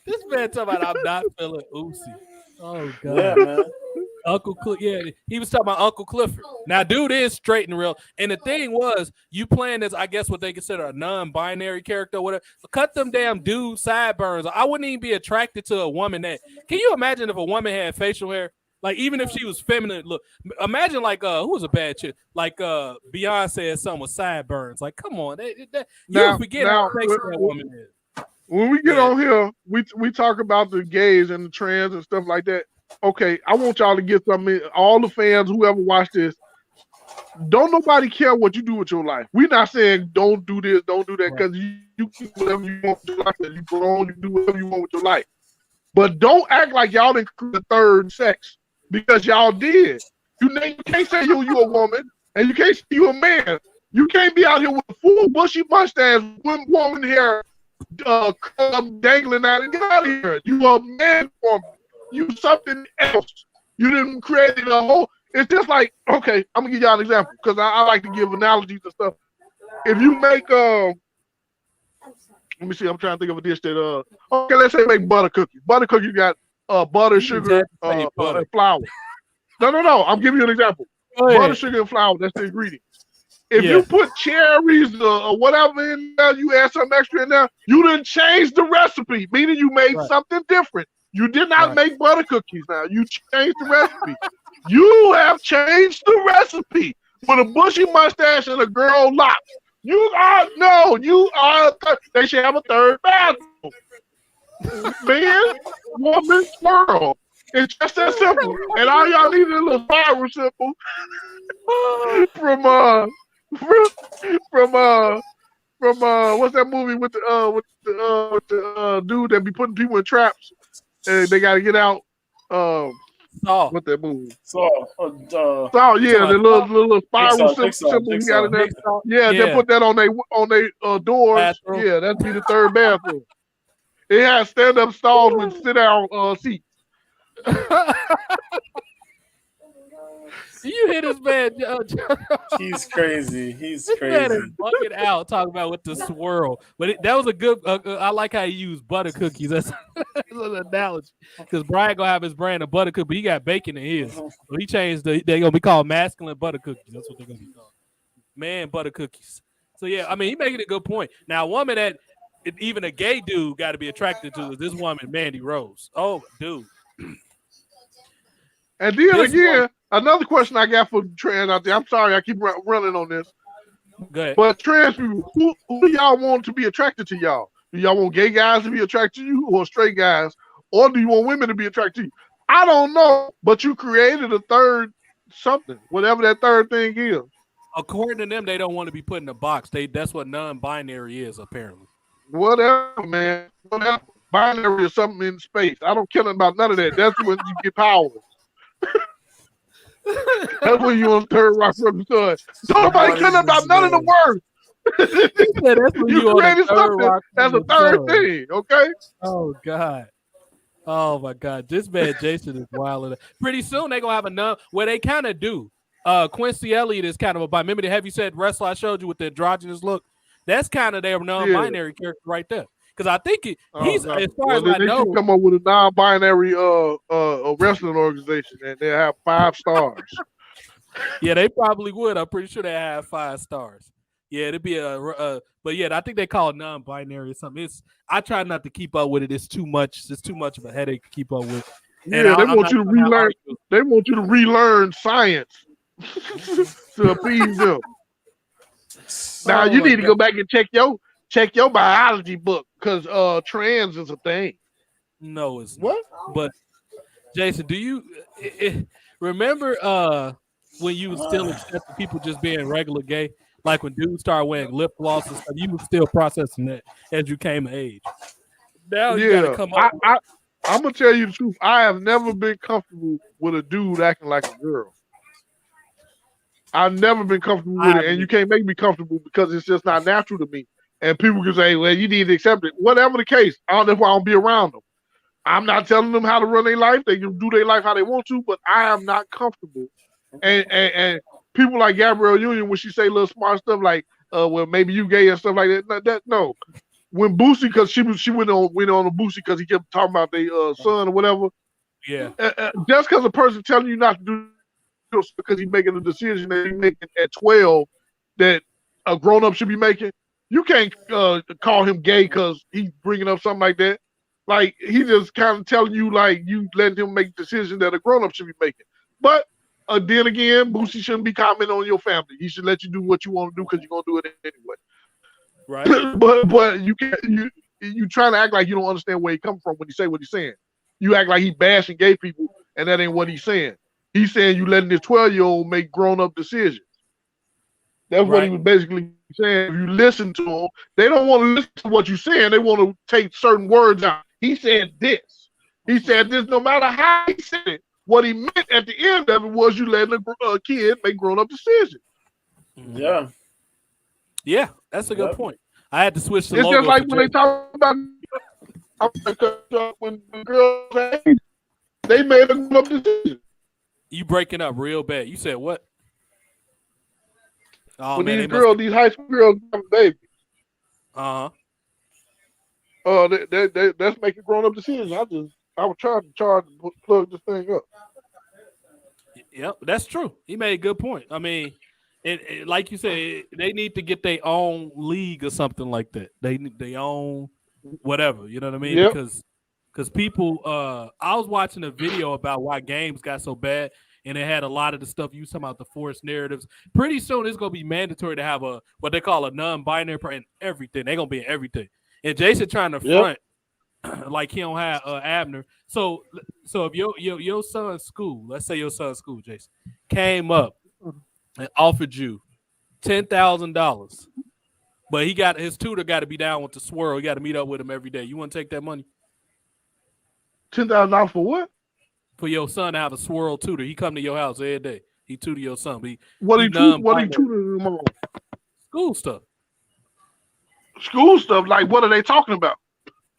This man talking about I'm not feeling Uzi. Oh god, Yeah, man. Uncle Cliff. Yeah, he was talking about Uncle Clifford. Now, dude is straight and real. And the thing was, you playing as, I guess, what they consider a non-binary character or whatever. Cut them damn dude sideburns. I wouldn't even be attracted to a woman that. Can you imagine if a woman had facial hair? Like, even if she was feminine, look. Imagine like who was a bad chick? Like Beyonce or something with sideburns. Like, come on, you forget how facial that woman is. When we get on here, we talk about the gays and the trans and stuff like that. Okay, I want y'all to get something. All the fans, whoever watch this, don't nobody care what you do with your life. We're not saying don't do this, don't do that, because you do whatever you want with your life. You grown, you do whatever you want with your life. But don't act like y'all didn't create the third sex, because y'all did. You can't say you a woman, and you can't say you a man. You can't be out here with a full bushy mustache, woman hair, dangling out, and get out of here. You a man woman. You something else. You didn't create a whole. It's just like, okay, I'm gonna give y'all an example because I like to give analogies and stuff. If you make let me see, I'm trying to think of a dish that okay, let's say make butter cookies. Butter cookies got butter, sugar, and flour. No. I'm giving you an example. Butter, sugar, and flour. That's the ingredient. If you put cherries or whatever in there, you add something extra in there, you didn't change the recipe, meaning you made something different. You did not make butter cookies now. You changed the recipe. You have changed the recipe with a bushy mustache and a girl lock. You are they should have a third bathroom. Man, woman, world. It's just that simple. And all y'all need is a little viral symbol from what's that movie with the dude that be putting people in traps? And they got to get out. What that movie? Saw, yeah, the little spiral symbol you got in there. Yeah, they put that on their doors. Bathroom. Yeah, that'd be the third bathroom. It has stand-up stalls with sit-down seats. You hear this man? He's crazy. He's crazy. Man is bugging out talking about with the swirl. But that was a good. I like how he used butter cookies. That's an analogy because Brian gonna have his brand of butter cookies, but he got bacon in his. So he changed. They're gonna be called masculine butter cookies. That's what they're gonna be called. Man butter cookies. So yeah, I mean, he making a good point. Now, a woman that even a gay dude got to be attracted to is this woman, Mandy Rose. Oh, dude. And then again, another question I got for trans out there. I'm sorry, I keep running on this. Go ahead. But trans people, who do y'all want to be attracted to y'all? Do y'all want gay guys to be attracted to you, or straight guys, or do you want women to be attracted to you? I don't know, but you created a third something, whatever that third thing is. According to them, they don't want to be put in a box. That's what non-binary is, apparently. Whatever, man. Whatever. Binary is something in space. I don't care about none of that. That's when you get power. That's when you on third rock from the sun. Nobody cares about none of the words. You created something as a third thing, okay? Oh God. Oh my God. This man Jason is wild. Pretty soon they're gonna have enough where they kind of do. Quincy Elliott is kind of a remember the heavy set wrestler I showed you with the androgynous look? That's kind of their non-binary character right there. Because I think he's as far as I know, come up with a non-binary wrestling organization, and they have 5 stars. Yeah, they probably would. I'm pretty sure they have 5 stars. Yeah, it'd be but yeah, I think they call it non-binary or something. I try not to keep up with it. It's too much. It's too much of a headache to keep up with. And yeah, they want you to relearn. They want you to relearn science to appease them. Now you need to go back and check your biology book because trans is a thing. No, it's not. But Jason, do you remember when you was still accepting people just being regular gay? Like when dudes started wearing lip gloss and stuff, you were still processing that as you came of age. Now you gotta Yeah, come up. I'm gonna tell you the truth. I have never been comfortable with a dude acting like a girl. I've never been comfortable with it, and you can't make me comfortable because it's just not natural to me. And people can say, "Well, you need to accept it." Whatever the case, that's why I don't be around them. I'm not telling them how to run their life. They can do their life how they want to, but I am not comfortable. And people like Gabrielle Union, when she say little smart stuff like, "Well, maybe you gay" and stuff like that. No. When Boosie, because she went on a Boosie because he kept talking about their son or whatever. Yeah. Just because a person telling you not to do it because he's making a decision that he's making at 12 that a grown up should be making, you can't call him gay because he's bringing up something like that. Like, he just kind of telling you, like, you letting him make decisions that a grown up should be making. But then again, Boosie shouldn't be commenting on your family. He should let you do what you want to do because you're gonna do it anyway. Right. but you trying to act like you don't understand where he come from when he say what he's saying. You act like he bashing gay people, and that ain't what he's saying. He's saying you letting this 12-year-old make grown-up decisions. That's what he was basically saying. If you listen to him, they don't want to listen to what you're saying. They want to take certain words out. He said this. He said this no matter how he said it. What he meant at the end of it was you letting a kid make grown-up decisions. Yeah. Yeah, that's a good point. I had to switch the it's logo. It's just like when they talk about when girls age, they made a grown-up decision. You breaking up real bad. You said what? Oh, when man, these high school girls have babies. That's making grown-up decisions. I was trying to plug this thing up. Yep, that's true. He made a good point. I mean, it like you said, they need to get their own league or something like that. They need their own whatever. You know what I mean? Yep. Because people, I was watching a video about why games got so bad, and it had a lot of the stuff you talking about, the forced narratives. Pretty soon, it's gonna be mandatory to have what they call a non-binary in everything. They're gonna be in everything. And Jason trying to front like he don't have Abner. So if your son's school, let's say your son's school, Jason, came up and offered you $10,000, but his tutor got to be down with the swirl. You got to meet up with him every day. You want to take that money? $10,000 for what? For your son to have a swirl tutor. He come to your house every day. He tutor your son. What he tutoring him on? School stuff. School stuff? Like, what are they talking about?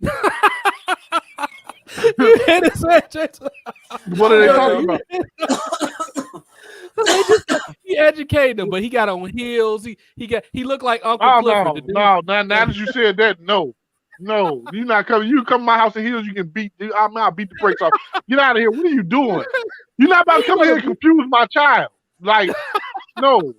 What are they talking about? He educated them, but he got on heels. He looked like Uncle Clifford. No, now that you said that, no, you're not coming. You come to my house in heels, you can beat. I'll beat the brakes off. Get out of here. What are you doing? You're not about to come here and confuse my child. Like, no.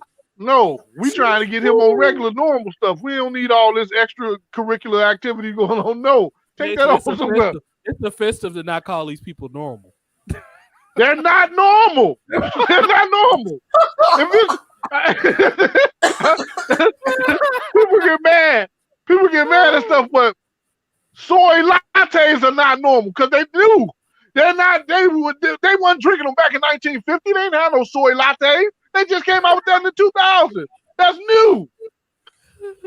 We trying to get him on regular, normal stuff. We don't need all this extracurricular activity going on. No, take that off somewhere. It's offensive to not call these people normal. They're not normal. They're not normal. People get mad. People get mad and stuff, but soy lattes are not normal because they do. They're not. They weren't drinking them back in 1950. They didn't have no soy lattes. They just came out with that in the 2000s. That's new.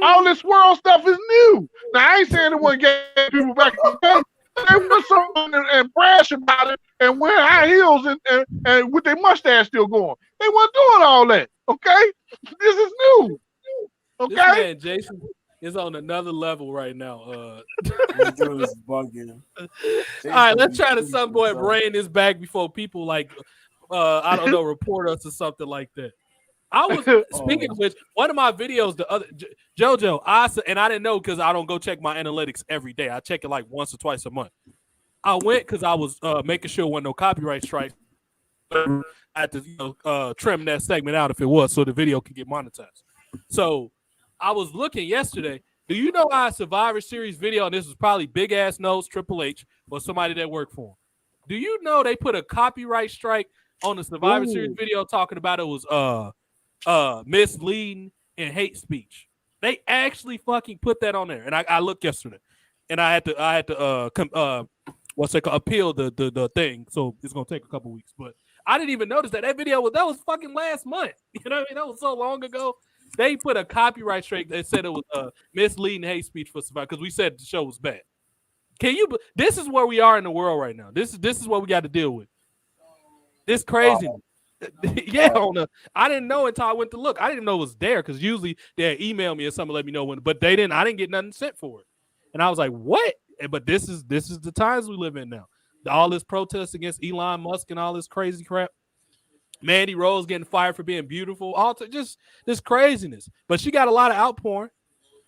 All this swirl stuff is new. Now I ain't saying it wasn't gay people back in the day. They were someone and brash about it and wear high heels and with their mustache still going. They weren't doing all that. Okay, this is new. Okay, this man Jason is on another level right now. All right, let's try to some boy brain this back before people like I don't know report us or something like that. I was speaking of which, one of my videos, the other JoJo, I didn't know because I don't go check my analytics every day. I check it like once or twice a month. I went because I was making sure there wasn't no copyright strike. I had to trim that segment out if it was, so the video could get monetized. So I was looking yesterday. Do you know our Survivor Series video? And this is probably big ass nose Triple H or somebody that worked for him. Do you know they put a copyright strike on the Survivor Series video talking about it was misleading and hate speech? They actually fucking put that on there, and I looked yesterday, and I had to appeal the thing, so it's gonna take a couple weeks. But I didn't even notice that video was fucking last month. You know what I mean? That was so long ago. They put a copyright strike that said it was misleading hate speech for Survivor because we said the show was bad. Can you? This is where we are in the world right now. This is what we got to deal with. This crazy. Yeah, I didn't know until I went to look. I didn't know it was there because usually they email me or something, let me know when. But they didn't. I didn't get nothing sent for it, and I was like, "What?" But this is the times we live in now. All this protest against Elon Musk and all this crazy crap. Mandy Rose getting fired for being beautiful. Just this craziness. But she got a lot of outpouring.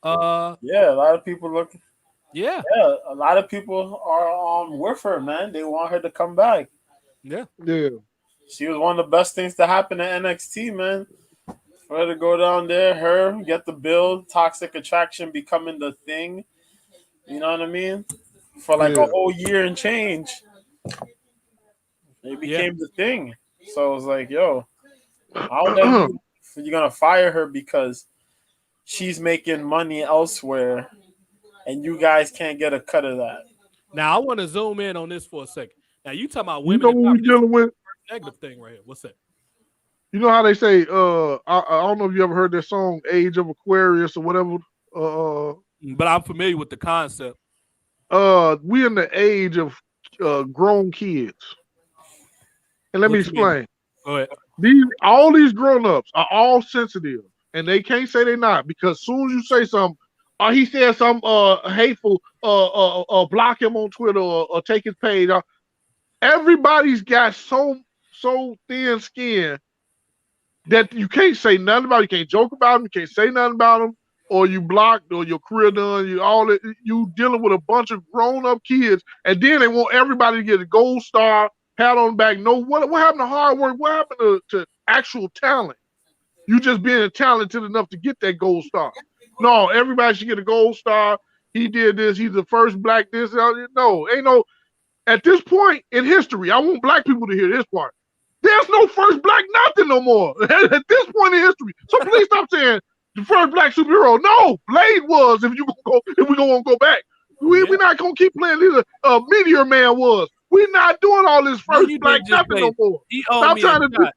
Yeah, a lot of people looking. Yeah, a lot of people are with her, man. They want her to come back. Yeah. She was one of the best things to happen to NXT, man. For her to go down there, get the build, Toxic Attraction becoming the thing. You know what I mean? For like a whole year and change. It became the thing. So I was like, yo, how you're gonna fire her because she's making money elsewhere and you guys can't get a cut of that. Now I want to zoom in on this for a second. Now you talking about You women? know what we're dealing with? Negative thing right here. What's that? You know how they say, I don't know if you ever heard that song, Age of Aquarius or whatever. But I'm familiar with the concept. We're in the age of grown kids. And let me explain. Go ahead. All these grown-ups are all sensitive, and they can't say they're not, because as soon as you say something, or he says something hateful, block him on Twitter or take his page. Everybody's got so thin skin that you can't say nothing about them. You can't joke about them. You can't say nothing about them, or you blocked, or your career done. You dealing with a bunch of grown-up kids, and then they want everybody to get a gold star, pat on the back. No, what happened to hard work? What happened to actual talent? You just being talented enough to get that gold star. No, everybody should get a gold star. He did this. He's the first black this. No, ain't no. At this point in history, I want black people to hear this part. There's no first black nothing no more. At this point in history. So please stop saying the first black superhero. No, Blade was. If we gonna go back, we're not gonna keep playing this. Meteor Man was. We're not doing all this first black nothing no more. Stop trying to do.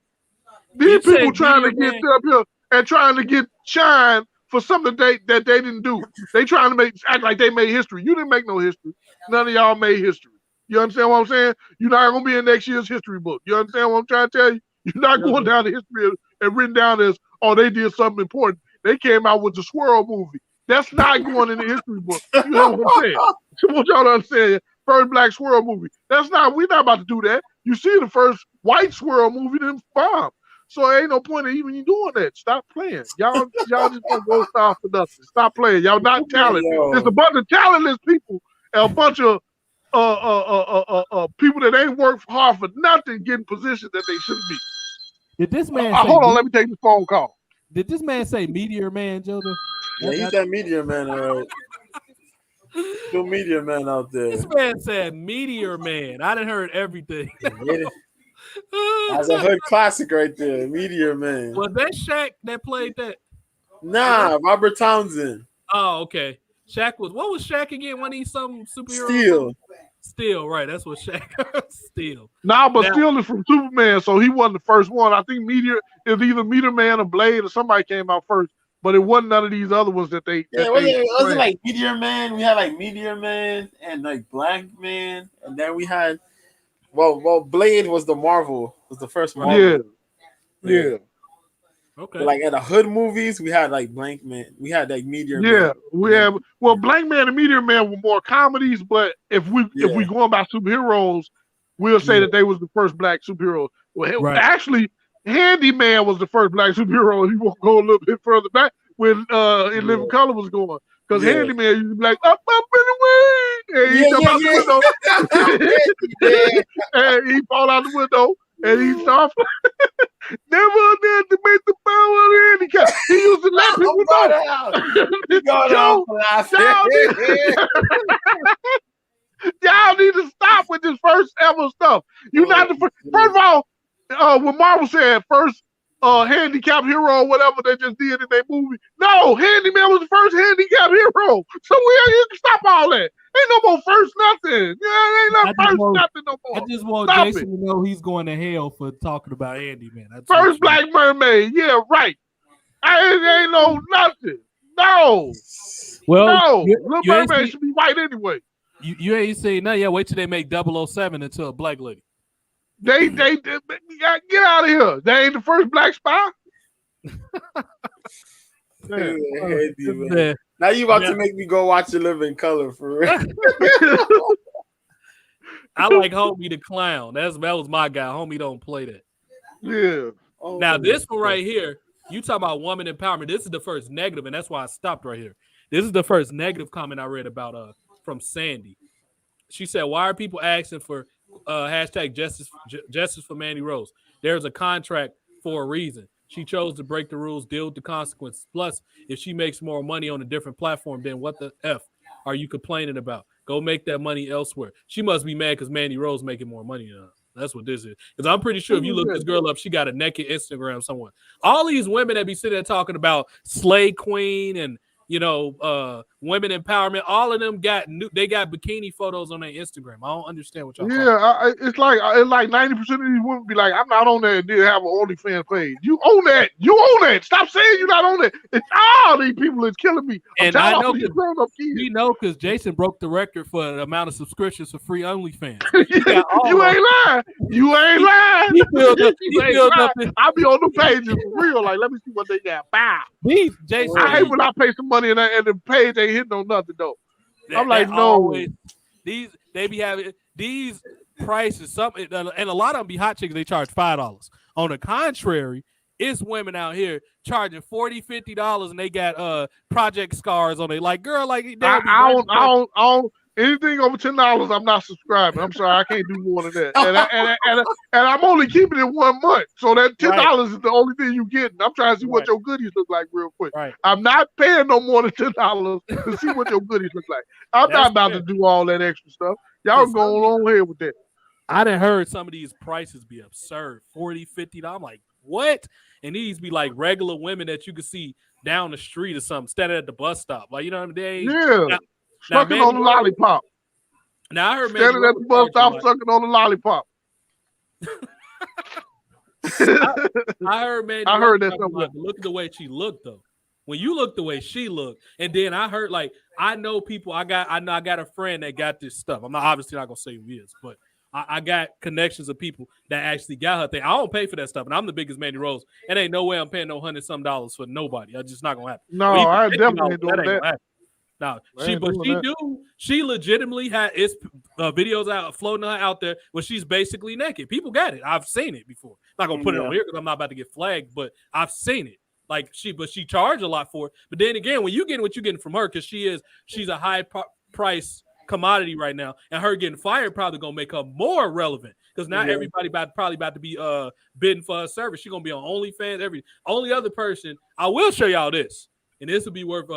These people trying to get up here and trying to get shine for something that they didn't do. They trying to act like they made history. You didn't make no history. None of y'all made history. You understand what I'm saying? You're not going to be in next year's history book. You understand what I'm trying to tell you? You're not going down the history and written down as, oh, they did something important. They came out with the Swirl movie. That's not going in the history book. You know what I'm saying? I want y'all to understand. First black Swirl movie. We're not about to do that. You see the first white Swirl movie, then bomb. So there ain't no point in even you doing that. Stop playing. Y'all just gonna go stop for nothing. Stop playing. Y'all not talented. There's a bunch of talentless people and a bunch of people that ain't worked hard for nothing getting positions that they shouldn't be. Did this man hold on, let me take this phone call. Did this man say Meteor Man, Jojo? Yeah, he's that Meteor Man, all right. Still Meteor Man out there. This man said Meteor Man. I done heard everything. That's a hood classic right there, Meteor Man. Was that Shaq that played that? Nah, Robert Townsend. Oh, okay. What was Shaq again? One of these some superhero? Steel, right. That's what Shaq Steel. Steel is from Superman, so he wasn't the first one. I think Meteor is either Meteor Man or Blade or somebody came out first, but it wasn't none of these other ones that they. Yeah, it was like Meteor Man. We had like Meteor Man and like Black Man, and then we had. Well, Blade was the first Marvel. Yeah. Okay. But like at the hood movies, we had like Blank Man. We had like Meteor Man. Yeah, we have. Well, Blank Man and Meteor Man were more comedies, but if we going by superheroes, we'll say that they was the first black superhero. Well, actually, Handyman was the first black superhero. If you want to go a little bit further back when In Living Color was going. Because Handyman used to be like, up in the way. And he jump out the window. And he fall out the window. And he start never did to make the power of the handicap. He used to let people know. Y'all need to stop with this first ever stuff. You're not the first. First of all, when Marvel said first handicap hero or whatever they just did in their movie. No, Handyman was the first handicap hero. So you can stop all that. Ain't no more first nothing. Yeah, ain't no first nothing no more. I just want Jason to know he's going to hell for talking about Handyman. First Black Mermaid. Yeah, right. Ain't no nothing. No. Well, no. Little Mermaid should be white anyway. You ain't seen nothing yet. Wait till they make 007 into a black lady. They get out of here. They ain't the first black spy. Man. Now you about to make me go watch The Living Color for real. I like Homie the Clown. That was my guy. Homie don't play that. Yeah. Now this one right here, you talking about woman empowerment. This is the first negative, and that's why I stopped right here. This is the first negative comment I read about from Sandy. She said, "Why are people asking for hashtag justice for Mandy Rose? There's a contract for a reason. She chose to break the rules, deal with the consequences. Plus, if she makes more money on a different platform, then what the F are you complaining about? Go make that money elsewhere." She must be mad because Mandy Rose making more money than her. That's what this is. Because I'm pretty sure if you look this girl up, she got a naked Instagram somewhere. All these women that be sitting there talking about Slay Queen and women empowerment, all of them got bikini photos on their Instagram. I don't understand what y'all. Yeah, it's like 90% of these women be like, "I'm not on there," and they have an OnlyFans page. You own that. You own that. Stop saying you're not on that. It's all these people is killing me. And I know we know because Jason broke the record for the amount of subscriptions for free OnlyFans. You ain't lying. You ain't lying. He built up I be on the pages for real. Like, let me see what they got. Bow. Jason, I hate when I pay some money and the page ain't hitting on nothing though. I'm like, no. Always, they be having these prices. And a lot of them be hot chicks. They charge $5. On the contrary, it's women out here charging $40, $50, and they got project scars on it. Like, girl, like I don't. Anything over $10, I'm not subscribing. I'm sorry, I can't do more than that. And I'm only keeping it 1 month, so that $10 is the only thing you get. I'm trying to see what your goodies look like real quick. Right. I'm not paying no more than $10 to see what your goodies look like. I'm not about to do all that extra stuff. Y'all go on here with that. I done heard some of these prices be absurd, $40, $50. I'm like, what? And these be like regular women that you can see down the street or something, standing at the bus stop. Like, you know what I mean? Yeah. Sucking on the lollipop. Now I heard standing at the bus stop sucking on the lollipop. I heard Mandy. I heard that somewhere. Look at the way she looked though. When you look the way she looked, and then I heard I know people. I got a friend that got this stuff. I'm obviously not gonna say who he is, but I got connections of people that actually got her thing. I don't pay for that stuff, and I'm the biggest Mandy Rose. It ain't no way I'm paying no $100-some for nobody. It's just not gonna happen. No, I definitely ain't doing that. No, she legitimately had videos out floating her out there where she's basically naked. People got it. I've seen it before. I'm not gonna put it on here because I'm not about to get flagged, but I've seen it. But she charged a lot for it. But then again, when you getting what you're getting from her, because she's a high price commodity right now, and her getting fired probably gonna make her more relevant because now everybody probably about to be bidding for her service. She's gonna be on OnlyFans. Only other person. I will show y'all this. And this would be worth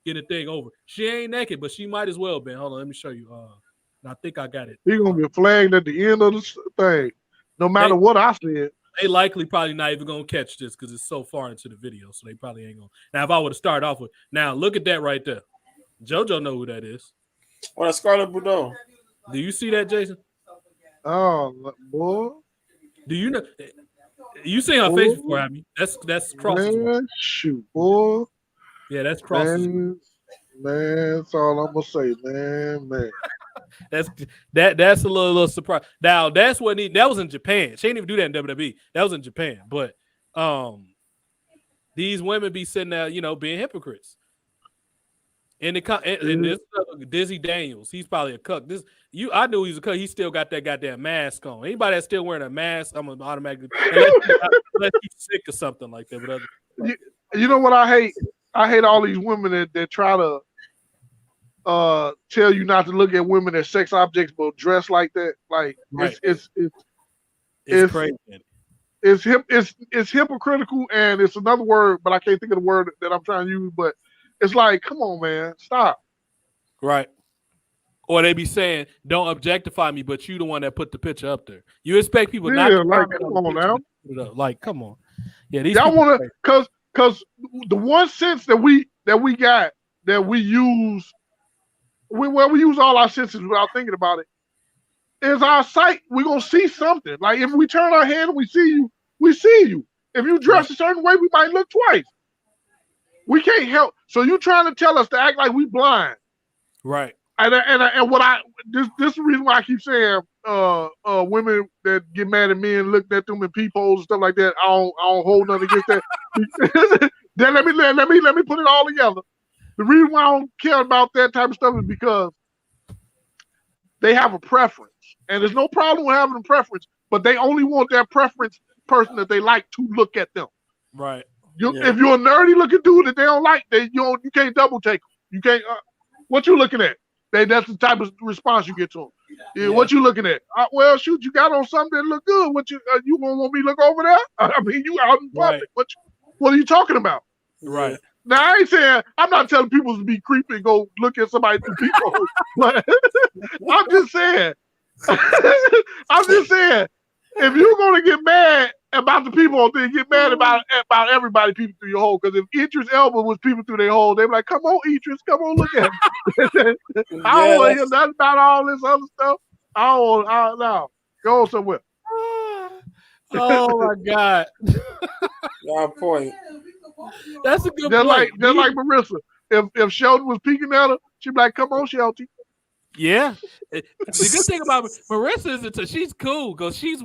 getting a thing over. She ain't naked, but she might as well be. Hold on, let me show you. I think I got it. He's gonna get flagged at the end of the thing, no matter what I said. They likely probably not even gonna catch this because it's so far into the video, so they probably ain't gonna. Now, if I would have started off with, now look at that right there. JoJo know who that is. Well, that's Scarlett Bordeaux. Do you see that, Jason? Oh, boy. Do you know? You seen her face before, have you? That's crosses. Man, shoot, boy. Yeah, that's crosses. Man, that's all I'm gonna say, man. That's a little surprise. Now that was in Japan. She didn't even do that in WWE. That was in Japan. But these women be sitting there, being hypocrites. And this Dizzy Daniels, he's probably a cuck. I knew he was a cuck. He still got that goddamn mask on. Anybody that's still wearing a mask, I'm gonna automatically unless he's sick or something like that. But you know what I hate? I hate all these women that try to tell you not to look at women as sex objects, but dress like that. Like right. It's crazy. It's hypocritical, and it's another word, but I can't think of the word that I'm trying to use. But it's like, come on, man, stop. Right. Or they be saying, "Don't objectify me," but you the one that put the picture up there. You expect people not to come on now. Like, come on. Yeah, these y'all want to because the one sense that we got that we use, we use all our senses without thinking about it, is our sight. We're gonna see something. Like if we turn our head and we see you, we see you. If you dress a certain way, we might look twice. We can't help. So you trying to tell us to act like we blind? Right. And what this is the reason why I keep saying women that get mad at men looking at them in peepholes and stuff like that. I don't hold nothing against that. Then let me put it all together. The reason why I don't care about that type of stuff is because they have a preference, and there's no problem with having a preference, but they only want that preference person that they like to look at them. Right. If you're a nerdy looking dude that they don't like, you can't double take them. You can't. What you looking at? That's the type of response you get to them. Yeah. What you looking at? Well, shoot, you got on something that look good. What you gonna want me to look over there? I mean, you out in public. Right. What are you talking about? Right. Now I ain't saying I'm not telling people to be creepy and go look at somebody through people. But I'm just saying. If you're gonna get mad about the people, then get mad about everybody peeping through your hole. Because if Idris Elba was peeping through their hole, they'd be like, "Come on, Idris, come on, look at it." I don't want to hear nothing about all this other stuff. No, go somewhere. Oh my God. Good point. That's a good point. Just like Marissa. If Sheldon was peeking at her, she'd be like, "Come on, Sheldon." Yeah. The good thing about Marissa is that she's cool because she's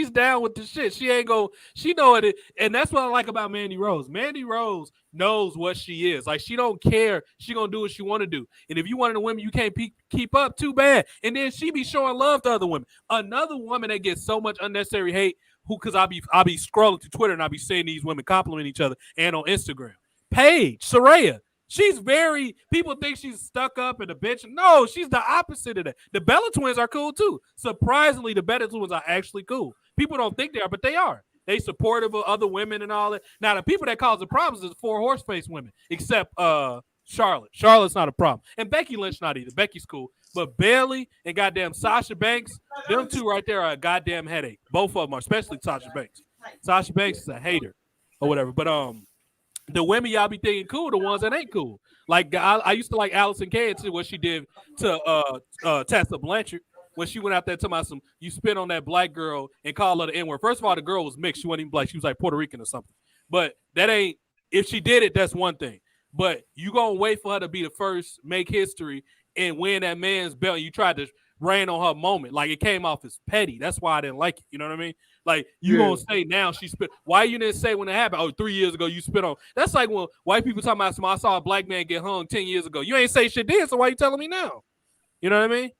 down with the shit. She know it. And that's what I like about Mandy Rose. Mandy Rose knows what she is. Like, she don't care. She gonna do what she want to do. And if you one of the women you can't keep up, too bad. And then she be showing love to other women. Another woman that gets so much unnecessary hate, because I be scrolling through Twitter and I be seeing these women compliment each other and on Instagram. Paige, Soraya. People think she's stuck up and a bitch. No, she's the opposite of that. The Bella twins are cool too. Surprisingly, the Bella twins are actually cool. People don't think they are, but they are. They supportive of other women and all that. Now, the people that cause the problems is 4 horse-faced women, except Charlotte. Charlotte's not a problem. And Becky Lynch not either. Becky's cool. But Bailey and goddamn Sasha Banks, them two right there are a goddamn headache. Both of them are, especially Sasha Banks. Sasha Banks is a hater or whatever. But the women y'all be thinking cool, the ones that ain't cool. Like I used to like Allison Kay too, what she did to Tessa Blanchard when she went out there talking about you spit on that black girl and call her the N-word. First of all, the girl was mixed. She wasn't even black. She was like Puerto Rican or something. But that ain't, if she did it, that's one thing. But you gonna wait for her to be the first, make history, and win that man's belt. And you tried to rain on her moment. Like, it came off as petty. That's why I didn't like it. You know what I mean? Like, you gonna say now she spit. Why you didn't say when it happened? Oh, 3 years ago you spit on. That's like when white people talking about I saw a black man get hung 10 years ago. You ain't say shit then, so why you telling me now? You know what I mean?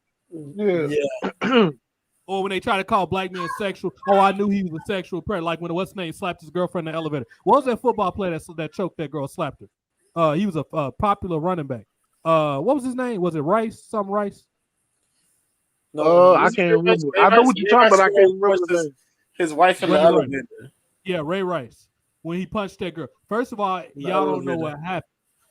Yeah. Or when they try to call black men sexual. Oh, I knew he was a sexual predator. Like when what's his name slapped his girlfriend in the elevator. What was that football player that choked that girl, slapped her? He was a popular running back. What was his name? Was it Rice? Some Rice? No, I can't remember. I know what you're talking about. I can't remember his wife in the elevator. Yeah, Ray Rice. When he punched that girl. First of all, y'all don't know what happened.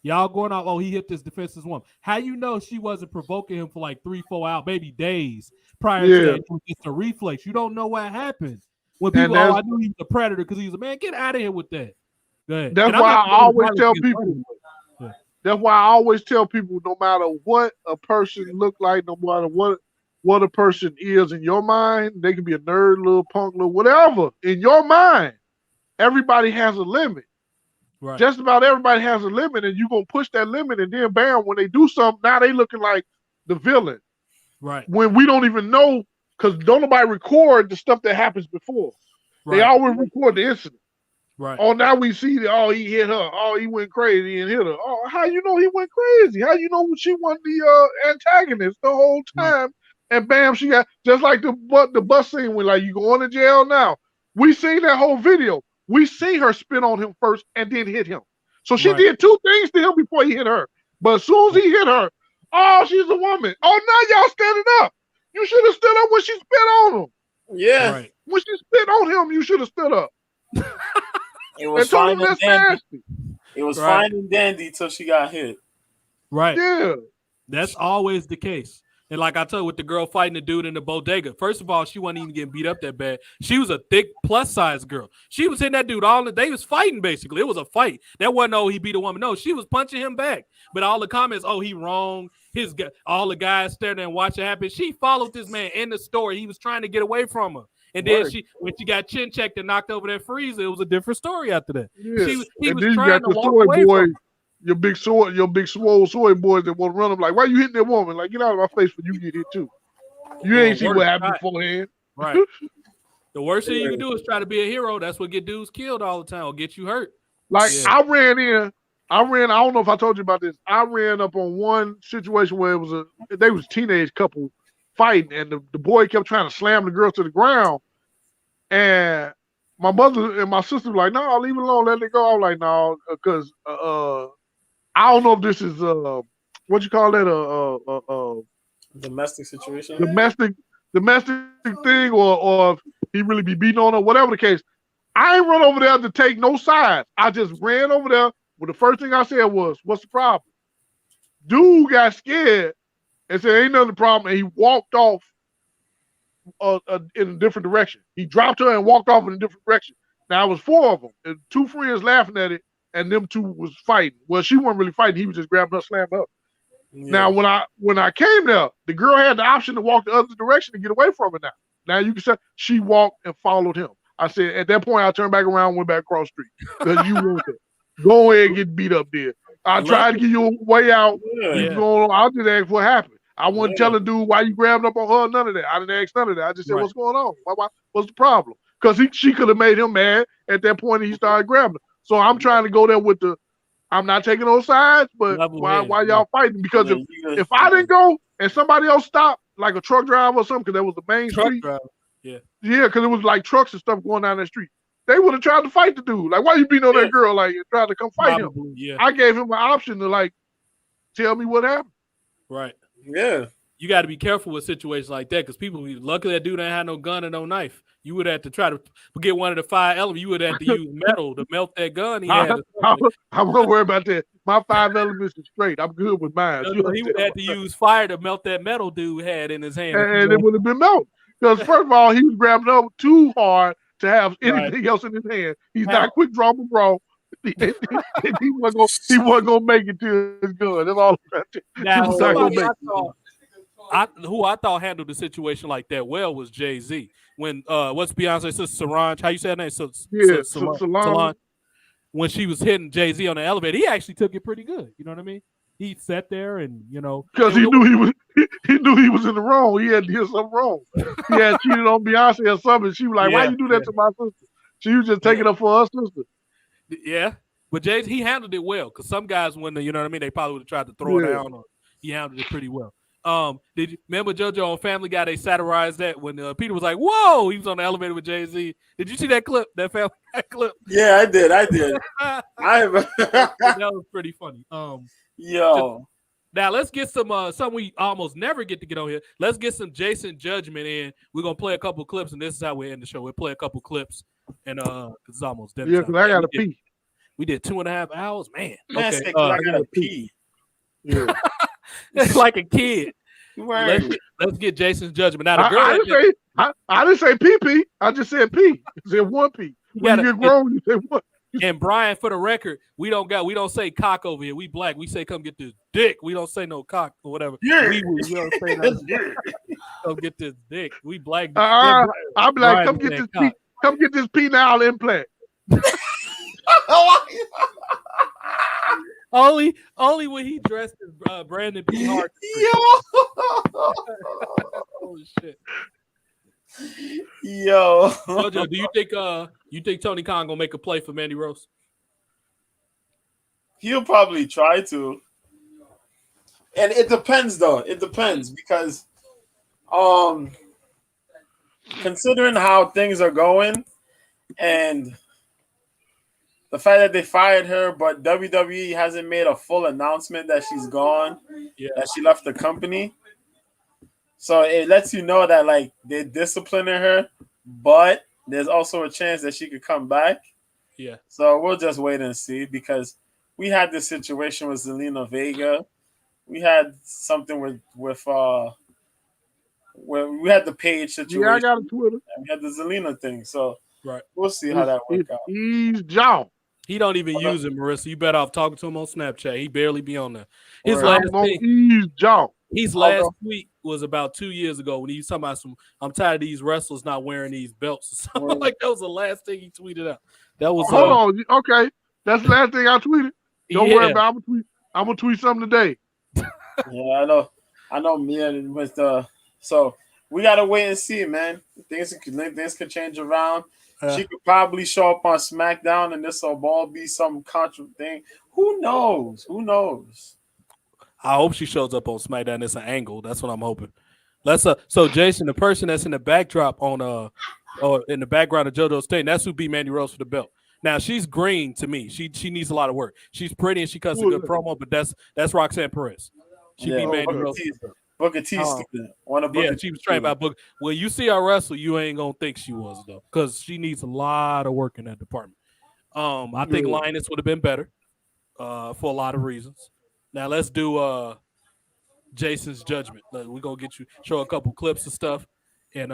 Y'all going off, oh, he hit this defenseless woman. How you know she wasn't provoking him for like 3-4 hours, maybe days prior to that? It was just a reflex. You don't know what happened. When people, I knew he was a predator because he was a man. Get out of here with that. That's why I always tell people. That's why I always tell people, no matter what a person look like, no matter what a person is in your mind, they can be a nerd, little punk, little whatever. In your mind, everybody has a limit. Right. Just about everybody has a limit, and you're gonna push that limit, and then bam, when they do something, now they looking like the villain. Right. When we don't even know, because don't nobody record the stuff that happens before. Right. They always record the incident. Right. Oh, now we see that, oh, he hit her. Oh, he went crazy and hit her. Oh, how you know he went crazy? How you know she wasn't the antagonist the whole time? Right. And bam, she got, just like the bus scene when like, you going to jail now. We seen that whole video. We see her spit on him first and then hit him. So she did 2 things to him before he hit her. But as soon as he hit her, oh, she's a woman. Oh, now y'all standing up. You should have stood up when she spit on him. Yeah. Right. When she spit on him, you should have stood up. It was fine and dandy. It was fine and dandy till she got hit. Right. Yeah. That's always the case. And like I told you, with the girl fighting the dude in the bodega, first of all, she wasn't even getting beat up that bad. She was a thick, plus-size girl. She was hitting that dude all the day. They was fighting, basically. It was a fight. That wasn't, oh, he beat a woman. No, she was punching him back. But all the comments, oh, he wrong. All the guys staring there and watch it happen. She followed this man in the store. He was trying to get away from her. And then when she got chin checked and knocked over that freezer, it was a different story after that. Yeah. He was trying to walk away from her. your big swole soy boys that want to run them like, why you hitting that woman? Like, get out of my face when you get hit too. You ain't see what happened beforehand. Right. The worst thing you can do is try to be a hero. That's what get dudes killed all the time or get you hurt. Like I don't know if I told you about this. I ran up on one situation where they was a teenage couple fighting, and the boy kept trying to slam the girl to the ground. And my mother and my sister were like, no, leave it alone, let it go. I was like, no, because I don't know if this is what you call that, domestic situation, domestic thing, or if he really be beating on her, whatever the case. I ain't run over there to take no sides. I just ran over there. Well, the first thing I said was, what's the problem? Dude got scared and said, ain't nothing the problem. And he walked off in a different direction. He dropped her and walked off in a different direction. Now, it was 4 of them. And 2 friends laughing at it, and them 2 was fighting. Well, she wasn't really fighting. He was just grabbing her, slamming her. Yeah. Now, when I came there, the girl had the option to walk the other direction to get away from her now. Now, you can say she walked and followed him. I said, at that point, I turned back around and went back across the street. Because you want it. Go ahead and get beat up there. I tried to give you a way out. I'll just ask what happened. I wasn't telling dude why you grabbing up on her, none of that. I didn't ask none of that. I just said, what's going on? What's the problem? Because she could have made him mad at that point and he started grabbing her. So I'm trying to go there with I'm not taking those sides, but why y'all fighting? Because if I didn't go and somebody else stopped, like a truck driver or something, because that was the main street. Yeah, because it was like trucks and stuff going down that street. They would have tried to fight the dude. Like, why you beating on that girl? Like, trying to come fight him. Yeah. I gave him an option to, like, tell me what happened. Right. Yeah. You got to be careful with situations like that because people, luckily that dude ain't had no gun and no knife. You would have to try to get one of the 5 elements. You would have to use metal to melt that gun he had. I'm not worried about that. My 5 elements is straight. I'm good with mine. He would have to use fire to melt that metal dude had in his hand. And it would have been melted. Because first of all, he was grabbing up too hard to have anything else in his hand. He's not quick draw bro. He wasn't gonna make it to his gun. That's all. Now, who I thought handled the situation like that well was Jay-Z. When what's Beyonce's sister Solange? How you say her name? Solange. When she was hitting Jay-Z on the elevator, he actually took it pretty good. You know what I mean? He sat there and because he knew he was in the wrong. He had did something wrong. He had cheated on Beyonce or something. She was like, "Why you do that to my sister?" She was just taking up for her sister. Yeah, but Jay, he handled it well. Because some guys, when they probably would have tried to throw it down. Or he handled it pretty well. Did you remember JoJo on Family Guy? They satirized that when Peter was like, "Whoa!" He was on the elevator with Jay-Z. Did you see that clip? That Family Guy clip? Yeah, I did. That was pretty funny. Yo. Now let's get some we almost never get to get on here. Let's get some Jason Judgment in. We're gonna play a couple clips, and this is how we end the show. We'll play a couple clips, and it's almost dinner time. Because I gotta pee. We did 2.5 hours, man. Okay, I gotta pee. Yeah. It's like a kid. Right. Let's get Jason's Judgment. Now the girl I didn't say pee. I just said pee. I said 1 pee. When you get grown, you say 1. And Brian, for the record, we don't say cock over here. We black. We say come get this dick. We don't say no cock or whatever. Yeah. We don't say no come get this dick. We black. I'm like, come get this pee. Come get this penile implant. Only when he dressed as Brandon P. Hart. Holy shit. Yo. Jojo, do you think Tony Khan gonna make a play for Mandy Rose? He'll probably try to. And it depends though. It depends because considering how things are going and the fact that they fired her, but WWE hasn't made a full announcement that she's gone, that she left the company. So it lets you know that like they're disciplining her, but there's also a chance that she could come back. Yeah. So we'll just wait and see because we had this situation with Zelina Vega. We had something with where we had the Paige situation. Yeah, I got a Twitter. And we had the Zelina thing. So right. We'll see how that works out. He's jaw. He don't even use it, Marissa. You better off talking to him on Snapchat. He barely be on there. His last tweet was about 2 years ago when he was talking about I'm tired of these wrestlers not wearing these belts or something like that was the last thing he tweeted out. That was hold on. Okay. That's the last thing I tweeted. Don't worry Yeah. about it. I'm gonna tweet something today. Yeah, I know. Mia with the so we gotta wait and see, man. Things could change around. She could probably show up on SmackDown, and this will all be some contra thing. Who knows? Who knows? I hope she shows up on SmackDown. It's an angle. That's what I'm hoping. So Jason, the person that's in the backdrop on or in the background of JoJo's thing, that's who beat Mandy Rose for the belt. Now she's green to me. She needs a lot of work. She's pretty and she cuts a good promo, but that's Roxanne Perez. She beat Mandy Rose. Booker T student. Yeah, she was trained by Booker. Well, you see her wrestle, you ain't gonna think she was though, because she needs a lot of work in that department. I think Linus would have been better for a lot of reasons. Now let's do Jason's judgment. We're gonna show a couple clips of stuff, and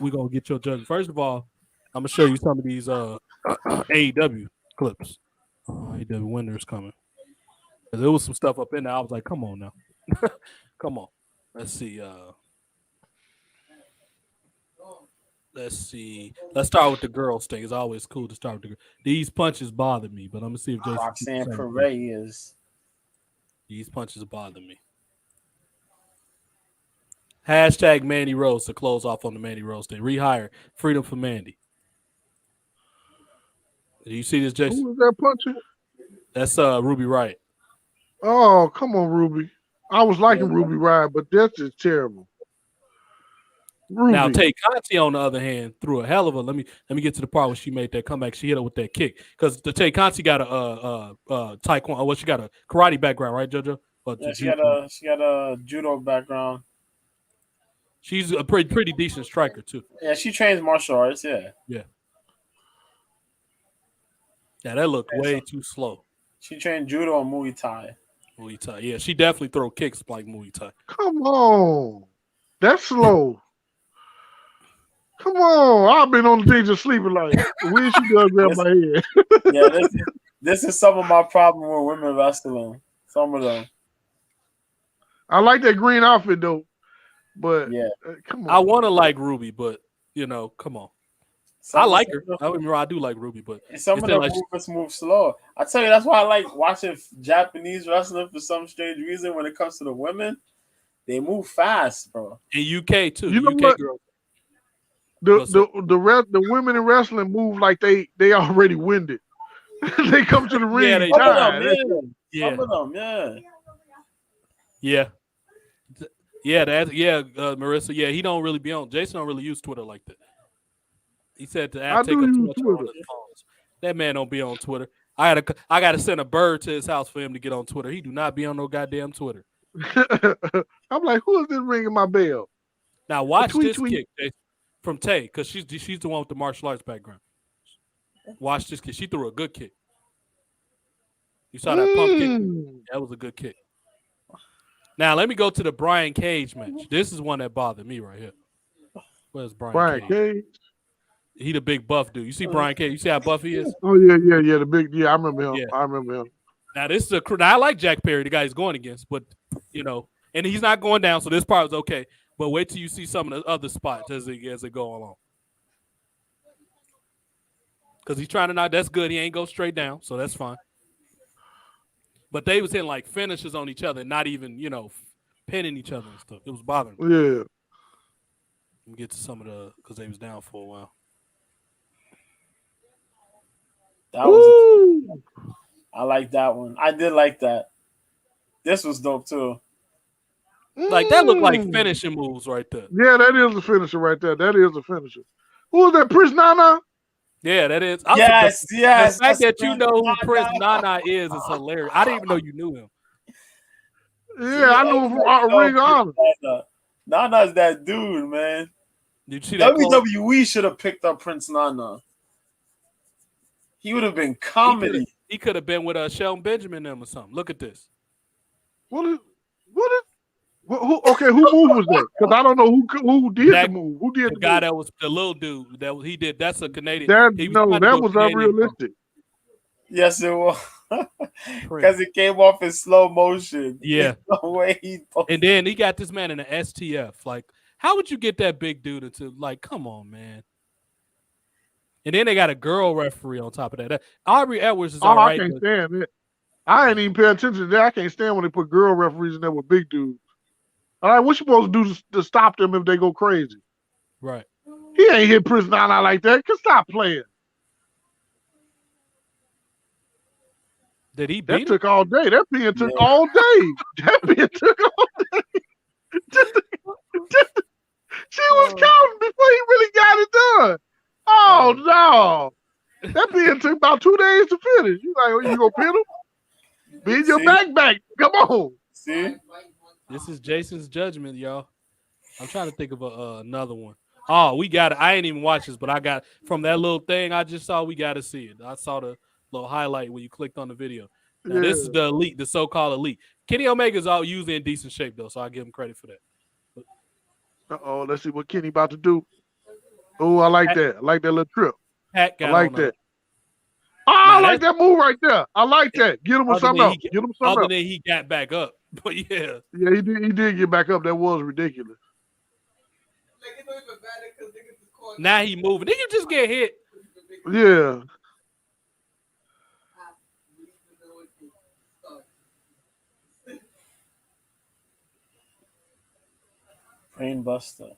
we're gonna get your judgment. First of all, I'm gonna show you some of these AEW clips. AEW Winter is coming. There was some stuff up in there. I was like, come on now. Come on. Let's see. Let's start with the girls thing. It's always cool to start with the girls. These punches bother me, but I'm gonna see if Jason. Roxanne Perez. These punches bother me. Hashtag Mandy Rose to close off on the Mandy Rose thing. Rehire freedom for Mandy. Do you see this, Jason? Who was that punching? That's Ruby Riott. Oh, come on, Ruby. I was liking Ruby Riott, but that's just terrible. Ruby. Now, Tay Conti, on the other hand, threw a hell of a. Let me get to the part where she made that comeback. She hit her with that kick because the Tay Conti got a taekwondo. Well, she got a karate background, right, JoJo? Yeah, she got a judo background. She's a pretty decent striker too. Yeah, she trains martial arts. Yeah. Yeah, that looked way too slow. She trained judo and Muay Thai. Muay Thai. Yeah, she definitely throw kicks like Muay Thai. Come on. That's slow. Come on. I've been on the thing just sleeping like, when she does that my head. Yeah, this is some of my problem with women wrestling. Some of them. I like that green outfit, though. But, yeah, come on. I want to like Ruby, but, come on. I like her. I do like Ruby, but some of the movements move slow. I tell you, that's why I like watching Japanese wrestling for some strange reason. When it comes to the women, they move fast, bro. In UK too, you know UK what? girls. The women in wrestling move like they already winded. They come to the ring. Yeah, they Some of them, yeah. Marissa. Yeah, he don't really be on. Jason don't really use Twitter like that. He said to take up too much on his phones. That man don't be on Twitter. I gotta send a bird to his house for him to get on Twitter. He do not be on no goddamn Twitter. I'm like, who is this ringing my bell? Now watch this kick Jason, from Tay, because she's the one with the martial arts background. Watch this kick. She threw a good kick. You saw that pump kick? That was a good kick. Now let me go to the Brian Cage match. This is one that bothered me right here. Where's Brian Cage? He the big buff dude. You see Brian Cage? You see how buff he is? Oh yeah. The big. Yeah, I remember him. Yeah. I remember him. Now this is now I like Jack Perry, the guy he's going against, but and he's not going down, so this part is okay. But wait till you see some of the other spots as they go along. Because he's trying to not. That's good. He ain't go straight down, so that's fine. But they was hitting like finishes on each other, not even pinning each other and stuff. It was bothering me. Yeah. Let me get to some of the because they was down for a while. That was. I like that one. I did like that. This was dope too. Like that looked like finishing moves right there. Yeah, that is a finisher right there. That is a finisher. Who is that? Prince Nana? Yeah, that is. Yes. The fact that you know who Prince Nana is hilarious. I didn't even know you knew him. Yeah, I knew him from Ring of Honor. Nana's that dude, man. Did you see that? WWE should have picked up Prince Nana. He would have been comedy. He could have been with Shelton Benjamin them or something. Look at this. Who move was that? Because I don't know who did the move. Who did the guy move? that was the little dude he did. That's a Canadian. That was unrealistic. Yes, it was. Because it came off in slow motion. Yeah. No way and then he got this man in an STF. Like, how would you get that big dude into? Like, come on, man. And then they got a girl referee on top of that. Aubrey Edwards is all right. I can't stand it. I ain't even pay attention to that. I can't stand when they put girl referees in there with big dudes. All right, what you supposed to do to stop them if they go crazy? Right. He ain't hit Prince Nana like that. Can stop playing. Did he That beat him? took all day. That being took all day. That being took all day. She was counting before he really got it done. Oh no. That being took about 2 days to finish. You like, you gonna pin him? Beat your back. Come on. See? This is Jason's judgment, y'all. I'm trying to think of another one. Oh, we got it. I ain't even watched this, but I got from that little thing I just saw. We got to see it. I saw the little highlight when you clicked on the video. Now, this is the elite, the so-called elite. Kenny Omega's all usually in decent shape though, so I give him credit for that. Let's see what Kenny about to do. Oh, I like that. I like that little trip. Pat I like that. I like that move right there. I like that. Get him with something else. Get him something else. Other than he got back up, but yeah. Yeah, he did get back up. That was ridiculous. Now he moving. Did you just get hit? Yeah. Brain buster.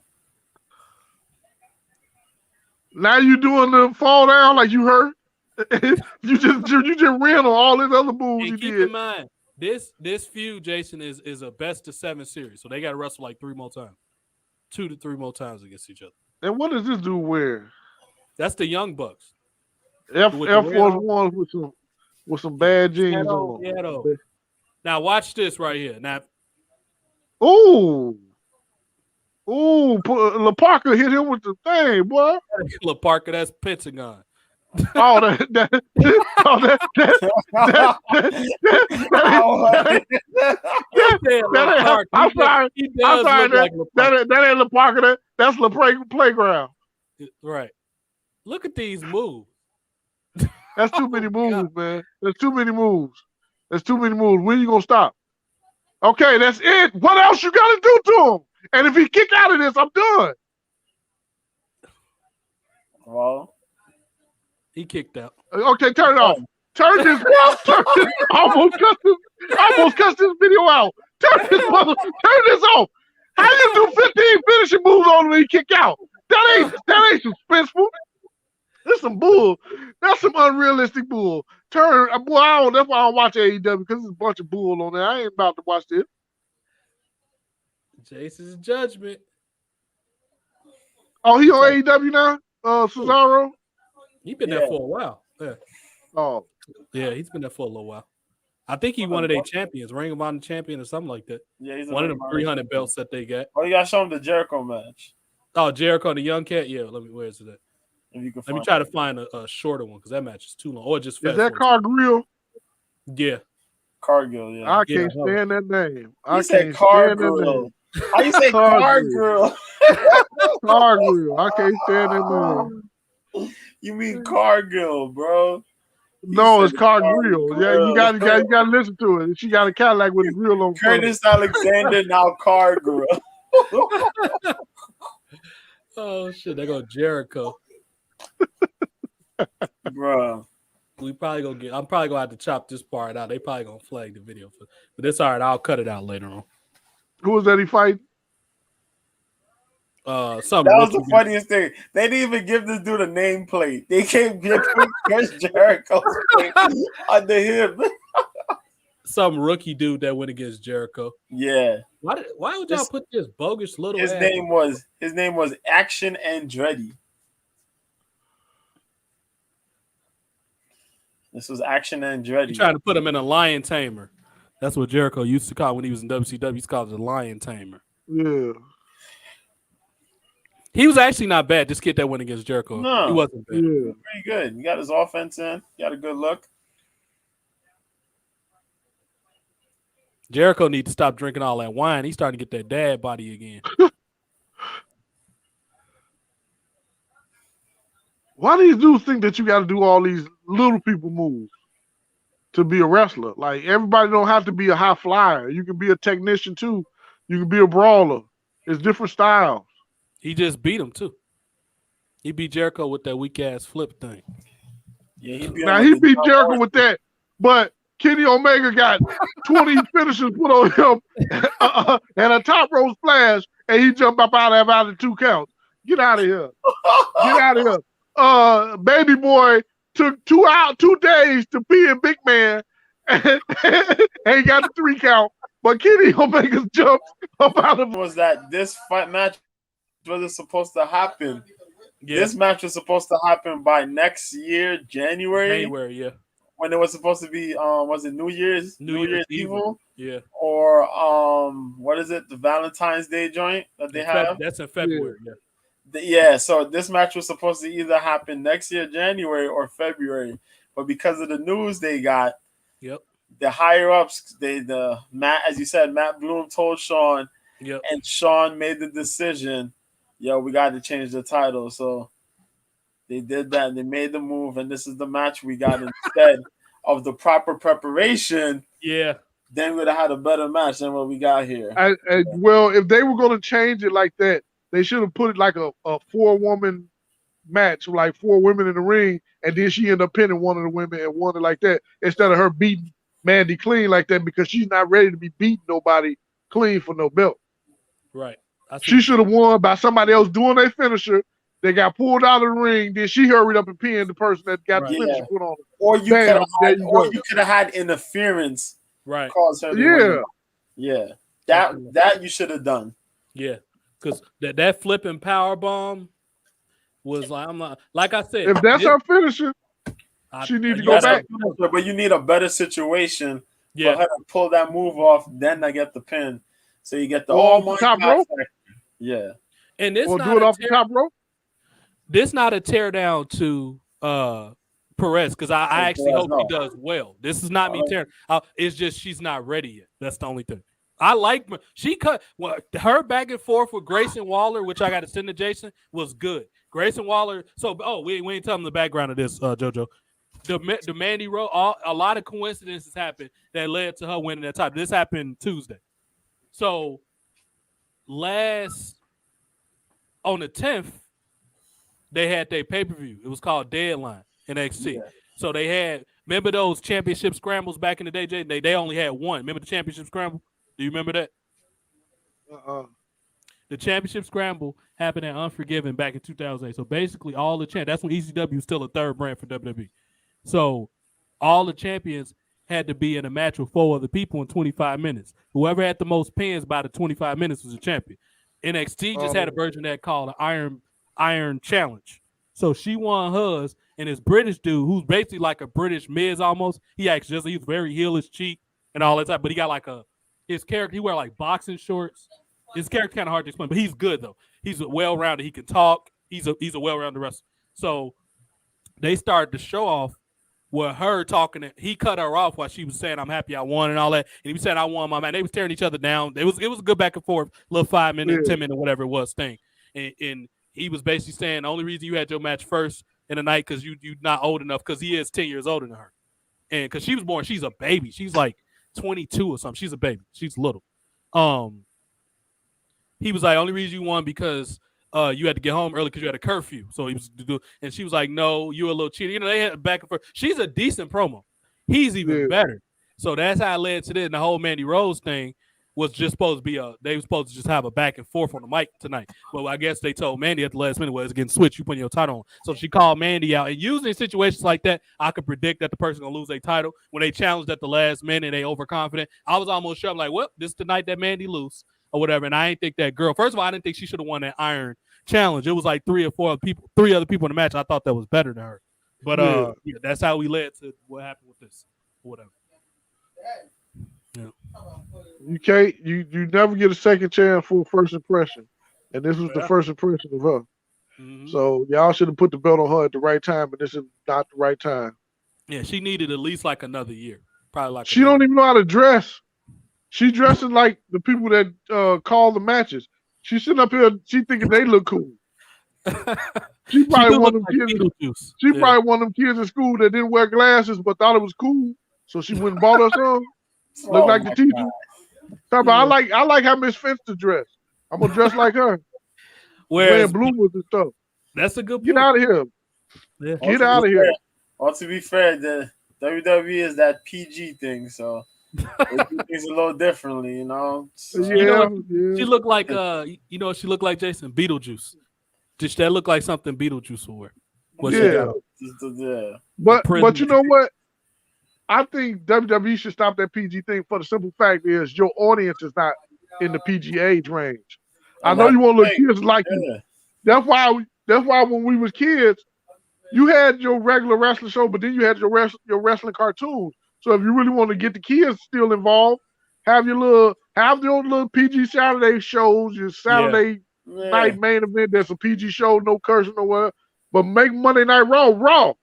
Now you doing the fall down like you hurt. you just ran on all his other moves. And keep in mind, this feud, Jason, is a best of 7 series, so they got to wrestle like 3 more times, 2 to 3 more times against each other. And what does this dude wear? That's the Young Bucks. Air Force Ones with some bad jeans on. Now watch this right here. Now, La Parker hit him with the thing, boy. La Parker, that's Pentagon. Oh, I'm sorry. That ain't La Parker. That's La Playground. Right. Look at these moves. That's too many moves, man. There's too many moves. When you gonna stop? Okay, that's it. What else you gotta do to him? And if he kick out of this, I'm done. Well, he kicked out. Okay, turn it off. Turn this. Almost cut this video out. Turn this off. How you do 15 finishing moves on him when he kick out? That ain't suspenseful. That's some bull. That's some unrealistic bull. That's why I don't watch AEW, because there's a bunch of bull on there. I ain't about to watch this. Jason's judgment. Oh, he on AEW now? Cesaro? He's been there for a while. Yeah. Oh. Yeah, he's been there for a little while. I think he one of their champions, Ring of Honor champion or something like that. Yeah, he's one of them 300 belts that they got. Oh, you gotta show him the Jericho match. Oh, Jericho, the young cat? Yeah, where is it at? If you can Let me try to find a shorter one because that match is too long. Or just is that Cargill? Yeah. Cargill, yeah. I can't stand that name. I can't stand that name. How you say Cargill? Cargill. I can't stand that name. You mean Cargill, bro? No, it's Cargill. Yeah, you gotta listen to it. She got a Cadillac with a grill on. Curtis Alexander, now Cargill. Oh shit! They go Jericho, bro. We probably gonna get. I'm probably gonna have to chop this part out. They probably gonna flag the video but it's all right. I'll cut it out later on. Who was that he fight? That was the funniest thing. They didn't even give this dude a nameplate. They can't give Chris Jericho's plate under him. Some rookie dude that went against Jericho. Yeah. Why would y'all put this bogus little? His name was Action Andretti. This was Action Andretti. You trying to put him in a lion tamer? That's what Jericho used to call when he was in WCW. He's called it a lion tamer. Yeah. He was actually not bad. This kid that went against Jericho, no, he wasn't bad. Yeah. Pretty good. He got his offense in. He got a good look. Jericho needs to stop drinking all that wine. He's starting to get that dad body again. Why do these dudes think that you got to do all these little people moves to be a wrestler? Like, everybody don't have to be a high flyer. You can be a technician too. You can be a brawler. It's different styles. He just beat him too. He beat Jericho with that weak ass flip thing. Yeah, he beat Jericho with that. But Kenny Omega got 20 finishers put on him and a top rope splash, and he jumped up out of 2 counts. Get out of here. Get out of here. Baby Boy took 2 days to pee in Big Man and he got the 3 count. But Kenny Omega jumped up out of Was that this fight match wasn't supposed to happen? Yeah. This match was supposed to happen by next year, January. Yeah. When it was supposed to be, was it New Year's Evil? Yeah. Or what is it? The Valentine's Day joint that they have. That's in February. Yeah. Yeah. So this match was supposed to either happen next year, January or February, but because of the news they got, the higher ups, as you said, Matt Bloom told Sean, and Sean made the decision. Yo, we got to change the title. So they did that and they made the move. And this is the match we got instead of the proper preparation. Yeah. Then we would have had a better match than what we got here. Well, if they were going to change it like that, they should have put it like a 4-woman match, like 4 women in the ring. And then she ended up pinning one of the women and won it like that instead of her beating Mandy clean like that because she's not ready to be beating nobody clean for no belt. Right. She should have won by somebody else doing their finisher. They got pulled out of the ring. Then she hurried up and pinned the person that got the finisher put on her. Or you could have had interference. Right. Cause her to win. That you should have done. Yeah. Because that flipping power bomb was like I said. If that's her finisher, she needs to go back. But you need a better situation for her to pull that move off, then I get the pin. So you get the top rope. Yeah. And this do it off the top rope. This not a tear down to Perez because I actually hope he does well. This is not me tearing. It's just she's not ready yet. That's the only thing. I like she cut her back and forth with Grayson Waller, which I got to send to Jason, was good. Grayson Waller. So we ain't telling the background of this, JoJo. The Mandy Rose. A lot of coincidences happened that led to her winning that title. This happened Tuesday. So on the 10th, they had their pay-per-view. It was called Deadline NXT. Yeah. So they had, remember those championship scrambles back in the day, Jay? They only had one. Remember the championship scramble? Do you remember that? The championship scramble happened at Unforgiven back in 2008. So basically all the that's when ECW was still a third brand for WWE. So all the champions had to be in a match with 4 other people in 25 minutes. Whoever had the most pins by the 25 minutes was a champion. NXT just had a version of that called the Iron Challenge. So she won hers, and this British dude, who's basically like a British Miz almost, he's very heelish cheek and all that stuff, but he got his character, he wear like boxing shorts. His character kind of hard to explain, but he's good though. He's well-rounded. He can talk. He's a well-rounded wrestler. So they started to show off with her talking. He cut her off while she was saying, "I'm happy I won" and all that. And he was saying, "I won my man." They was tearing each other down. It was a good back and forth, little 5-minute, 10-minute, whatever it was thing. And he was basically saying the only reason you had your match first in the night because you're not old enough because he is 10 years older than her. And because she was born, she's a baby. She's like 22 or something. She's a baby. She's little. He was like, only reason you won because you had to get home early because you had a curfew. So he was and she was like, no, you a little cheater. They had back and forth. She's a decent promo. He's even better. So that's how it led to this. And the whole Mandy Rose thing was just supposed to be they were supposed to just have a back and forth on the mic tonight. Well, I guess they told Mandy at the last minute, it's getting switched. You putting your title on. So she called Mandy out. And usually in situations like that, I could predict that the person going to lose their title. When they challenged at the last minute, they overconfident. I was almost sure. I'm like, well, this is the night that Mandy lose or whatever. And I didn't think that girl. First of all, I didn't think she should have won that Iron Challenge. It was like 3 other people in the match. I thought that was better than her. But that's how we led to what happened with this. Whatever. Yeah. You can't. You never get a second chance for a first impression, and this was the first impression of her. Mm-hmm. So y'all should have put the belt on her at the right time, but this is not the right time. Yeah, she needed at least like another year. Probably like. She don't even know how to dress. She dressing like the people that call the matches. She's sitting up here. She thinking they look cool. She probably one of them kids. She probably one of them kids in school that didn't wear glasses but thought it was cool, so she went and bought her some. Look like the teacher. I like how Miss Finster dressed. I'm gonna dress like her. Wearing bloomers and stuff. That's a good point. Get out of here. Yeah. Get out of here. Well, to be fair, the WWE is that PG thing, so they do things a little differently, you know. So, You know what? Yeah. She looked like you know what she looked like, Jason? Beetlejuice. Just that looked like something Beetlejuice would wear. What she got on. yeah. But you know what? I think WWE should stop that PG thing for the simple fact is your audience is not in the PG age range. I know you want little kids like you. That's why when we was kids, you had your regular wrestling show, but then you had your wrestling cartoons. So if you really want to get the kids still involved, have your little PG Saturday shows, your Saturday night main event. There's a PG show, no cursing, no whatever. But make Monday Night Raw.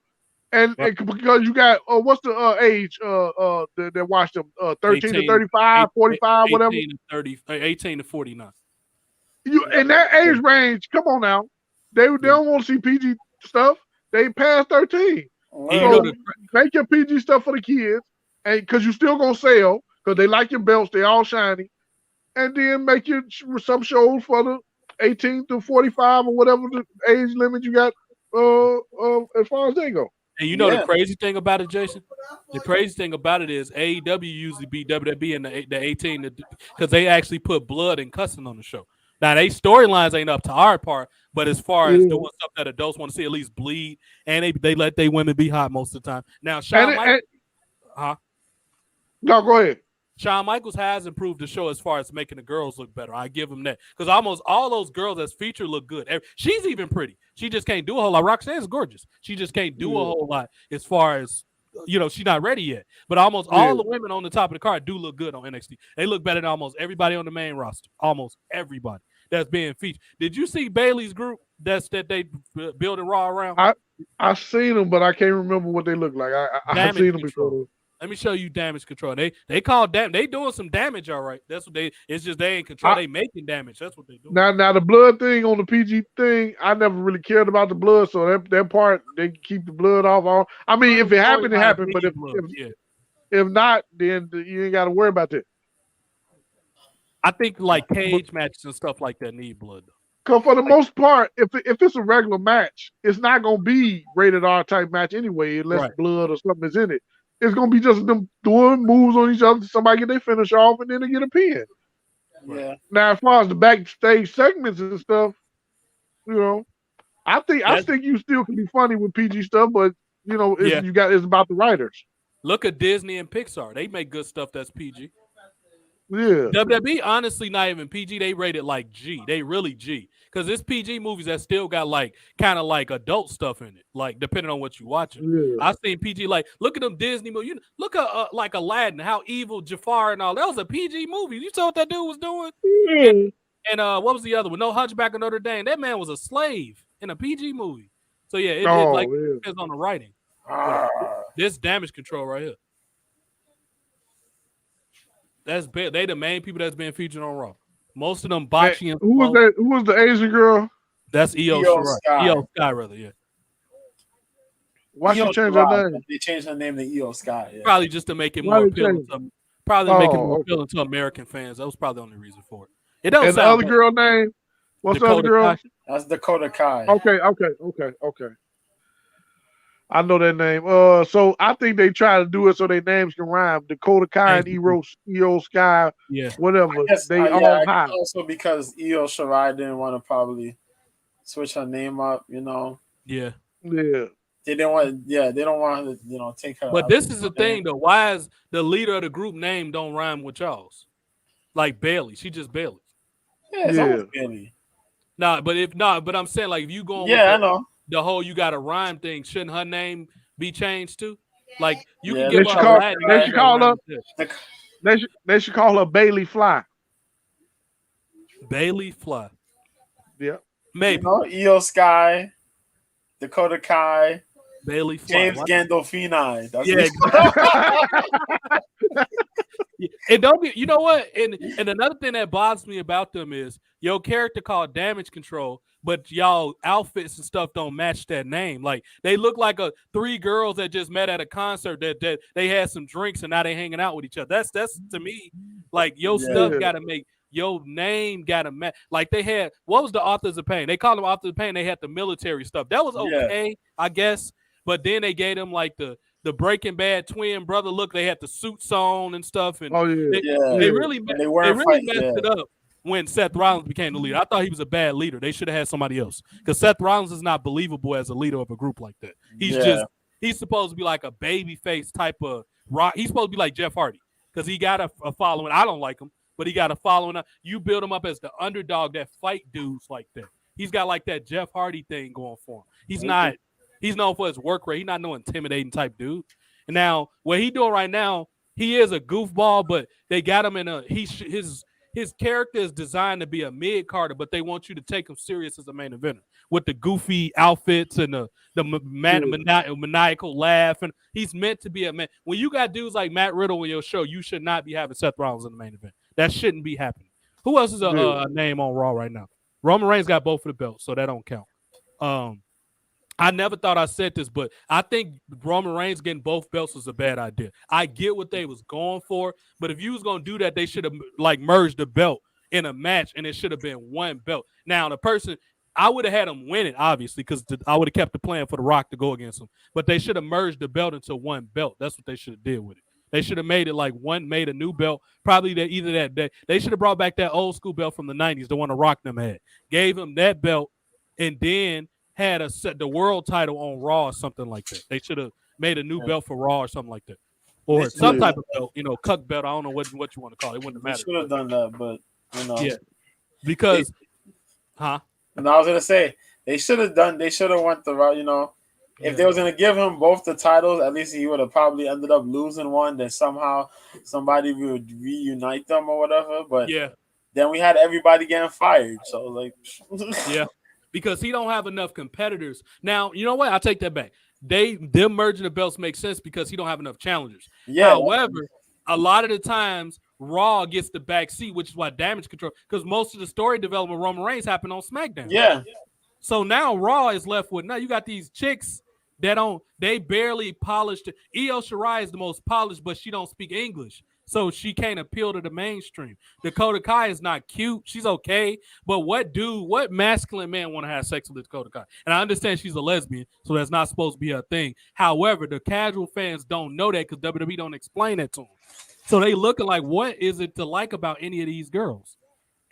And because you got what's the age that watch them 13 to 35, 45, whatever. 18 to 49. You in that age range, come on now. They don't want to see PG stuff. They past 13. So make your PG stuff for the kids, and because you still gonna sell, because they like your belts, they all shiny, and then make your some shows for the 18 to 45 or whatever the age limit you got as far as they go. And you know the crazy thing about it, Jason? The crazy thing about it is AEW usually beat WWE in the 18 because they actually put blood and cussing on the show. Now, they storylines ain't up to our part, but as far as doing stuff that adults want to see, at least bleed, and they let their women be hot most of the time. Now, Shawn Michaels, no, go ahead. Shawn Michaels has improved the show as far as making the girls look better. I give him that because almost all those girls that's featured look good. She's even pretty. She just can't do a whole lot. Roxanne's gorgeous. She just can't do a whole lot as far as, you know, she's not ready yet. But almost all the women on the top of the card do look good on NXT. They look better than almost everybody on the main roster. Almost everybody that's being featured. Did you see Bailey's group that they building Raw around? I seen them, but I can't remember what they look like. I've seen them before. Let me show you damage control. They call they doing some damage, all right. That's what it's just they ain't control. They making damage. That's what they do. Now the blood thing on the PG thing, I never really cared about the blood, so that part they keep the blood off. I mean, if it happened, it happened. But if not, then you ain't got to worry about that. I think like cage matches and stuff like that need blood though. Because for the most part, if it's a regular match, it's not gonna be rated R type match anyway, unless blood or something is in it. It's gonna be just them doing moves on each other. Somebody get their finish off, and then they get a pin. Yeah. Now, as far as the backstage segments and stuff, you know, I think you still can be funny with PG stuff, but you know, it's about the writers. Look at Disney and Pixar; they make good stuff that's PG. Yeah. WWE honestly not even PG. They rated like G. They really G. Because it's PG movies that still got like kind of like adult stuff in it. Like depending on what you're watching. Yeah. I've seen PG like look at them Disney movies. Look at like Aladdin, how evil Jafar and all. That was a PG movie. You saw what that dude was doing? Yeah. And what was the other one? No, Hunchback of Notre Dame. That man was a slave in a PG movie. So yeah, it depends on the writing. This damage control right here. That's big. They the main people that's been featured on Raw. Most of them botching. Who was that? Who was the Asian girl? That's Io Sky, rather. Yeah. Why she change her name? They changed her name to Io Sky. Yeah. Probably just to make it more appealing. Appealing to American fans. That was probably the only reason for it. It doesn't. And the other girl name? What's the other girl? That's Dakota Kai. Okay. I know that name. So I think they try to do it so their names can rhyme. Dakota Kai and Io Sky, whatever. They all high. Also because Io Shirai didn't want to probably switch her name up, you know. Yeah. Yeah. They don't want to, you know, take her. But this is the thing though. Why is the leader of the group name don't rhyme with y'all's? Like Bailey. She just Bailey. Yeah, it's always Bailey. But I'm saying like if you going I know. The whole you got a rhyme thing, shouldn't her name be changed too? Like you can they give her they should call her Bailey Fly. Bailey Fly. Yeah. Maybe. You know, Io Sky, Dakota Kai, Bailey Fly. James Gandolfini. And don't be, you know what? And another thing that bothers me about them is your character called Damage Control, but y'all outfits and stuff don't match that name. Like they look like three girls that just met at a concert that they had some drinks and now they hanging out with each other. That's to me like your stuff gotta make your name gotta match. Like they had what was the Authors of Pain? They called them Authors of Pain. They had the military stuff. That was okay, I guess. But then they gave them like the the Breaking Bad twin brother look. They had the suits on and stuff, and Oh yeah. they really And they really weren't fighting. messed it up when Seth Rollins became the leader. I thought he was a bad leader. They should have had somebody else because Seth Rollins is not believable as a leader of a group like that. He's supposed to be like a baby face type of rock. He's supposed to be like Jeff Hardy because he got a following. I don't like him, but he got a following. You build him up as the underdog that fight dudes like that. He's got like that Jeff Hardy thing going for him. He's not. He's known for his work rate. He's not no intimidating type dude. And now what he doing right now, he is a goofball, but they got him in a his character is designed to be a mid carder, but they want you to take him serious as a main eventer with the goofy outfits and the maniacal laugh. And he's meant to be a man. When you got dudes like Matt Riddle on your show, you should not be having Seth Rollins in the main event. That shouldn't be happening. Who else is a name on Raw right now? Roman Reigns got both of the belts, so that don't count. I never thought I said this, but I think Roman Reigns getting both belts was a bad idea. I get what they was going for, but if you was going to do that, they should have like merged the belt in a match, and it should have been one belt. Now, the person, I would have had him win it, obviously, because I would have kept the plan for The Rock to go against him, but they should have merged the belt into one belt. That's what they should have did with it. They should have made it like made a new belt, probably either that day. They should have brought back that old school belt from the 90s, the one The Rock them had. Gave him that belt, and then had the world title on Raw or something like that. They should have made a new belt for Raw or something like that. Or some type of belt, cuck belt. I don't know what you want to call it. It wouldn't matter. Should have done that, but Yeah. Because And I was gonna say they should have went the route, if they was gonna give him both the titles, at least he would have probably ended up losing one, then somehow somebody would reunite them or whatever. But then we had everybody getting fired. So like because he don't have enough competitors. Now, you know what? I'll take that back. Them merging the belts makes sense because he don't have enough challengers. Yeah. However, a lot of the times Raw gets the back seat, which is why Damage Control, because most of the story development of Roman Reigns happened on SmackDown. Yeah. So now Raw is left with, now you got these chicks that they barely polished. Io Shirai is the most polished, but she don't speak English. So she can't appeal to the mainstream. Dakota Kai is not cute. She's okay. But what masculine man want to have sex with Dakota Kai? And I understand she's a lesbian, so that's not supposed to be a thing. However, the casual fans don't know that because WWE don't explain that to them. So they looking like, what is it to like about any of these girls?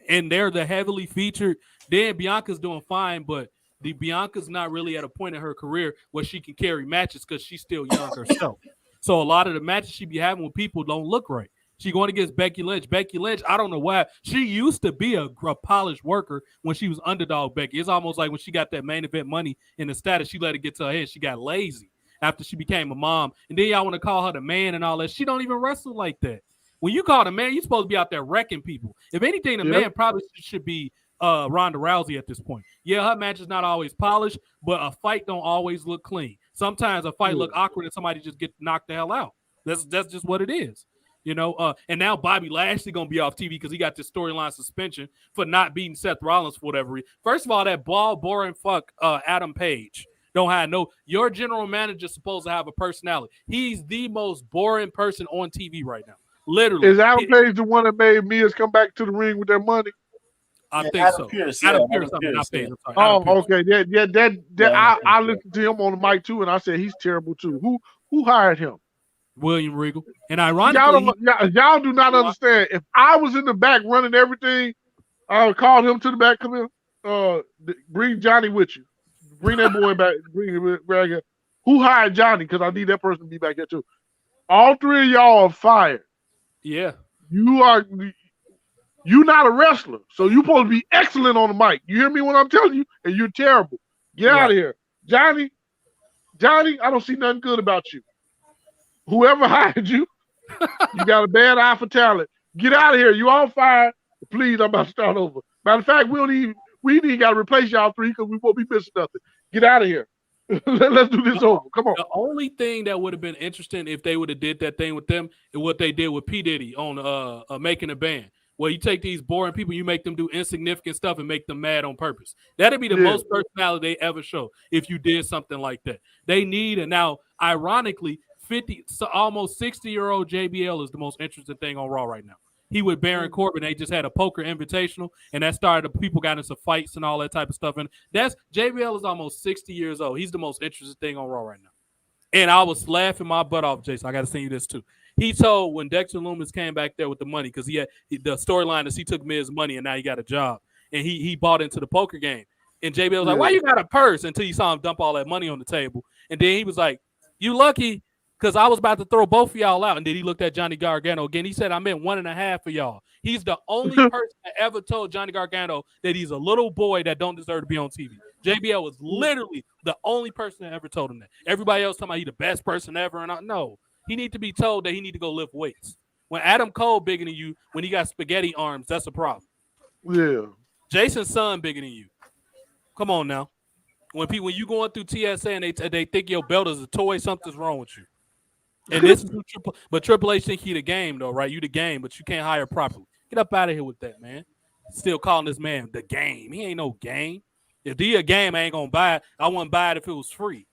And they're the heavily featured. Then Bianca's doing fine, but Bianca's not really at a point in her career where she can carry matches because she's still young herself. So a lot of the matches she be having with people don't look right. She going against Becky Lynch. Becky Lynch, I don't know why. She used to be a polished worker when she was underdog Becky. It's almost like when she got that main event money in the status, she let it get to her head. She got lazy after she became a mom. And then y'all want to call her the man and all that. She don't even wrestle like that. When you call the man, you're supposed to be out there wrecking people. If anything, the man probably should be Ronda Rousey at this point. Yeah, her match is not always polished, but a fight don't always look clean. Sometimes a fight look awkward and somebody just get knocked the hell out. That's just what it is. And now Bobby Lashley gonna be off TV because he got this storyline suspension for not beating Seth Rollins for whatever reason. First of all, that boring fuck Adam Page don't have your general manager's supposed to have a personality. He's the most boring person on TV right now. Literally. Is Adam Page the one that made Miz come back to the ring with their money? I think Adam so. Pierce, Adam yeah, Pierce, Adam Pierce, Pierce. Okay. I listened to him on the mic too, and I said he's terrible too. Who hired him? William Regal. And ironically, y'all do not understand. If I was in the back running everything, I would call him to the back. Come here. Bring Johnny with you. Bring that boy back. Bring him back here. Who hired Johnny? Because I need that person to be back here too. All three of y'all are fired. Yeah. You're not a wrestler, so you're supposed to be excellent on the mic. You hear me when I'm telling you? And you're terrible. Get out of here. Johnny, I don't see nothing good about you. Whoever hired you, you got a bad eye for talent. Get out of here. You all fired. Please, I'm about to start over. Matter of fact, we ain't got to replace y'all three because we won't be missing nothing. Get out of here. Let's do this over. Come on. The only thing that would have been interesting if they would have did that thing with them is what they did with P. Diddy on Making a Band. Where you take these boring people, you make them do insignificant stuff and make them mad on purpose. That'd be the most personality they ever show if you did something like that. They need, and now, ironically, almost 60-year-old JBL is the most interesting thing on Raw right now. He with Baron Corbin, they just had a poker invitational, and that started, people got into fights and all that type of stuff. And JBL is almost 60 years old. He's the most interesting thing on Raw right now. And I was laughing my butt off, Jason. I got to send you this too. He told when Dexter Loomis came back there with the money because the storyline is he took Miz money and now he got a job and he bought into the poker game. And JBL was like, "Why you got a purse?" Until you saw him dump all that money on the table, and then he was like, "You lucky because I was about to throw both of y'all out." And then he looked at Johnny Gargano again. He said, "I meant 1.5 for y'all." He's the only person that ever told Johnny Gargano that he's a little boy that don't deserve to be on TV. JBL was literally the only person that ever told him that. Everybody else talking about he the best person ever, and no, he need to be told that he need to go lift weights. When Adam Cole bigger than you, when he got spaghetti arms, that's a problem. Yeah. Jason's son bigger than you. Come on now. When you going through TSA and they think your belt is a toy, something's wrong with you. And this is Triple H think he the game though, right? You the game, but you can't hire properly. Get up out of here with that, man. Still calling this man the game. He ain't no game. If he a game, I ain't gonna buy it. I wouldn't buy it if it was free.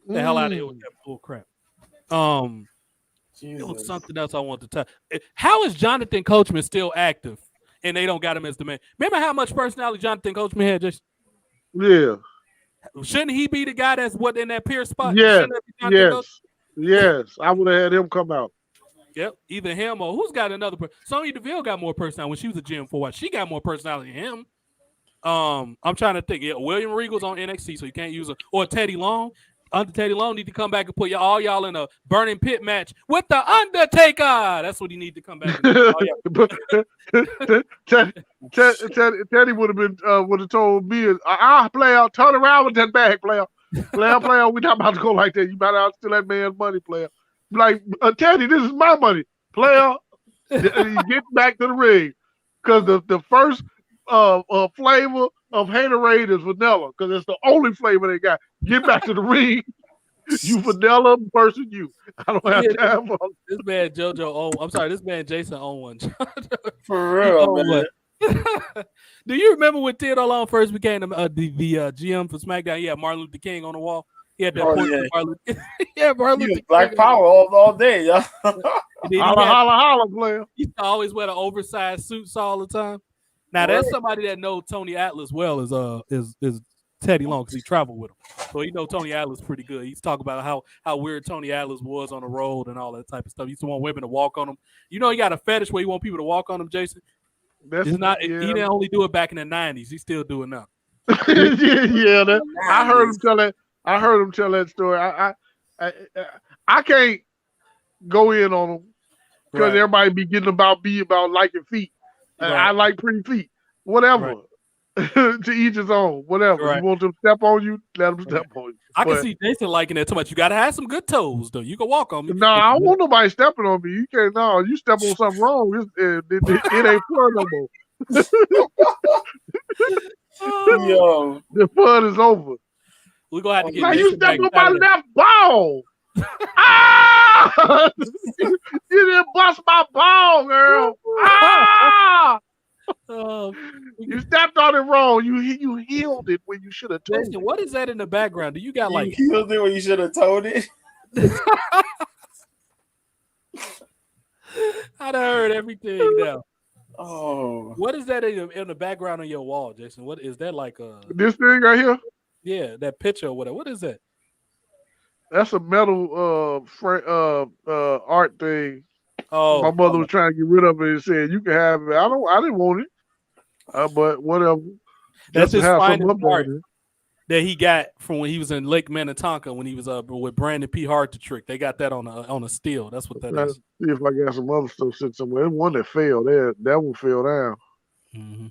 The hell out of here with that bull crap. It was something else I wanted to tell. How is Jonathan Coachman still active and they don't got him as the man? Remember how much personality Jonathan Coachman had? Just shouldn't he be the guy that's in that peer spot? Yes. I would have had him come out. Yep, either him or who's got another person. Sonya Deville got more personality when she was a GM for a while. She got more personality than him. I'm trying to think. Yeah, William Regal's on NXT, so you can't use her. Or Teddy Long. Teddy Long need to come back and put all y'all in a burning pit match with the Undertaker. That's what he need to come back. Teddy would have told me, player, turn around with that bag, player. Player, we not about to go like that. You better steal that man's money, player. Like, Teddy, this is my money, player. Get back to the ring, because the first flavor of Haterade is vanilla, because it's the only flavor they got. Get back to the ring, you vanilla person, you. I don't have time for this man this man Jason owned one. For real, man. Do you remember when Theodore Long first became the GM for SmackDown? He had Martin Luther King on the wall. He had that Martin Luther King. Black Power all day, y'all. Holla, player. He always wear the oversized suits all the time. Now that's somebody that knows Tony Atlas well is Teddy Long, because he traveled with him. So he know Tony Atlas pretty good. He's talking about how weird Tony Atlas was on the road and all that type of stuff. He used to want women to walk on him. You know, he got a fetish where he want people to walk on him, Jason. He didn't only do it back in the 90s. He still do it now. I heard him tell that story. I can't go in on him because everybody be getting about liking feet. Right. I like pretty feet. Whatever. Right. To each his own. Whatever. Right. You want them to step on you, let them step on you. I can see Jason liking that too much. You got to have some good toes, though. You can walk on me. No, I don't want nobody stepping on me. You can't. No, you step on something wrong. It ain't fun no more. Yo, the fun is over. We're gonna have to get now you step on my left ball. Ah! You didn't bust my ball, girl. Ah! You stepped on it wrong. You healed it when you should have told it. What is that in the background? Do you got like you healed it when you should have told it? I done heard everything now. Oh, what is that in the background on your wall, Jason? What is that like? This thing right here? Yeah, that picture or whatever. What is that? That's a metal art thing. Oh, my mother was trying to get rid of it and said you can have it. I didn't want it, but whatever. That's his finest art that he got from when he was in Lake Minnetonka when he was with Brandon P. Hard-to-Trick. They got that on a steel. That's what that is. See if I got some other stuff sitting somewhere. There's one that fell there. That one fell down. Mm-hmm.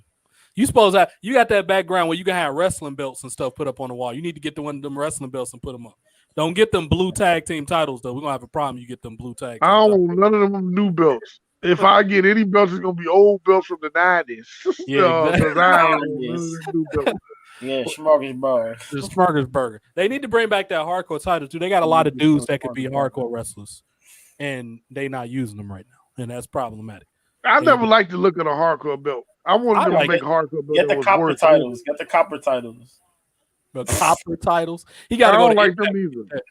You suppose you got that background where you can have wrestling belts and stuff put up on the wall. You need to get one of them wrestling belts and put them up. Don't get them blue tag team titles though. We're gonna have a problem. You get them blue tag. I don't want none of them new belts. If I get any belts, it's gonna be old belts from the 90s. Yeah, yeah, Smorgasburger. They need to bring back that hardcore title too. They got a lot of dudes that could be hardcore wrestlers, and they not using them right now, and that's problematic. I never liked to look at a hardcore belt. I wanted them to make a hardcore belt. Get the copper titles. Get the copper titles. The copper titles. He got to go. I don't like them either.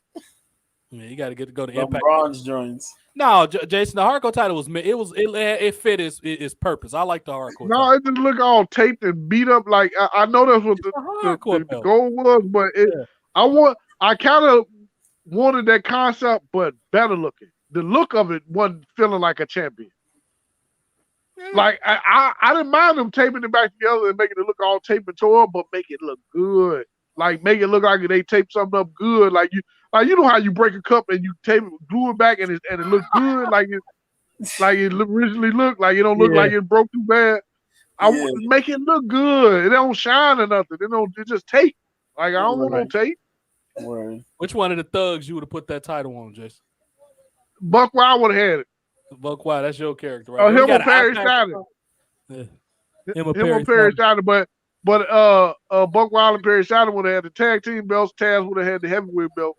Yeah, you got to go to Impact. Bronze joints. No, Jason, the hardcore title it fit its purpose. I like the hardcore. No, title. it didn't look all taped and beat up. Like I know that's what the goal was, but I kind of wanted that concept, but better looking. The look of it wasn't feeling like a champion. Like I didn't mind them taping it back together and making it look all taped and tore, but make it look good. Like make it look like they taped something up good. Like you know how you break a cup and you tape it, glue it back and it looks good, like it originally looked. Like it don't look like it broke too bad. I want to make it look good. It don't shine or nothing. It just tape. Like I don't want no tape. Word. Which one of the thugs you would have put that title on, Jason? Buck Wild would have had it. Buck Wild, that's your character, right? Oh, him or Perry Saturn. Yeah. Him or Perry Saturn, but Buck Wild and Perry Saturn would have had the tag team belts. Taz would have had the heavyweight belt,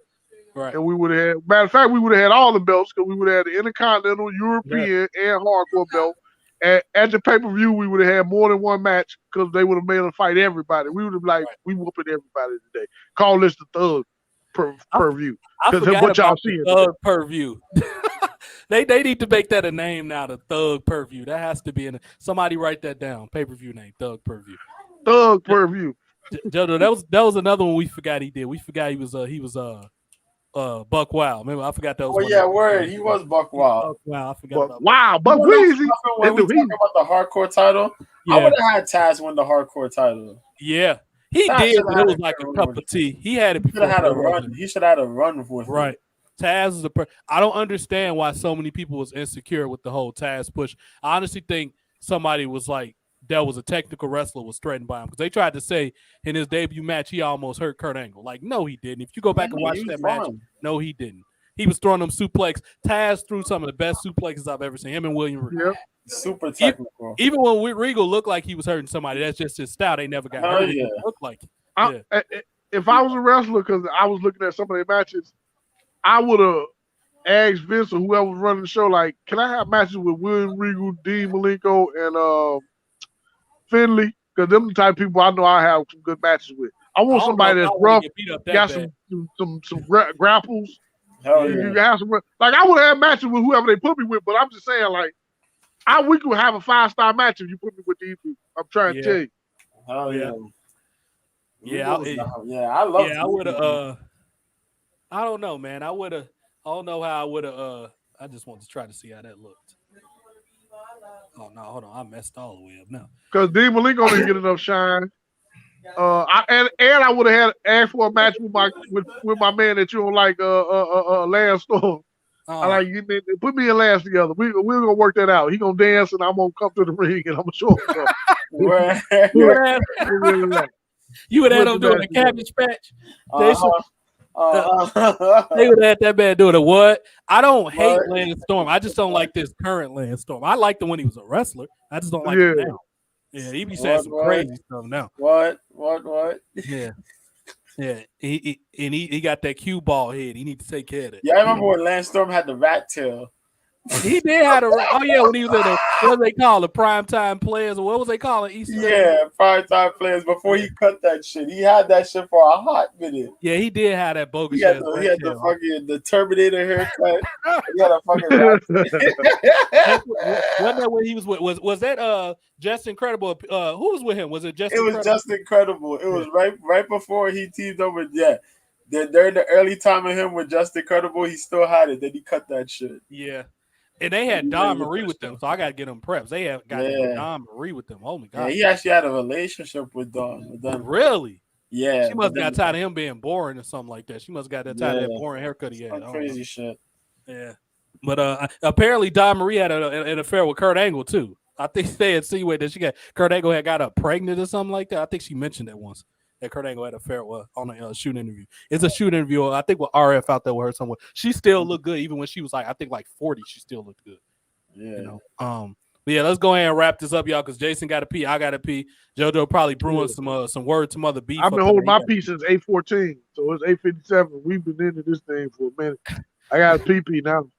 right? And we would have had. Matter of fact, we would have had all the belts because we would have had the Intercontinental, European, and Hardcore belt. At the pay-per-view, we would have had more than one match because they would have made them fight everybody. We would have we whooping everybody today. Call this the Thug per view. Because what y'all seeing? Thug per view. They need to make that a name now, the Thug per view. That has to be somebody write that down. Pay-per-view name, Thug per view. Thug per view. Jojo, that was another one we forgot he did. We forgot he was Buck Wild. Remember, I forgot that was. Oh yeah, word. He was Buck Wild. Buck Wild. I forgot about Wow, Buck Weezy. When we talking about the hardcore title, I would have had Taz win the hardcore title. Yeah, he did. But it was like a cup of tea. He had it before. He should have had a run. He should have had a run with it. Right. Taz is I don't understand why so many people was insecure with the whole Taz push. I honestly think somebody was like, that was a technical wrestler was threatened by him because they tried to say in his debut match he almost hurt Kurt Angle. Like, no, he didn't. If you go back and watch that match, no, he didn't. He was throwing them suplex. Taz threw some of the best suplexes I've ever seen. Him and William Regal. Yep. Super technical. Even when Regal looked like he was hurting somebody, that's just his style. They never got hurt. Yeah. It looked like it. If I was a wrestler, because I was looking at some of their matches, I would have asked Vince or whoever was running the show, like, can I have matches with William Regal, Dean Malenko, and Finley? Because them the type of people I know I have some good matches with. I want somebody that's rough, got some grapples. Hell you have some, like I would have matches with whoever they put me with, but I'm just saying, like, we could have a 5-star match if you put me with these people. I'm trying to tell you. Hell yeah. Yeah, I love it. Yeah, I would have I don't know, man. I don't know how I would have I just want to try to see how that looked. Oh no, hold on. I messed all the way up now. Because Dean Malenko didn't get enough shine. I would have asked for a match with my man that you don't like, Lance Storm. I like you. Put me and Lance together. We're gonna work that out. He gonna dance and I'm gonna come to the ring and I'm gonna show him. You would have him doing a cabbage patch. They would have had that man doing a what? I don't hate Lance Storm. I just don't like this current Lance Storm. I liked him when he was a wrestler. I just don't like him now. Yeah, he be saying some crazy stuff now. What? Yeah. Yeah. He got that cue ball head. He need to take care of it. Yeah, I remember when Lance Storm had the rat tail. He did have when he was in the what they call the primetime players, or what was they calling East? Yeah, primetime players. Before he cut that shit, he had that shit for a hot minute. Yeah, he did have that bogus. He had the fucking the Terminator haircut. He had a fucking rat. Wasn't that when he was with? Was that Just Incredible? Who was with him? Was it Just? It was Just Incredible. It was right before he teamed up with Then during the early time of him with Just Incredible, he still had it. Then he cut that shit. Yeah. And they had Don Marie with them, so I gotta get them preps. They have got Don Marie with them. Oh my god! Yeah, he actually had a relationship with Don. Really? Yeah. She must have got tired of him being boring or something like that. She must have got that tired of that boring haircut he had. Crazy shit. Yeah. But apparently Don Marie had an affair with Kurt Angle too. I think they insinuated that Kurt Angle had got her pregnant or something like that. I think she mentioned that once. That Kurt Angle had an affair on a shoot interview. It's a shoot interview. I think with RF out there with her somewhere. She still looked good, even when she was like 40. She still looked good. Yeah. But yeah, let's go ahead and wrap this up, y'all, because Jason got to pee. I got to pee. JoJo probably brewing some words, some other beef. I've been holding my pee since 8:14, so it's 8:57. We've been into this thing for a minute. I got a pee now.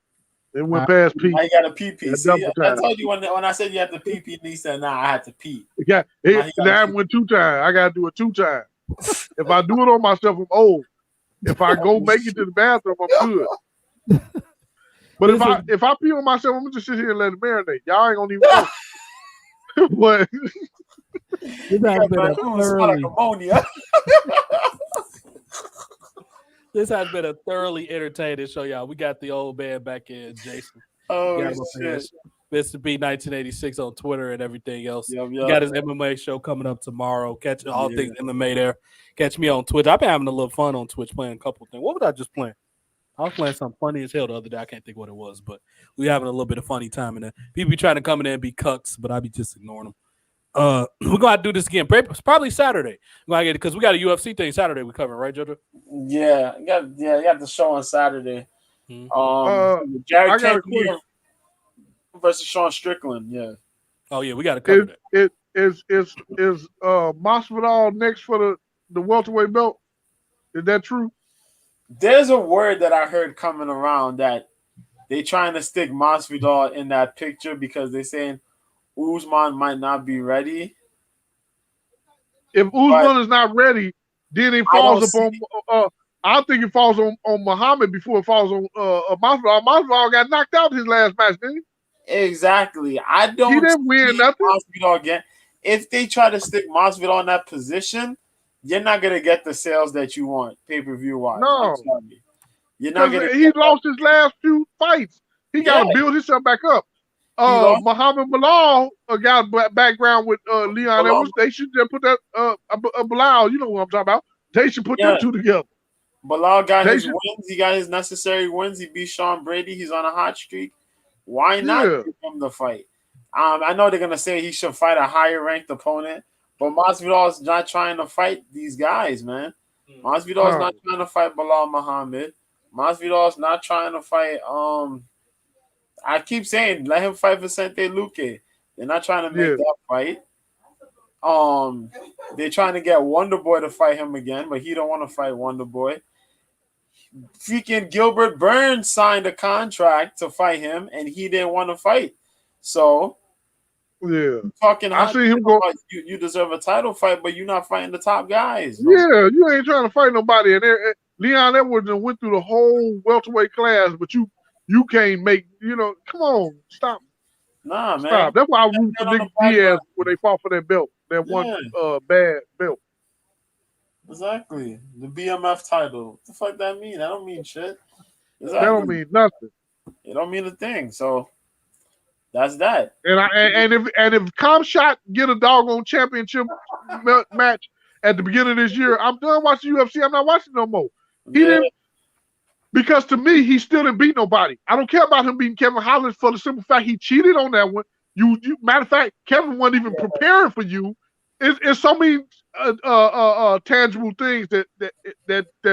Then went past pee. I got a pee. See, I told you when I said you had to pee, and he said, "Nah, I had to pee." Yeah, I went 2 times. I got to do it 2 times. If I do it on myself, I'm old. If I go make it to the bathroom, I'm good. But if I pee on myself, I'm gonna just sit here and let it marinate. Y'all ain't gonna even know. But it's like ammonia. This has been a thoroughly entertaining show, y'all. We got the old man back in, Jason. Oh Got him up here. shit! Mr. B 1986 on Twitter and everything else. Yup, He yup. got his MMA show coming up tomorrow. Catch all Yeah. things MMA there. Catch me on Twitch. I've been having a little fun on Twitch playing a couple things. What was I just playing? I was playing something funny as hell the other day. I can't think what it was, but we having a little bit of funny time in there. People be trying to come in there and be cucks, but I be just ignoring them. We're gonna do this again. Probably Saturday. We're gonna get it because we got a UFC thing Saturday we covering, right, JoJo? Yeah, you got the show on Saturday. Mm-hmm. Jared I got a Cannonier versus Sean Strickland. Yeah. Oh yeah, we got to cover that. Is Masvidal next for the welterweight belt? Is that true? There's a word that I heard coming around that they trying to stick Masvidal in that picture because they're saying Usman might not be ready. If Usman is not ready, then it falls upon. I think it falls on Muhammad before it falls on Masvidal. Masvidal got knocked out his last match, didn't he? Exactly. I don't. He didn't win nothing. Masvidal again. If they try to stick Masvidal in that position, you're not gonna get the sales that you want pay-per-view wise. No, you're not gonna. He lost his last few fights. He got to build himself back up. Muhammad Bilal got background with Leon Edwards. They should just put that Bilal. You know what I'm talking about. They should put them two together. Bilal got his wins. He got his necessary wins. He beat Sean Brady. He's on a hot streak. Why not give him the fight? I know they're gonna say he should fight a higher ranked opponent, but Masvidal is not trying to fight these guys, man. Masvidal is not trying to fight Bilal Muhammad. Masvidal is not trying to fight. I keep saying let him fight Vicente Luque. They're not trying to make that fight. They're trying to get Wonder Boy to fight him again, but he don't want to fight Wonder Boy. Freaking Gilbert Burns signed a contract to fight him, and he didn't want to fight. So, talking. I see him go. You deserve a title fight, but you're not fighting the top guys. No? Yeah, you ain't trying to fight nobody. And Leon Edwards went through the whole welterweight class, but you can't make. Come on, stop. Nah, man. Stop. That's why I root for Nick Diaz when they fought for that belt, that one bad belt. Exactly. The BMF title. What the fuck that mean? That don't mean shit. Exactly. That don't mean nothing. It don't mean a thing. So that's that. And if Comshot get a doggone championship match at the beginning of this year, I'm done watching UFC. I'm not watching no more. He didn't, because to me, he still didn't beat nobody. I don't care about him beating Kevin Holland for the simple fact he cheated on that one. Matter of fact, Kevin wasn't even preparing for you. It's so many tangible things that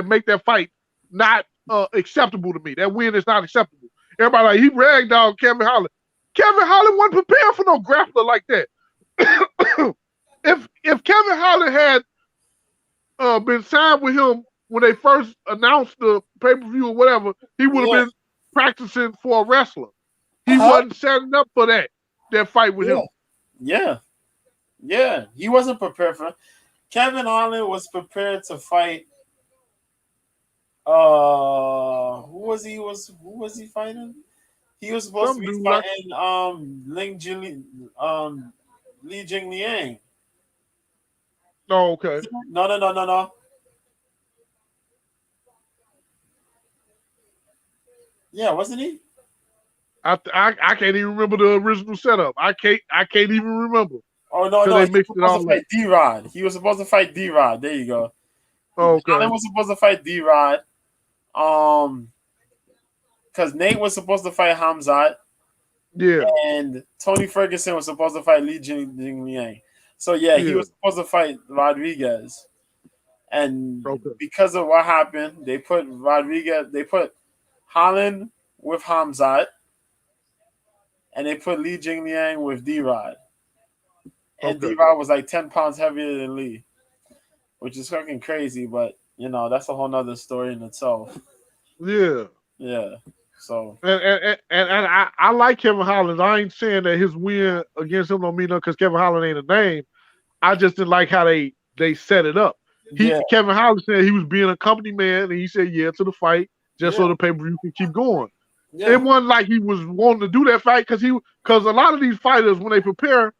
make that fight not acceptable to me. That win is not acceptable. Everybody like he ragdolled Kevin Holland. Kevin Holland wasn't prepared for no grappler like that. if Kevin Holland had been signed with him when they first announced the pay-per-view or whatever, he would have been practicing for a wrestler. He wasn't setting up for that fight with him. Yeah, he wasn't prepared for it. Kevin Holland was prepared to fight. Who was he fighting? He was supposed to be fighting Li Jingliang. Oh, okay. No. Yeah, wasn't he? I can't even remember the original setup. I can't even remember. Oh no! He was supposed to fight D-Rod. He was supposed to fight D-Rod. There you go. Okay. Allen was supposed to fight D-Rod. Because Nate was supposed to fight Hamzat. Yeah. And Tony Ferguson was supposed to fight Li Jingliang. So he was supposed to fight Rodriguez. And because of what happened, they put Holland with Hamzat. And they put Li Jingliang with D-Rod. And D-Rod was like 10 pounds heavier than Lee, which is fucking crazy, but that's a whole nother story in itself. Yeah. So and I like Kevin Holland. I ain't saying that his win against him don't mean nothing because Kevin Holland ain't a name. I just didn't like how they set it up. Kevin Holland said he was being a company man, and he said to the fight just so the pay-per-view can keep going. Yeah. It wasn't like he was wanting to do that fight because a lot of these fighters when they prepare,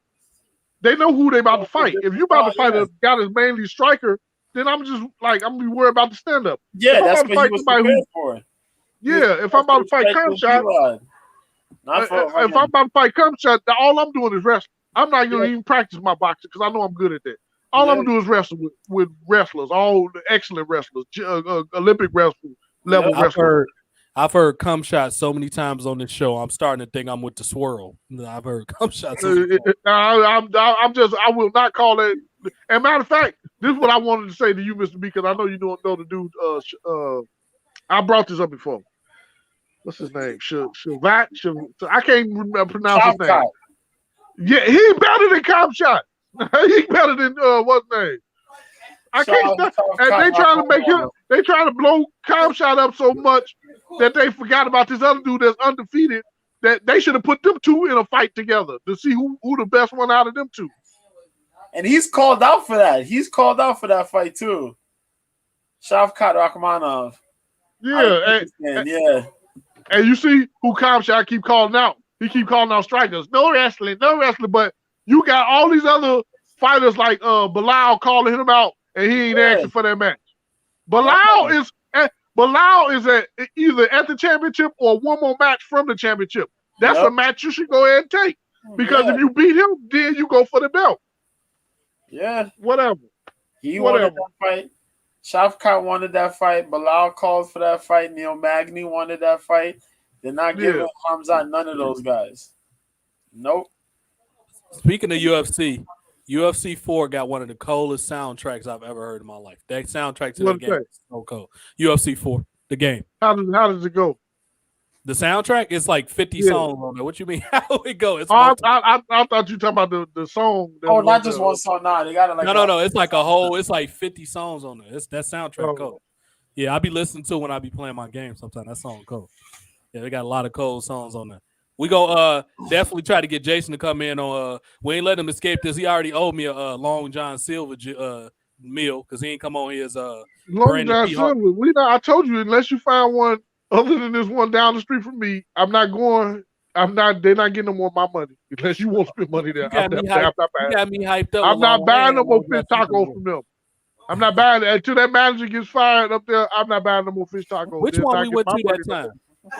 they know who they about to fight. If you about to fight a guy that's mainly striker, then I'm just like I'm gonna be worried about the stand up. Yeah, If I'm that's about to what fight he was somebody prepared who, for. yeah, if I'm about to fight Comshot, Not for if I'm about to fight Comshot, all I'm doing is wrestling. I'm not gonna even practice my boxing because I know I'm good at that. All I'm gonna do is wrestle with wrestlers, all the excellent wrestlers, Olympic level wrestlers. I've heard cum shots so many times on this show. I'm starting to think I'm with the swirl. I've heard cum shots. I will not call that. And matter of fact, this is what I wanted to say to you, Mr. B, because I know you don't know the dude. I brought this up before. What's his name? Shavat. I can't pronounce his name. Yeah, he better than Comshot. He better than what's his name? I can't. And they trying to make him. They trying to blow Comshot up so much that they forgot about this other dude that's undefeated. That they should have put them two in a fight together to see who the best one out of them two. And he's called out for that. He's called out for that fight too. Shavkat Rakhmonov. Yeah, and you see who Comshot keep calling out. He keep calling out strikers. No wrestling. But you got all these other fighters like Bilal calling him out, and he ain't asking for that match. Bilal is at either at the championship or one more match from the championship. That's a match you should go ahead and take because if you beat him, then you go for the belt. Yeah, whatever. He wanted that fight. Shavkat wanted that fight. Bilal called for that fight. Neil Magny wanted that fight. They're not giving Hamzat none of those guys. Nope. Speaking of UFC, UFC 4 got one of the coldest soundtracks I've ever heard in my life. That soundtrack to the game is so cold. UFC 4, the game. How does it go? The soundtrack is like 50 songs on there. What you mean? How it go? It's I thought you talking about the song. Oh, not just one song. Nah, they got it like no. It's like a whole. It's like 50 songs on there. It's that soundtrack cold. Yeah, I be listening to when I be playing my game. Sometimes that song cold. Yeah, they got a lot of cold songs on there. We go definitely try to get Jason to come in on. We ain't let him escape this. He already owed me a Long John Silver meal because he ain't come on his Long John Silver. I told you unless you find one other than this one down the street from me, I'm not going. They're not getting no more of my money unless you won't spend money there. You got me hyped up. I'm not buying no more fish tacos from them. I'm not buying it until that manager gets fired up there. I'm not buying no more fish tacos. Which one we went to that time?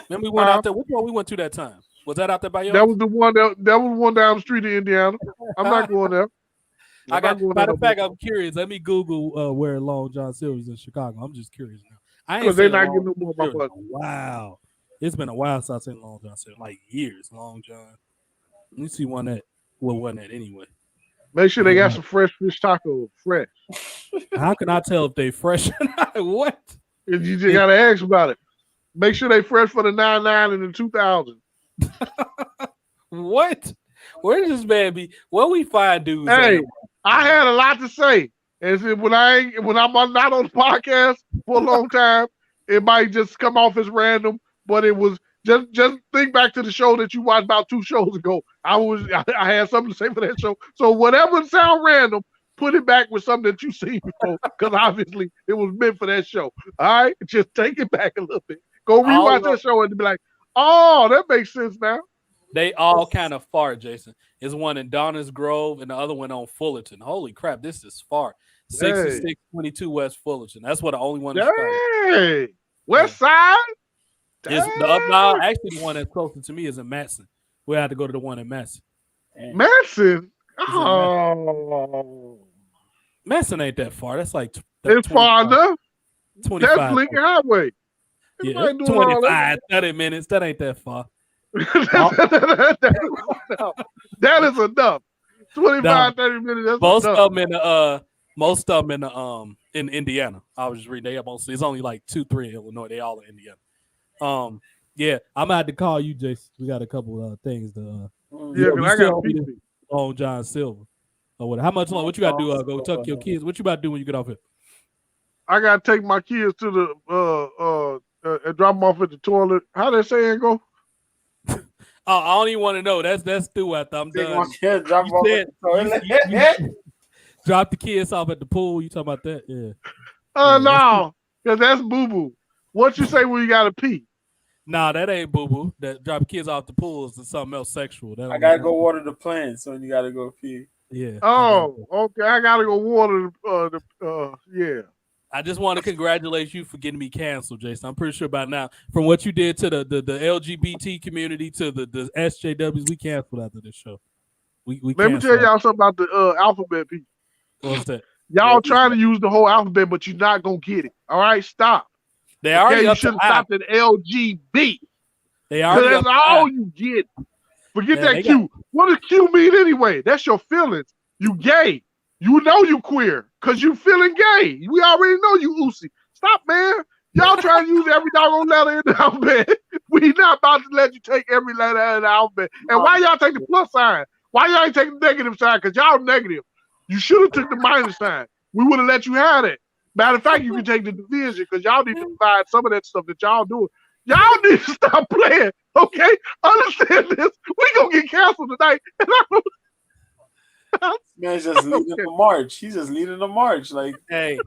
Remember we went out there. Which one we went to that time? Was that out there by yours? That was the one that was one down the street in Indiana. I'm not going there. Matter of fact, I'm curious. Let me Google where Long John Silver's in Chicago. I'm just curious now. Because they're not getting no more of my money. Wow. It's been a while since I've seen Long John Silver. Like years. Long John. Let me see one that wasn't that anyway. Make sure they got some fresh fish tacos. Fresh. How can I tell if they fresh or not? What? You just got to ask about it. Make sure they fresh for the 99 and the 2000. What? Where does this man be? Where we find dudes? Hey, I had a lot to say. And when I'm not on the podcast for a long time, it might just come off as random. But it was just think back to the show that you watched about 2 shows ago. I had something to say for that show. So whatever sound random, put it back with something that you seen before, because obviously it was meant for that show. All right, just take it back a little bit. Go rewatch that show and be like, oh, that makes sense now. They all kind of far, Jason. It's one in Donis Grove and the other one on Fullerton. Holy crap, this is far. 6622 West Fullerton. That's what the only one is. Hey, West Side? It's the up now. Actually, the one that's closer to me is in Matson. We had to go to the one in Matson. Matson? Oh. Matson ain't that far. That's like it's far enough. 25. That's Lincoln Highway. Yeah, 25, 30 minutes. That ain't that far. That is enough. 25, 30 minutes. That's most enough. of them in Indiana. I was just reading. They have mostly. It's only like 2-3 in Illinois. They all in Indiana. Yeah, I'm gonna have to call you, Jason. We got a couple things to. Yeah, I got on John Silver. Or what? How much long? What you got to do? Go tuck your kids. What you about to do when you get off here? I gotta take my kids to the and drop them off at the toilet. How that saying go? I don't even want to know. That's through after I'm done. Drop the kids off at the pool. You talking about that? Yeah. No, because that's boo boo. What you say when you gotta pee? Nah, that ain't boo boo. That drop kids off the pool is something else sexual. I gotta go water the plants, so you gotta go pee. Yeah. Oh, okay. I gotta go water yeah. I just want to congratulate you for getting me canceled, Jason. I'm pretty sure by now, from what you did to the LGBT community to the SJWs, we canceled after this show. We Let me tell canceled. y'all something about the alphabet people. What's that? Y'all trying to use the whole alphabet, but you're not gonna get it. All right, stop. They already you up should to have stopped at LGB. They already that's all you get. Forget that Q. What does Q mean anyway? That's your feelings. You gay. You know you queer because you feeling gay. We already know you Uzi. Stop, man. Y'all trying to use every doggone letter in the alphabet. We not about to let you take every letter out of the alphabet. And why y'all take the plus sign? Why y'all ain't taking the negative sign? Because y'all negative. You should have took the minus sign. We would have let you have it. Matter of fact, you can take the division because y'all need to provide some of that stuff that y'all doing. Y'all need to stop playing, okay? Understand this. We gonna get canceled tonight. Man's just leading the march. He's just leading the march. Like, hey,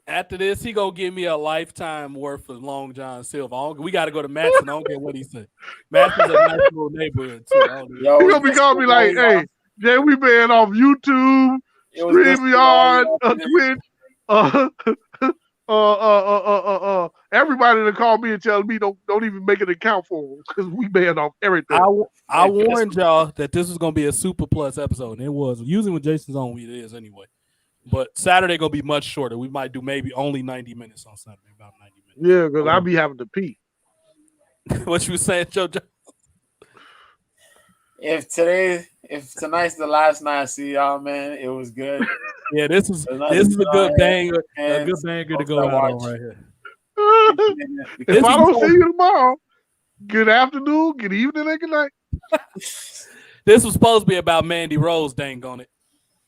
after this, he gonna give me a lifetime worth of Long John Silver. We got to go to Matson. I don't care what he said. Matson's a nice little neighborhood too. He gonna be calling me like, "Hey, Jay, we been off YouTube, StreamYard, Twitch, everybody that call me and tell me don't even make an account for them because we banned off everything." I warned y'all that this was gonna be a super plus episode, and it was. Usually when Jason's on, it is anyway. But Saturday gonna be much shorter. We might do maybe only 90 minutes on Saturday, about 90 minutes. Yeah, because I'll be having to pee. What you was saying, JoJo? If tonight's the last night I see y'all, man, it was good. Yeah, this is a good banger, to go out on right here. If I don't see you tomorrow, good afternoon, good evening, and good night. This was supposed to be about Mandy Rose, dang on it.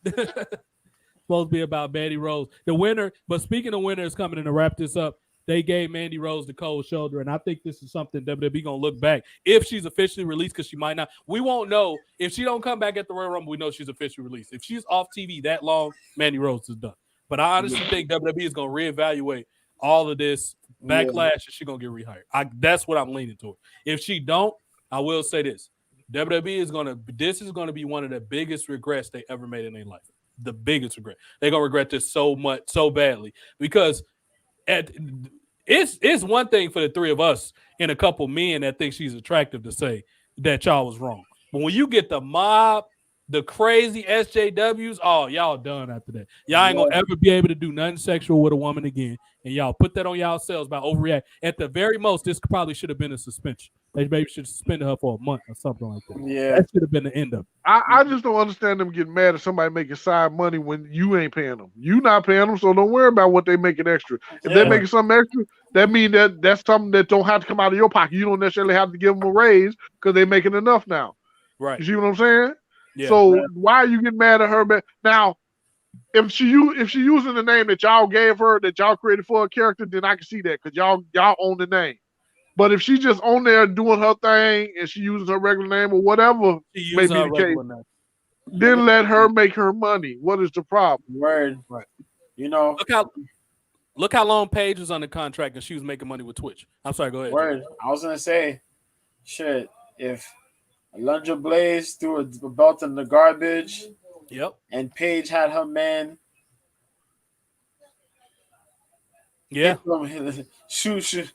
Supposed to be about Mandy Rose. The winner, but speaking of winners coming in to wrap this up, they gave Mandy Rose the cold shoulder, and I think this is something WWE gonna look back if she's officially released, because she might not. We won't know if she don't come back at the Royal Rumble. We know she's officially released. If she's off TV that long, Mandy Rose is done. But I honestly think WWE is gonna reevaluate all of this backlash, and she's gonna get rehired. That's what I'm leaning toward. If she don't, I will say this: WWE is gonna. This is gonna be one of the biggest regrets they ever made in their life. The biggest regret. They're gonna regret this so much, so badly, because it's one thing for the three of us and a couple men that think she's attractive to say that y'all was wrong. But when you get the mob, the crazy SJWs, oh, y'all done after that. Y'all ain't gonna ever be able to do nothing sexual with a woman again. And y'all put that on y'all selves by overreact. At the very most, this probably should have been a suspension. They maybe should have suspended her for a month or something like that. Yeah. That should have been the end of it. I just don't understand them getting mad at somebody making side money when you ain't paying them. You not paying them, so don't worry about what they making extra. If they're making something extra, that means that's something that don't have to come out of your pocket. You don't necessarily have to give them a raise because they're making enough now. Right. You see what I'm saying? Yeah, so why are you getting mad at her? Now, if she using the name that y'all gave her, that y'all created for a character, then I can see that because y'all own the name. But if she just on there doing her thing and she uses her regular name or whatever may be the case, then let her make her money. What is the problem? Word. Right. You know. Look how long Paige was on the contract and she was making money with Twitch. I'm sorry, go ahead. Word. I was gonna say, shit, if Alundra Blaze threw a belt in the garbage, and Paige had her man, shoot,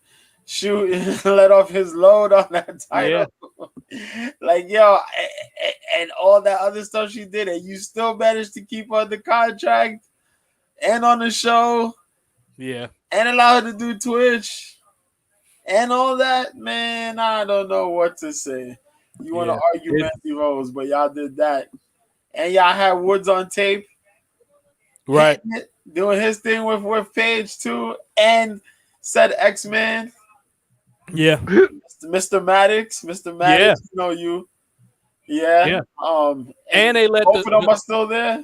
let off his load on that title. Yeah. Like, yo, and all that other stuff she did, and you still managed to keep her the contract and on the show. Yeah. And allow her to do Twitch and all that. Man, I don't know what to say. You want to argue Mandy Rose, but y'all did that. And y'all had Woods on tape. Right. Doing his thing with Paige, too. And said X-Man. Yeah. Mr. Maddox. Mr. Maddox, you know you. Yeah. And they let both of them are still there.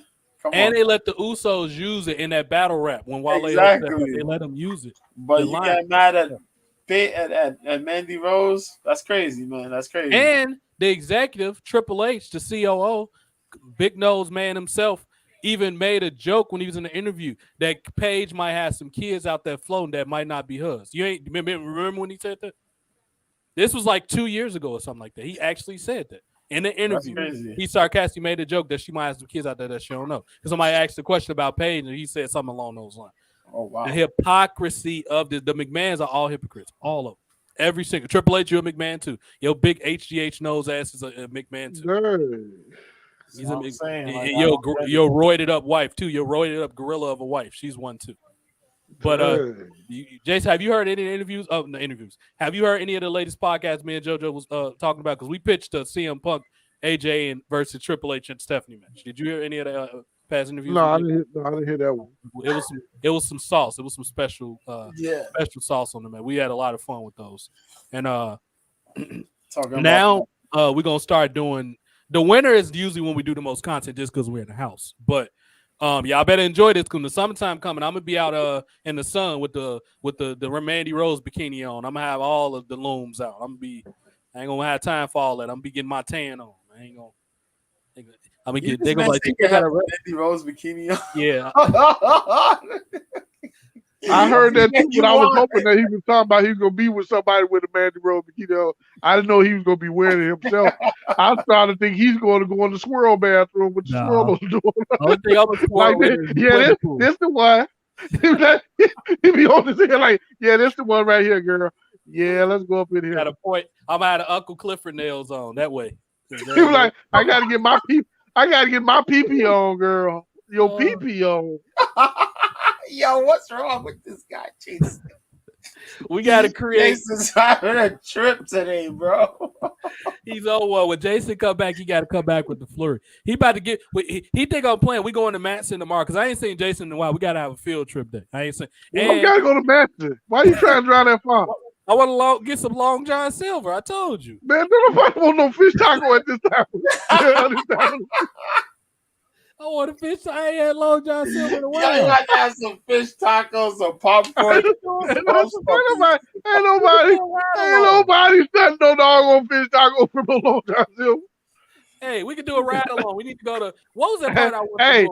They let the Usos use it in that battle rap when Wale they let them use it. But you got mad at Mandy Rose? That's crazy, man. That's crazy. And the executive, Triple H, the COO, Big Nose Man himself, even made a joke when he was in the interview that Paige might have some kids out there floating that might not be hers. You ain't remember when he said that? This was like 2 years ago or something like that. He actually said that. In the interview, crazy. he sarcastically made a joke that she might have some kids out there that she don't know. Because somebody asked a question about Paige, and he said something along those lines. Oh wow. The hypocrisy of the McMahons are all hypocrites, all of them. Every single Triple H, you're a McMahon too. Your big HGH nose ass is a McMahon too. He's a your roided up wife too. Your roided up gorilla of a wife. She's one too. But Jason, have you heard any interviews? Oh, no, interviews. Have you heard any of the latest podcasts me and JoJo was talking about? Because we pitched a CM Punk, AJ, and versus Triple H and Stephanie match. Did you hear any of the past interviews? No, I didn't hear that one. It was some sauce. It was some special special sauce on them, man. We had a lot of fun with those. And Talking now we're gonna start doing the winter is usually when we do the most content just because we're in the house. But y'all better enjoy this because the summertime coming. I'm gonna be out in the sun with the Mandy Rose bikini on. I'm gonna have all of the looms out. I ain't gonna have time for all that. I'm gonna be getting my tan on. I ain't gonna. I'm gonna get. They gonna like. You got a Mandy Rose bikini on. Yeah. I heard that too, but I was hoping that he was talking about he was gonna be with somebody with a Mandy Rose bikini on. I didn't know he was gonna be wearing it himself. I was trying to think he's going to go in the squirrel bathroom with the squirrel on the door. This the one. He be on his head like, yeah, this the one right here, girl. Yeah, let's go up in here. Got a point. I'm out of Uncle Clifford nails on that way. He was like, I gotta get my pee-pee on, girl. Your pee-pee on. Yo, what's wrong with this guy, Jason? We gotta create. Jason's having a trip today, bro. He's when Jason come back, he gotta come back with the flurry. He about to get. He think I'm playing. We going to Matson tomorrow because I ain't seen Jason in a while. We gotta have a field trip day. I ain't seen. We gotta go to Matson. Why are you trying to drive that far? I want to get some Long John Silver. I told you, man. Nobody want no fish taco at this time. I want a fish. I ain't had Long John Silver in a while. You got to have some fish tacos, some popcorn. Ain't nobody sent no doggone fish taco from a Long John Silver. Hey, we can do a ride along. We need to go to what was that part I want to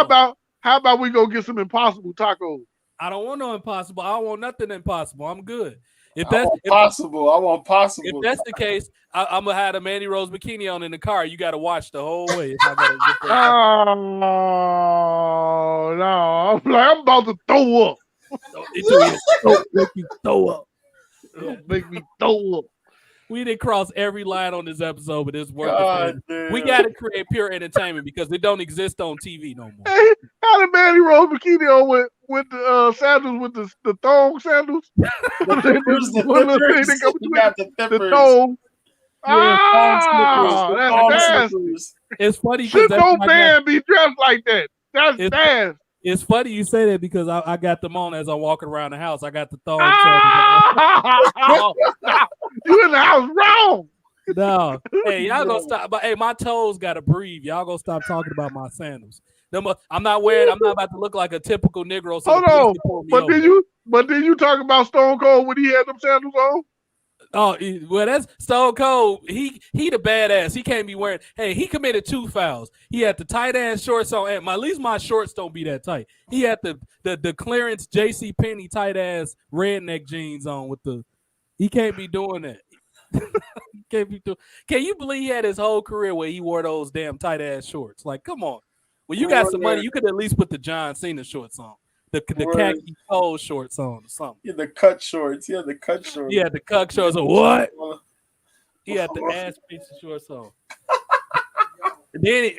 go how about we go get some Impossible tacos? I don't want no Impossible. I don't want nothing Impossible. I'm good. I want possible. If that's the case, I'm gonna have a Mandy Rose bikini on in the car. You got to watch the whole way. Oh no! I'm about to throw up. Make you throw up. Make me throw up. We didn't cross every line on this episode, but it's worth it. We got to create pure entertainment because it don't exist on TV no more. Hey, how the Mandy Rose bikini on with the sandals, with the thong sandals? The thong. That's fast. It's funny because no man be dressed like that. That's fast. It's funny you say that because I got them on as I'm walking around the house. I got the thong. You in the house wrong. No. Hey, y'all gonna stop. But hey, my toes gotta breathe. Y'all gonna stop talking about my sandals. I'm not about to look like a typical Negro. So hold on. But did you talk about Stone Cold when he had them sandals on? Oh, well, that's Stone Cold. He the badass. He can't be wearing. Hey, he committed 2 fouls. He had the tight ass shorts on, and at least my shorts don't be that tight. He had the clearance J.C. Penney tight ass redneck jeans on with the. He can't be doing that. Can't be doing. Can you believe he had his whole career where he wore those damn tight ass shorts? Like, come on. When you got some money, you could at least put the John Cena shorts on. The khaki pole shorts on or something. Yeah, the cut shorts. Yeah, the cut shorts. Yeah, the cut shorts on. What? He had the ass piece of shorts on. Then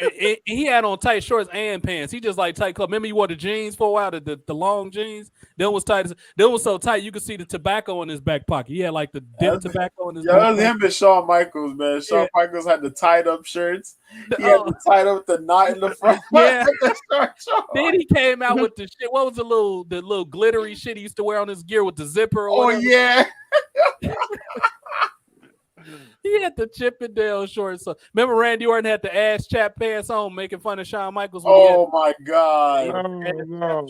he had on tight shorts and pants. He just like tight clothes. Remember he wore the jeans for a while, the long jeans? Them was tight. Them was so tight you could see the tobacco in his back pocket. He had like the dip tobacco in his back pocket. Yeah, him and Shawn Michaels, man. Shawn Michaels had the tied up shirts. He had the tied up the knot in the front. Yeah. Then he came out with the shit. What was the little glittery shit he used to wear on his gear with the zipper? Or whatever? Yeah. He had the Chippendale shorts. So remember Randy Orton had the ass chap pants on, making fun of Shawn Michaels. Oh my God! No.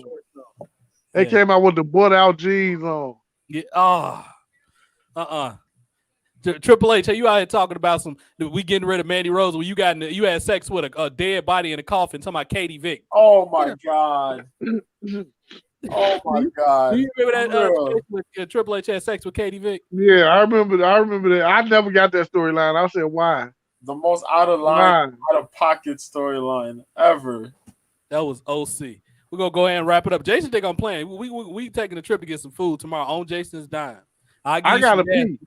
They came out with the butt out jeans on. Yeah. Triple H, you out here talking about we getting rid of Mandy Rose when you had sex with a dead body in a coffin, talking about Katie Vick. Oh my God. Oh my God! Do you remember that Triple H had sex with Katie Vick? Yeah, I remember that. I never got that storyline. I said, why? The most out of line, out of pocket storyline ever. That was OC. We're gonna go ahead and wrap it up. Jason think I'm playing. We taking a trip to get some food tomorrow on Jason's dime. I gotta pee.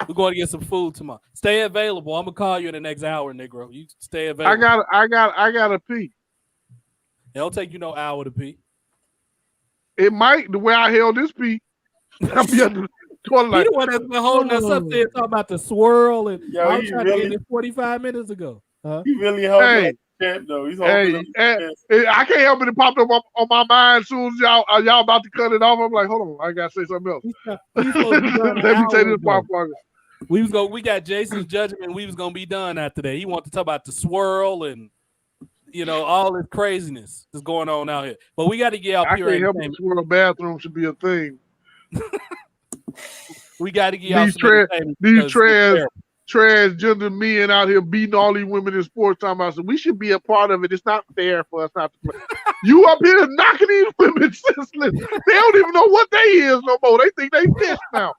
We're going to get some food tomorrow. Stay available. I'm gonna call you in the next hour, Negro. You stay available. I gotta pee. It'll take you no hour to pee. It might. The way I held this pee, I'll be at the toilet. Like, the one that's been holding us up there talking about the swirl and yo, I was trying to get it 45 minutes ago. Huh? He really held that shit, though. He's holding I can't help it. It popped up on my mind as soon as y'all about to cut it off. I'm like, hold on, I gotta say something else. Let me say this motherfucker. We got Jason's judgment. We was gonna be done after that. He wanted to talk about the swirl and all this craziness that's going on out here. But we got to get out pure entertainment. I can't help it. Swirl bathroom should be a thing. We got to get out these transgender men out here beating all these women in sports. Talking about, so we should be a part of it. It's not fair for us not to play. You up here knocking these women senseless. They don't even know what they is no more. They think they fish now.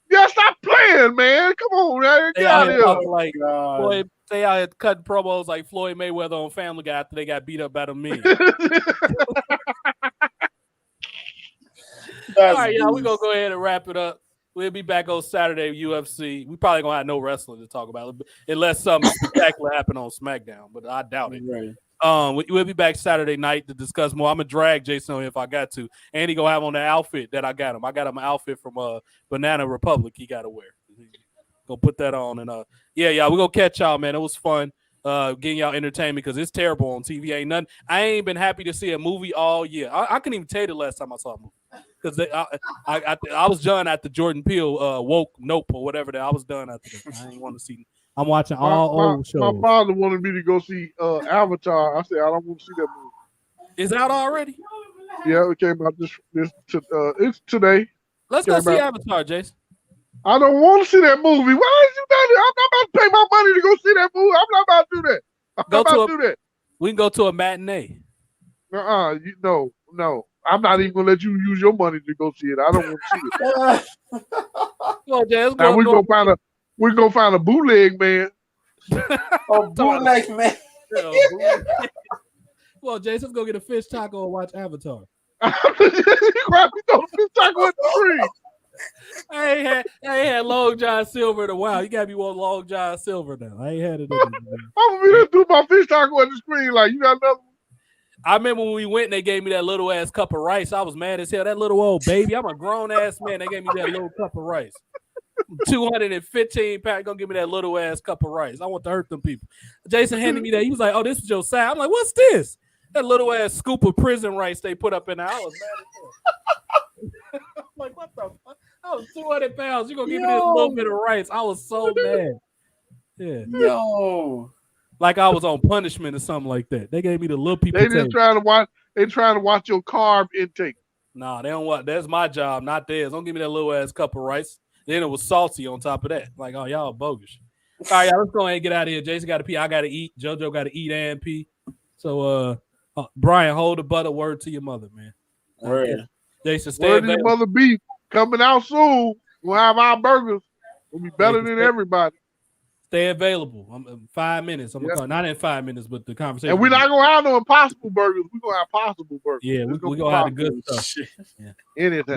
Yeah, stop playing, man. Come on, man. Get out of here. They out here cutting promos like Floyd Mayweather on Family Guy after they got beat up by the men. All right, y'all, we're going to go ahead and wrap it up. We'll be back on Saturday with UFC. We probably going to have no wrestling to talk about unless something spectacular happen on SmackDown, but I doubt it. Right. We'll be back Saturday night to discuss more. I'm going to drag Jason on if I got to. And he going to have on the outfit that I got him. I got him an outfit from Banana Republic he got to wear. Go put that on. And y'all, we're going to catch y'all, man. It was fun getting y'all entertainment because it's terrible on TV. Ain't nothing. I ain't been happy to see a movie all year. I couldn't even tell you the last time I saw a movie. Because I was done after Jordan Peele woke Nope or whatever that I was done after that. I didn't want to see. I'm watching all old shows. My father wanted me to go see Avatar. I said I don't want to see that movie. Is out already? Yeah, it came out it's today. Let's go see Avatar, Jason. I don't want to see that movie. Why is you done? I'm not about to pay my money to go see that movie. I'm not about to do that. I'm not about to do that. We can go to a matinee. No. I'm not even gonna let you use your money to go see it. I don't want to see it. Well, Jay, now we're gonna find a bootleg man. A bootleg man. Well, Jay, let's go get a fish taco and watch Avatar. I ain't had Long John Silver in a while. You gotta be one Long John Silver now. I ain't had it. I'm gonna be there do my fish taco at the screen. Like, you got another. I remember when we went and they gave me that little ass cup of rice. I was mad as hell. That little old baby. I'm a grown ass man. They gave me that little cup of rice. 215 pounds. Gonna give me that little ass cup of rice. I want to hurt them people. Jason handed me that. He was like, "Oh, this is your side." I'm like, "What's this?" That little ass scoop of prison rice they put up in there. I was mad as hell. I'm like, what the fuck? I was 200 pounds. You're gonna give me this little bit of rice. I was so mad. Yeah. Yo. Like I was on punishment or something like that. They gave me the little people. They just trying to watch. They trying to watch your carb intake. Nah, they don't want. That's my job, not theirs. Don't give me that little ass cup of rice. Then it was salty on top of that. Like, oh, y'all bogus. All right, y'all, let's go ahead and get out of here. Jason got to pee. I got to eat. JoJo got to eat and pee. So, Brian, hold the butter. Word to your mother, man. Word. Jason, stay Word to your mother. Beef coming out soon. We'll have our burgers. We'll be better than everybody. Stay available. I'm 5 minutes. I'm gonna not in 5 minutes, but the conversation. And we're not gonna have no impossible burgers. We're gonna have possible burgers. Yeah, we're gonna have the good stuff. Yeah. Anything.